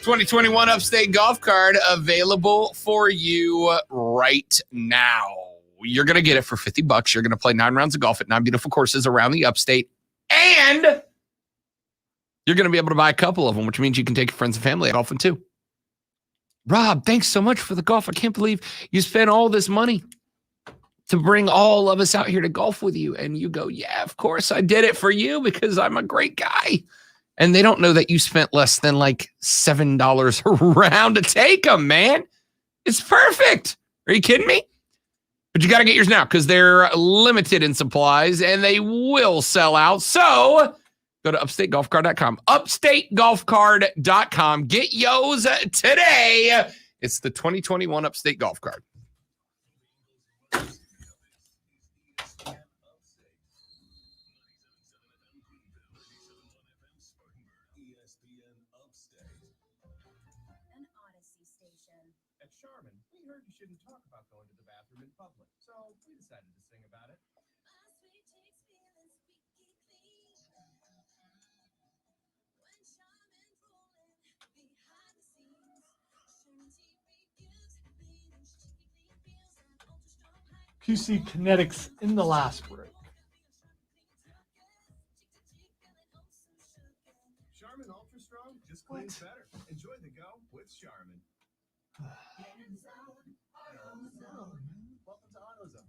2021 Upstate Golf Card available for you right now. You're going to get it for $50. You're going to play 9 rounds of golf at 9 beautiful courses around the Upstate. And you're going to be able to buy a couple of them, which means you can take your friends and family golfing too. Rob, thanks so much for the golf. I can't believe you spent all this money to bring all of us out here to golf with you. And you go, yeah, of course I did it for you because I'm a great guy. And they don't know that you spent less than like $7 a round to take them, man. It's perfect. Are you kidding me? But you got to get yours now because they're limited in supplies and they will sell out. So go to upstategolfcard.com. Upstategolfcard.com. Get yours today. It's the 2021 Upstate Golf Card. At Charmin, we heard you shouldn't talk about going to the bathroom in public, so we decided to sing about it. QC Kinetics in the last break. Charmin Ultra Strong just cleans better. Enjoy the go with Charmin. Welcome to AutoZone.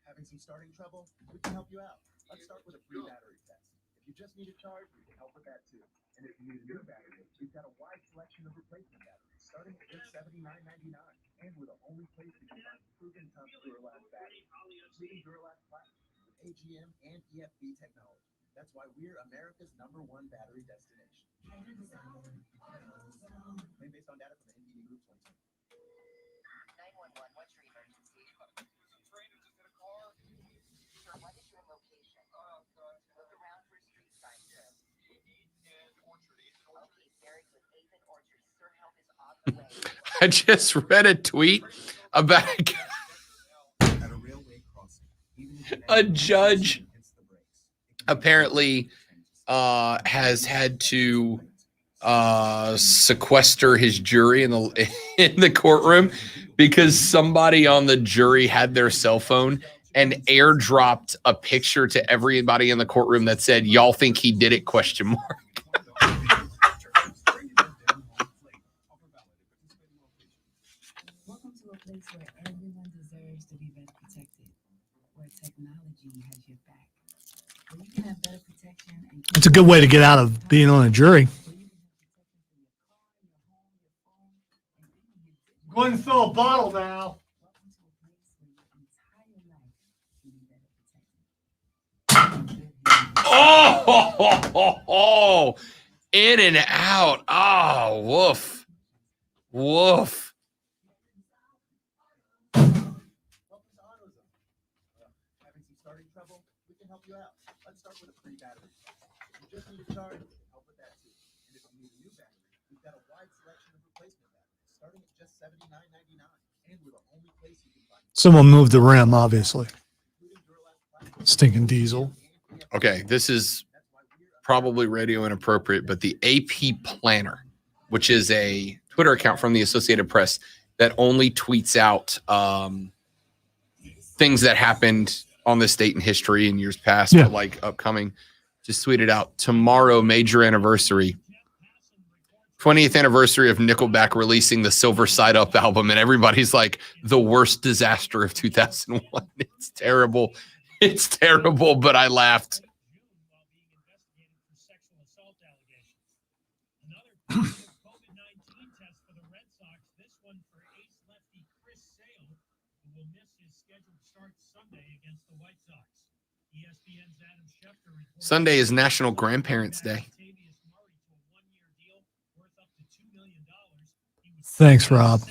Having some starting trouble? We can help you out. Let's start with a free battery test. If you just need a charge, we can help with that too. And if you need a new battery, we've got a wide selection of replacement batteries, starting at just $79.99. And we're the only place you can find proven tough Duralast batteries, including Duralast Platinum with AGM and EFB technology. That's why we're America's #1 battery destination. Claim based on data from the NPD Group 2020. 911, what's your emergency? Some trainers just hit a car. Sure, what is your location? Look around for street signs, sir. And Orchard. Okay, very good. 8th and Orchard. Sir, help is on the way. I just read a tweet about a judge apparently has had to sequester his jury in the courtroom because somebody on the jury had their cell phone and airdropped a picture to everybody in the courtroom that said, "Y'all think he did it?" ? Welcome to a place where everyone deserves to be better protected, where technology has your back, where you can have better protection. And It's a good way to get out of being on a jury. Go ahead and fill a bottle now. Oh, in and out. Oh, woof. Woof. Having some starting trouble? We can help you out. Let's start with a free battery. If you just need a charge, we can help with that too. And if you need a new battery, we've got a wide selection of replacement batteries, starting at just $79.99. And we're the only place you can find. Someone moved the rim, obviously. Stinking diesel. Okay, this is probably radio inappropriate, but the AP Planner, which is a Twitter account from the Associated Press that only tweets out things that happened on this date in history in years past, but like upcoming, just tweeted out tomorrow, major anniversary, 20th anniversary of Nickelback releasing the Silver Side Up album. And everybody's like, the worst disaster of 2001. It's terrible. It's terrible, but I laughed. Sunday is National Grandparents' Day. Thanks, Rob.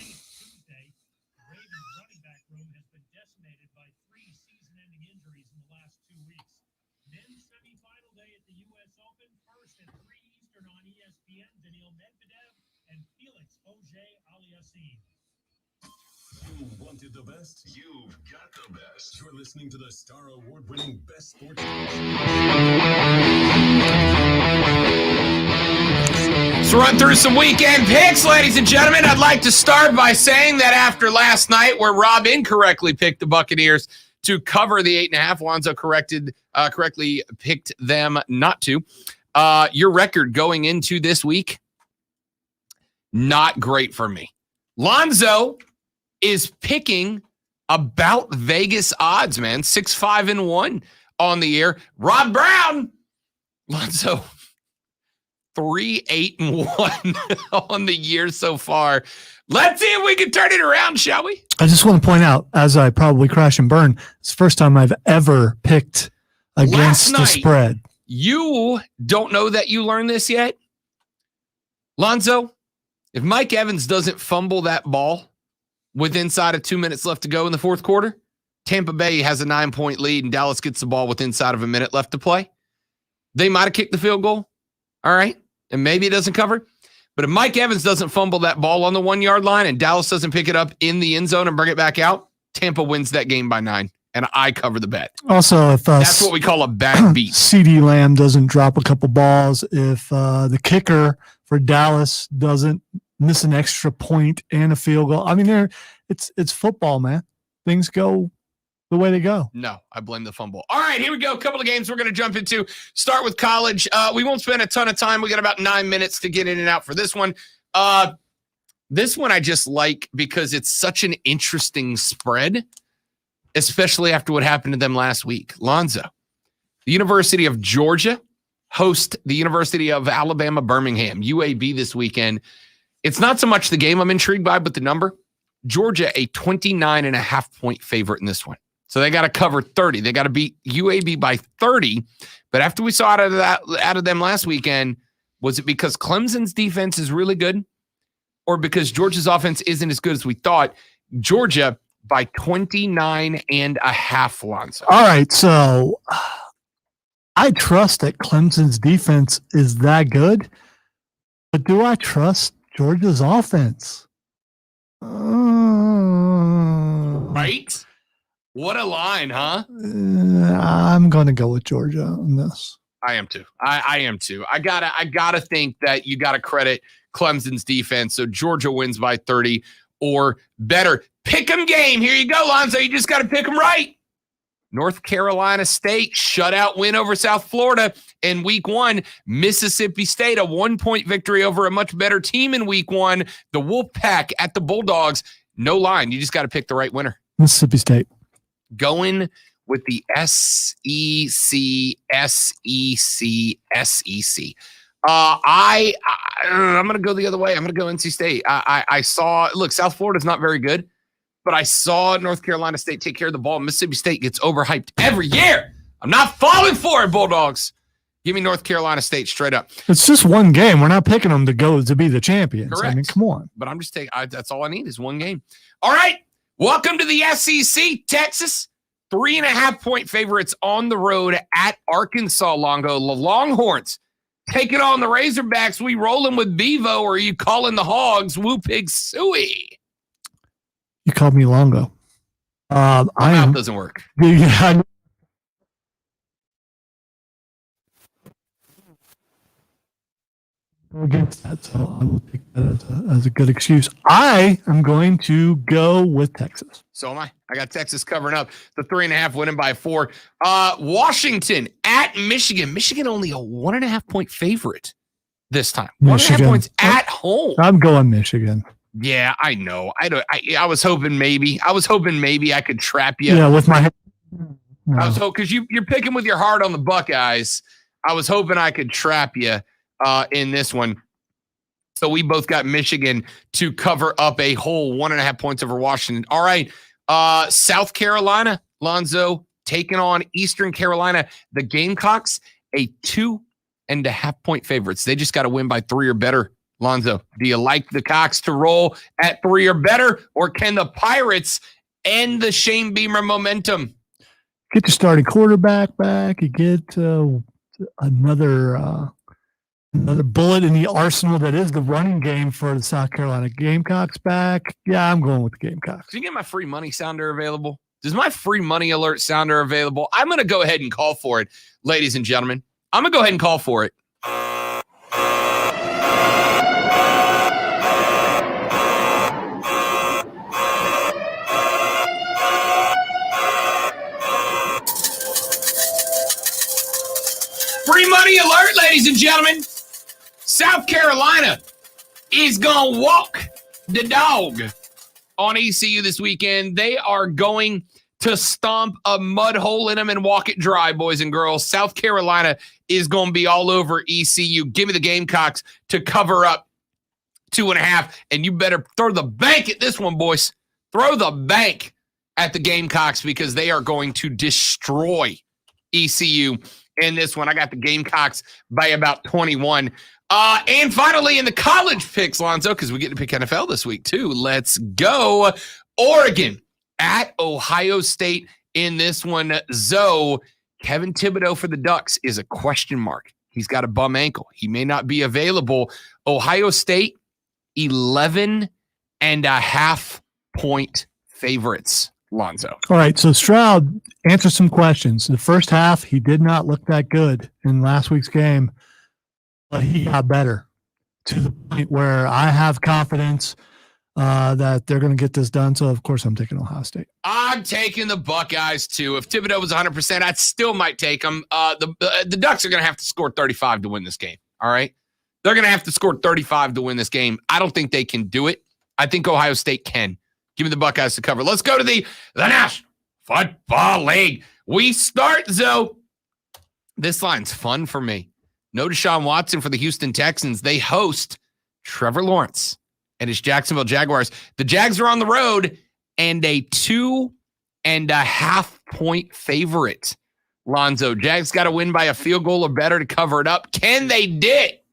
You wanted the best? You've got the best. You're listening to the Star Award-winning Best Sports. run through some weekend picks, ladies and gentlemen. I'd like to start by saying that after last night, where Rob incorrectly picked the Buccaneers to cover the 8.5, Lonzo correctly picked them not to. Your record going into this week, not great for me. Lonzo is picking about Vegas odds, man. 6-5-1 on the year. Rob Brown, Lonzo, 3-8-1 on the year so far. Let's see if we can turn it around, shall we? I just want to point out, as I probably crash and burn, it's the first time I've ever picked against the spread. You don't know that you learned this yet? Lonzo, if Mike Evans doesn't fumble that ball with inside of 2 minutes left to go in the fourth quarter, Tampa Bay has a 9-point lead and Dallas gets the ball with inside of a minute left to play. They might have kicked the field goal. All right. And maybe it doesn't cover. But if Mike Evans doesn't fumble that ball on the 1 yard line and Dallas doesn't pick it up in the end zone and bring it back out, Tampa wins that game by 9. And I cover the bet. Also, if that's what we call a bad beat. CeeDee Lamb doesn't drop a couple balls, if the kicker for Dallas doesn't miss an extra point and a field goal. I mean, it's football, man. Things go the way they go. No, I blame the fumble. All right, here we go. A couple of games we're going to jump into. Start with college. We won't spend a ton of time. We got about 9 minutes to get in and out for this one. This one I just like because it's such an interesting spread, especially after what happened to them last week. Lonzo, the University of Georgia host the University of Alabama, Birmingham, UAB this weekend. It's not so much the game I'm intrigued by, but the number. Georgia, a 29.5-point favorite in this one. So they got to cover 30. They got to beat UAB by 30. But after we saw out of them last weekend, was it because Clemson's defense is really good or because Georgia's offense isn't as good as we thought? Georgia by 29.5, Lonzo. All right, so I trust that Clemson's defense is that good, but do I trust Georgia's offense? Right? What a line, huh? I'm going to go with Georgia on this. I am too. I am too. I gotta think that you gotta credit Clemson's defense. So Georgia wins by 30 or better. Pick 'em game. Here you go, Lonzo. You just got to pick them right. North Carolina State shutout win over South Florida in week 1. Mississippi State, a 1-point victory over a much better team in week 1. The Wolfpack at the Bulldogs. No line. You just got to pick the right winner. Mississippi State. Going with the SEC. I'm going to go the other way. I'm going to go NC State. I saw, look, South Florida's not very good, but I saw North Carolina State take care of the ball. Mississippi State gets overhyped every year. I'm not falling for it, Bulldogs. Give me North Carolina State straight up. It's just one game. We're not picking them to go to be the champions. Correct. I mean, come on. But I'm just taking, that's all I need is one game. All right. Welcome to the SEC, Texas. 3.5-point favorites on the road at Arkansas, Longo. The Longhorns taking on the Razorbacks. We rolling with Bevo, or are you calling the Hogs Woo Pig Suey? You called me Longo. My mouth doesn't work. Yeah, against that, so I will take that as a good excuse. I am going to go with Texas. So am I. I got Texas covering up the 3.5, winning by 4. Washington at Michigan. Michigan only a 1.5-point favorite this time. 1.5 points at home. I'm going Michigan. Yeah, I know. I was hoping maybe I could trap you. Yeah, with my. No. I was hoping because you're picking with your heart on the Buckeyes. I was hoping I could trap you in this one. So we both got Michigan to cover up a whole 1.5 points over Washington. All right. South Carolina, Lonzo, taking on Eastern Carolina. The Gamecocks, a 2.5-point favorites. They just got to win by 3 or better. Lonzo, do you like the Cox to roll at 3 or better, or can the Pirates end the Shane Beamer momentum? Get your starting quarterback back. You get another bullet in the arsenal that is the running game for the South Carolina Gamecocks back. Yeah, I'm going with the Gamecocks. Can you get my free money sounder available? Does my free money alert sounder available? I'm going to go ahead and call for it, ladies and gentlemen. I'm going to go ahead and call for it. alert, ladies and gentlemen. South Carolina is going to walk the dog on ECU this weekend. They are going to stomp a mud hole in them and walk it dry, boys and girls. South Carolina is going to be all over ECU. Give me the Gamecocks to cover up 2.5, and you better throw the bank at this one, boys. Throw the bank at the Gamecocks because they are going to destroy ECU in this one. I got the Gamecocks by about 21. And finally, in the college picks, Lonzo, because we get to pick NFL this week too. Let's go. Oregon at Ohio State in this one. Zoe, Kevin Thibodeau for the Ducks is a question mark. He's got a bum ankle. He may not be available. Ohio State, 11.5 point favorites, Lonzo. All right, so Stroud answered some questions. The first half, he did not look that good in last week's game, but he got better to the point where I have confidence that they're going to get this done. So, of course, I'm taking Ohio State. I'm taking the Buckeyes, too. If Thibodeau was 100%, I still might take them. The Ducks are going to have to score 35 to win this game, all right? They're going to have to score 35 to win this game. I don't think they can do it. I think Ohio State can. Give me the Buckeyes to cover. Let's go to the National Football League. We start, Zoe. This line's fun for me. No Deshaun Watson for the Houston Texans. They host Trevor Lawrence and his Jacksonville Jaguars. The Jags are on the road and a 2.5 point favorite. Lonzo, Jags got to win by a field goal or better to cover it up. Can they do it?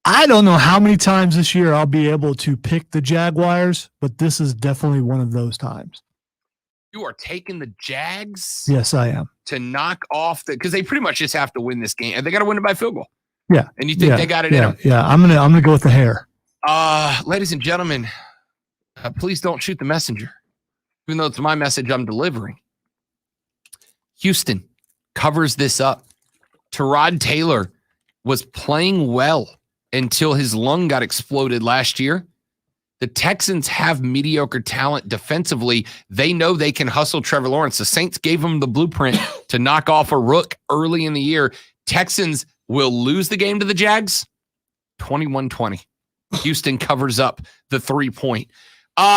I don't know how many times this year I'll be able to pick the Jaguars, but this is definitely one of those times. You are taking the Jags? Yes, I am. To knock off because they pretty much just have to win this game. And they got to win it by field goal. Yeah. And you think they got it in them? Yeah, I'm gonna go with the hair. Ladies and gentlemen, please don't shoot the messenger. Even though it's my message I'm delivering. Houston covers this up. Tyrod Taylor was playing well until his lung got exploded last year. The Texans have mediocre talent defensively. They know they can hustle Trevor Lawrence. The Saints gave him the blueprint to knock off a rook early in the year. Texans will lose the game to the Jags 21-20. Houston covers up the 3 point.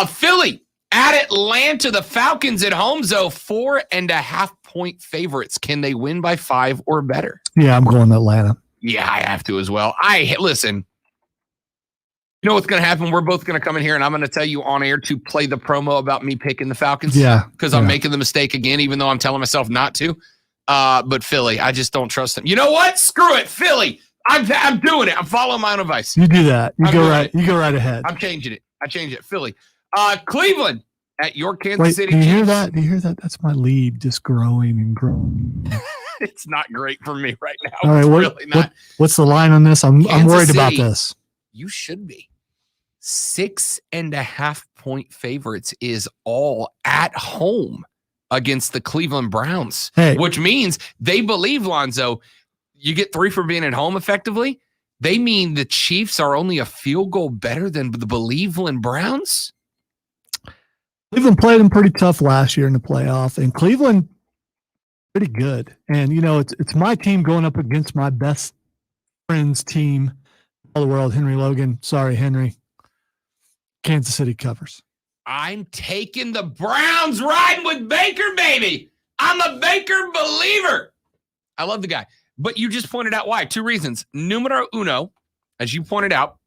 Philly at Atlanta. The Falcons at home, though, 4.5 point favorites. Can they win by 5 or better? Yeah, I'm going to Atlanta. Yeah, I have to as well. Listen. You know what's going to happen? We're both going to come in here, and I'm going to tell you on air to play the promo about me picking the Falcons. Yeah. Because I'm making the mistake again, even though I'm telling myself not to. But Philly, I just don't trust them. You know what? Screw it, Philly. I'm doing it. I'm following my own advice. You do that. You go right ahead. I'm changing it. I change it. Philly. Cleveland at your Kansas City Do you Chiefs. hear that? Do you hear that? That's my lead just growing and growing. It's not great for me right now. All right, what's the line on this? I'm worried about this. You should be. 6.5 point favorites is all at home against the Cleveland Browns, which means they believe, Lonzo, you get 3 for being at home effectively. They mean the Chiefs are only a field goal better than the Cleveland Browns. Cleveland played them pretty tough last year in the playoff, and Cleveland pretty good. And, you know, it's my team going up against my best friend's team in all the world, Henry Logan. Sorry, Henry. Kansas City covers. I'm taking the Browns riding with Baker, baby. I'm a Baker believer. I love the guy. But you just pointed out why. 2 reasons. Numero uno, as you pointed out,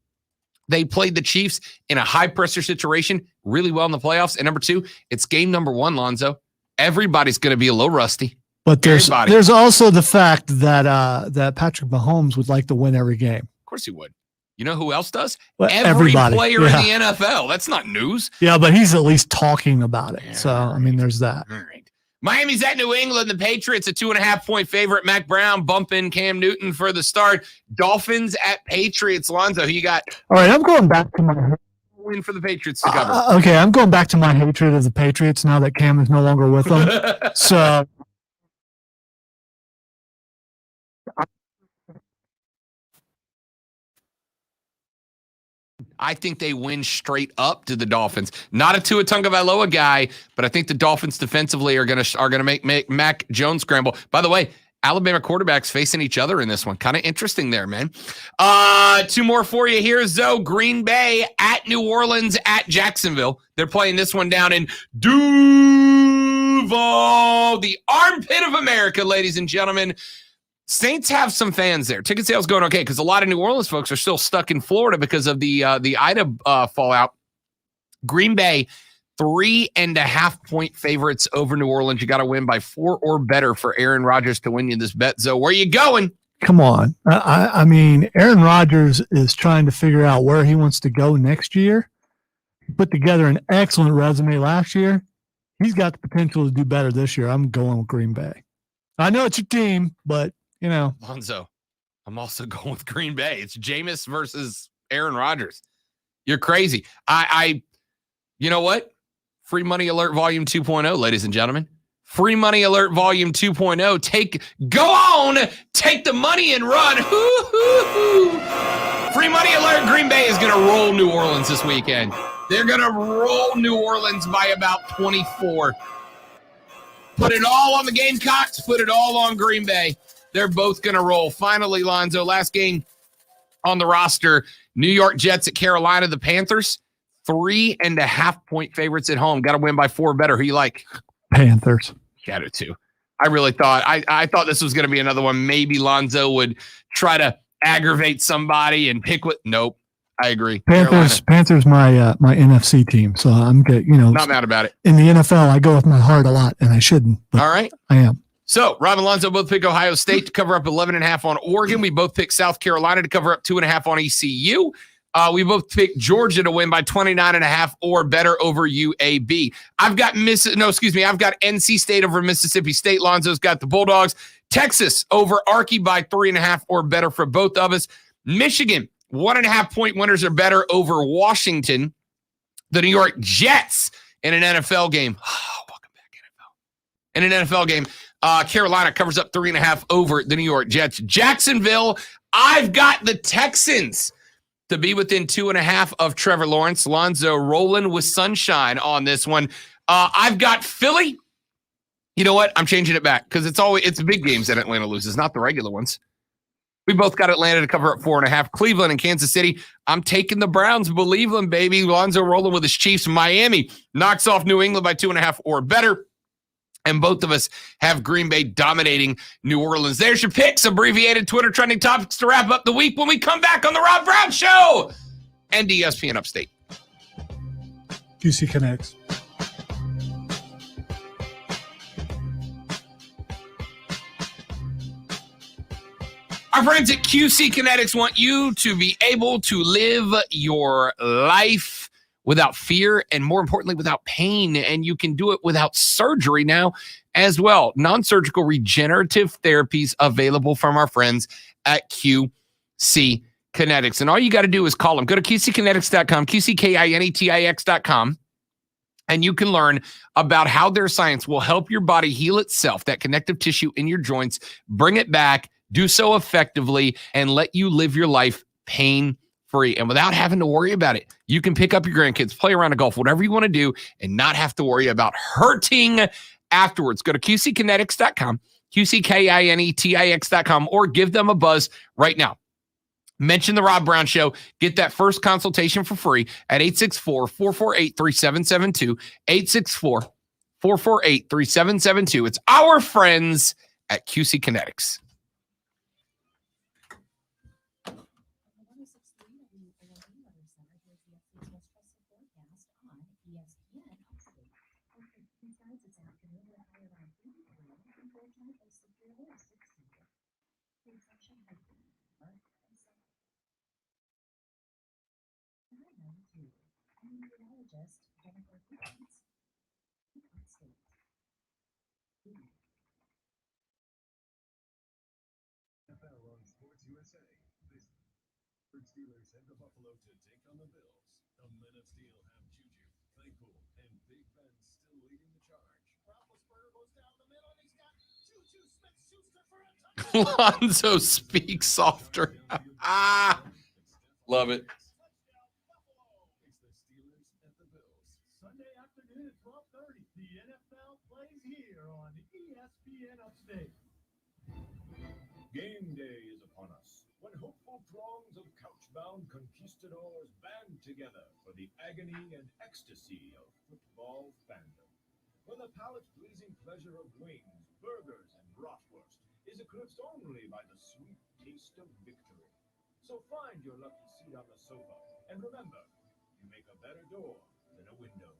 they played the Chiefs in a high-pressure situation really well in the playoffs. And number 2, it's game number 1, Lonzo. Everybody's going to be a little rusty. But there's also the fact that Patrick Mahomes would like to win every game. Of course he would. You know who else does? Well, Every everybody. player in the NFL. That's not news. Yeah, but he's at least talking about it. So, I mean, there's that. All right. Miami's at New England. The Patriots, a 2.5 point favorite. Mac Brown bumping Cam Newton for the start. Dolphins at Patriots. Lonzo, who you got? All right, I'm going back to my win for the Patriots to cover. Okay, I'm going back to my hatred of the Patriots now that Cam is no longer with them. So I think they win straight up to the Dolphins. Not a Tua Tagovailoa guy, but I think the Dolphins defensively are gonna make Mac Jones scramble. By the way, Alabama quarterbacks facing each other in this one. Kind of interesting there, man. Two more for you here, Zoe. Green Bay at New Orleans at Jacksonville. They're playing this one down in Duval, the armpit of America, ladies and gentlemen. Saints have some fans there. Ticket sales going okay because a lot of New Orleans folks are still stuck in Florida because of the Ida fallout. Green Bay, 3.5-point favorites over New Orleans. You got to win by 4 or better for Aaron Rodgers to win you this bet. So where you going? Come on. I mean, Aaron Rodgers is trying to figure out where he wants to go next year. He put together an excellent resume last year. He's got the potential to do better this year. I'm going with Green Bay. I know it's your team, but you know, Lonzo, I'm also going with Green Bay. It's Jameis versus Aaron Rodgers. You're crazy. You know what? Free Money Alert Volume 2.0, ladies and gentlemen. Free Money Alert Volume 2.0. Go on, take the money and run. Free Money Alert. Green Bay is going to roll New Orleans this weekend. They're going to roll New Orleans by about 24. Put it all on the Gamecocks. Put it all on Green Bay. They're both going to roll. Finally, Lonzo, last game on the roster, New York Jets at Carolina. The Panthers, 3.5-point favorites at home. Got to win by 4 or better. Who you like? Panthers. Got it too. I really thought I thought this was going to be another one. Maybe Lonzo would try to aggravate somebody and pick what. Nope. I agree. Panthers, my NFC team. So I'm good. You know, not mad about it. In the NFL, I go with my heart a lot, and I shouldn't. But all right, I am. So Rob and Lonzo both pick Ohio State to cover up 11.5 on Oregon. We both pick South Carolina to cover up 2.5 on ECU. We both picked Georgia to win by 29.5 or better over UAB. I've got NC State over Mississippi State. Lonzo's got the Bulldogs. Texas over Arky by 3.5 or better for both of us. Michigan, 1.5-point winners or better over Washington. The New York Jets in an NFL game. Welcome back, NFL. In an NFL game, Carolina covers up 3.5 over the New York Jets. Jacksonville, I've got the Texans to be within 2.5 of Trevor Lawrence. Lonzo rolling with sunshine on this one. I've got Philly. You know what? I'm changing it back because it's big games that Atlanta loses, not the regular ones. We both got Atlanta to cover up 4.5. Cleveland and Kansas City. I'm taking the Browns. Believe them, baby. Lonzo rolling with his Chiefs. Miami knocks off New England by 2.5 or better. And both of us have Green Bay dominating New Orleans. There's your picks, abbreviated Twitter trending topics to wrap up the week when we come back on the Rob Brown Show and ESPN Upstate. QC Connects. Our friends at QC Kinetics want you to be able to live your life without fear and, more importantly, without pain. And you can do it without surgery now as well. Non-surgical regenerative therapies available from our friends at QC Kinetics. And all you got to do is call them. Go to QCkinetics.com, QCKINETIX.com, and you can learn about how their science will help your body heal itself, that connective tissue in your joints, bring it back, do so effectively, and let you live your life pain-free. And without having to worry about it, you can pick up your grandkids, play around a golf, whatever you want to do, and not have to worry about hurting afterwards. Go to QCkinetics.com, QCKINETIX.com, or give them a buzz right now. Mention the Rob Brown Show. Get that first consultation for free at 864-448-3772, 864-448-3772. It's our friends at QC Kinetics. Steelers head to Buffalo to take on the Bills. The Men of Steel have Juju, Claypool, and Big Ben still leading the charge. Roethlisberger goes down the middle, and he's got Juju Smith-Schuster for a touchdown. Lonzo, speak softer. Love it. Sunday afternoon at 12:30, the NFL plays here on ESPN Upstate. Game day is upon us, when hopeful throngs of couch-bound conquistadors band together for the agony and ecstasy of football fandom. When the palate-pleasing pleasure of wings, burgers, and bratwurst is eclipsed only by the sweet taste of victory. So find your lucky seat on the sofa, and remember, you make a better door than a window.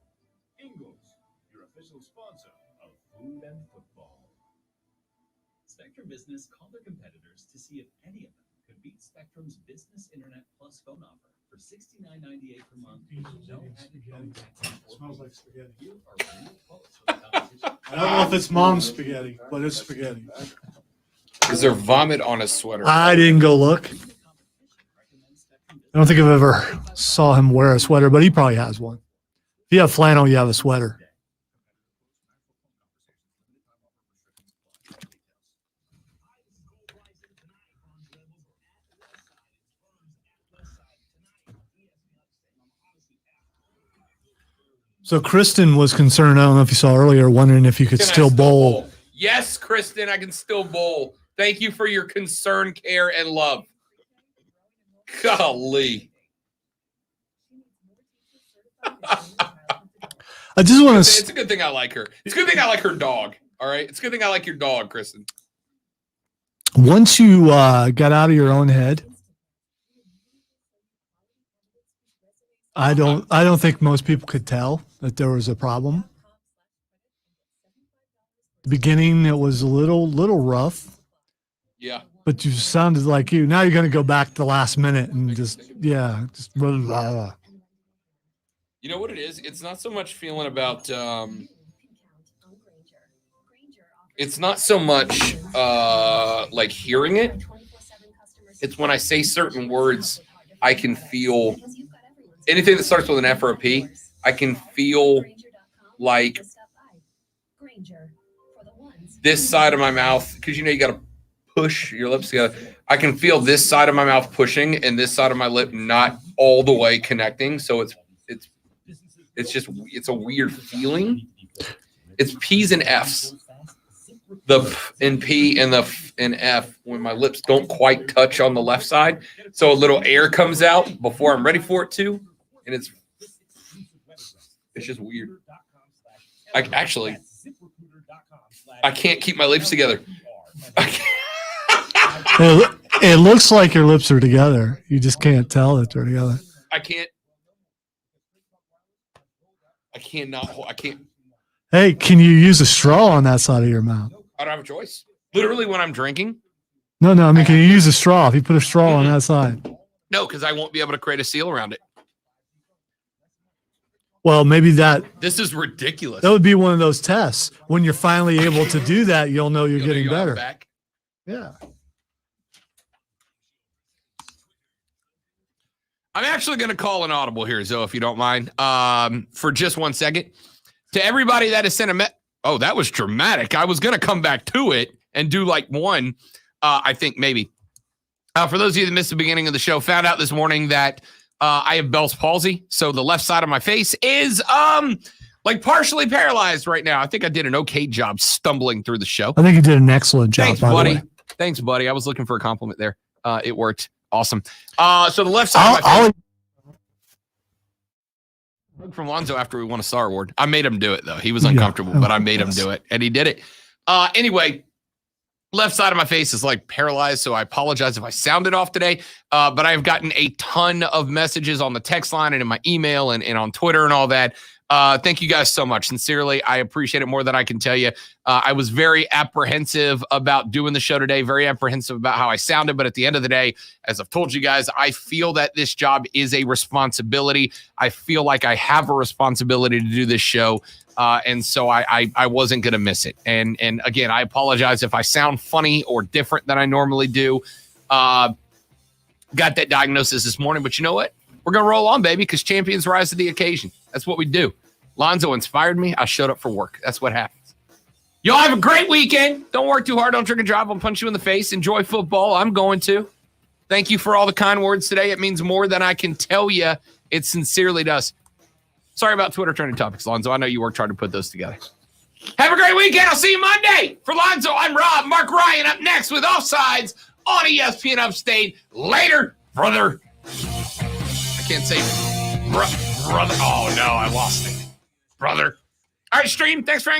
Ingles, your official sponsor of food and football. Spectrum Business called their competitors to see if any of them could beat Spectrum's Business Internet Plus phone offer for $69.98 per month with no added phone tax. Smells like spaghetti. You are really close to the competition. I don't know if it's mom's spaghetti, but it's spaghetti. Is there vomit on his sweater? I didn't go look. I don't think I've ever saw him wear a sweater, but he probably has one. If you have flannel, you have a sweater. So Kristen was concerned, I don't know if you saw earlier, wondering if you could still bowl. Yes, Kristen, I can still bowl. Thank you for your concern, care, and love. Golly. I just want to. It's a good thing I like her. It's a good thing I like her dog. All right. It's a good thing I like your dog, Kristen. Once you got out of your own head, I don't think most people could tell that there was a problem. The beginning, it was a little rough. Yeah. But you sounded like you. Now you're going to go back to the last minute and just blah, blah. You know what it is? It's not so much feeling about it's not so much like hearing it. It's when I say certain words, I can feel anything that starts with an F or a P, I can feel like this side of my mouth, because you got to push your lips together. I can feel this side of my mouth pushing and this side of my lip not all the way connecting. So it's a weird feeling. It's P's and F's. The P and P and the F and F when my lips don't quite touch on the left side. So a little air comes out before I'm ready for it to. And it's just weird. I can't keep my lips together. It looks like your lips are together. You just can't tell that they're together. I can't. Hey, can you use a straw on that side of your mouth? I don't have a choice. Literally when I'm drinking. No. I mean, can you use a straw? If you put a straw on that side. No, because I won't be able to create a seal around it. Well, maybe this is ridiculous. That would be one of those tests. When you're finally able to do that, you'll know you're getting better. Back. Yeah. I'm actually going to call an audible here, Zoe, if you don't mind, for just 1 second. To everybody that has sent oh, that was dramatic. I was going to come back to it and do like one, I think maybe. For those of you that missed the beginning of the show, found out this morning that I have Bell's palsy. So the left side of my face is like partially paralyzed right now. I think I did an okay job stumbling through the show. I think you did an excellent job. Thanks, by buddy. the way. Thanks, buddy. I was looking for a compliment there. It worked. Awesome. So the left side of my face. From Lonzo after we won a Star Award. I made him do it, though. He was uncomfortable, but I made him do it, and he did it. Anyway, left side of my face is like paralyzed, so I apologize if I sounded off today. But I've gotten a ton of messages on the text line and in my email and on Twitter and all that. Thank you guys so much. Sincerely, I appreciate it more than I can tell you. I was very apprehensive about doing the show today, very apprehensive about how I sounded. But at the end of the day, as I've told you guys, I feel that this job is a responsibility. I feel like I have a responsibility to do this show. And so I wasn't going to miss it. And again, I apologize if I sound funny or different than I normally do. Got that diagnosis this morning, but you know what? We're going to roll on, baby, because champions rise to the occasion. That's what we do. Lonzo inspired me. I showed up for work. That's what happens. Y'all have a great weekend. Don't work too hard. Don't drink and drive. I'll punch you in the face. Enjoy football. I'm going to. Thank you for all the kind words today. It means more than I can tell you. It sincerely does. Sorry about Twitter trending topics, Lonzo. I know you worked hard to put those together. Have a great weekend. I'll see you Monday. For Lonzo, I'm Rob. Mark Ryan up next with Offsides on ESPN Upstate. Later, brother. I can't say brother. Oh, no, I lost it. Brother. All right, stream. Thanks for hanging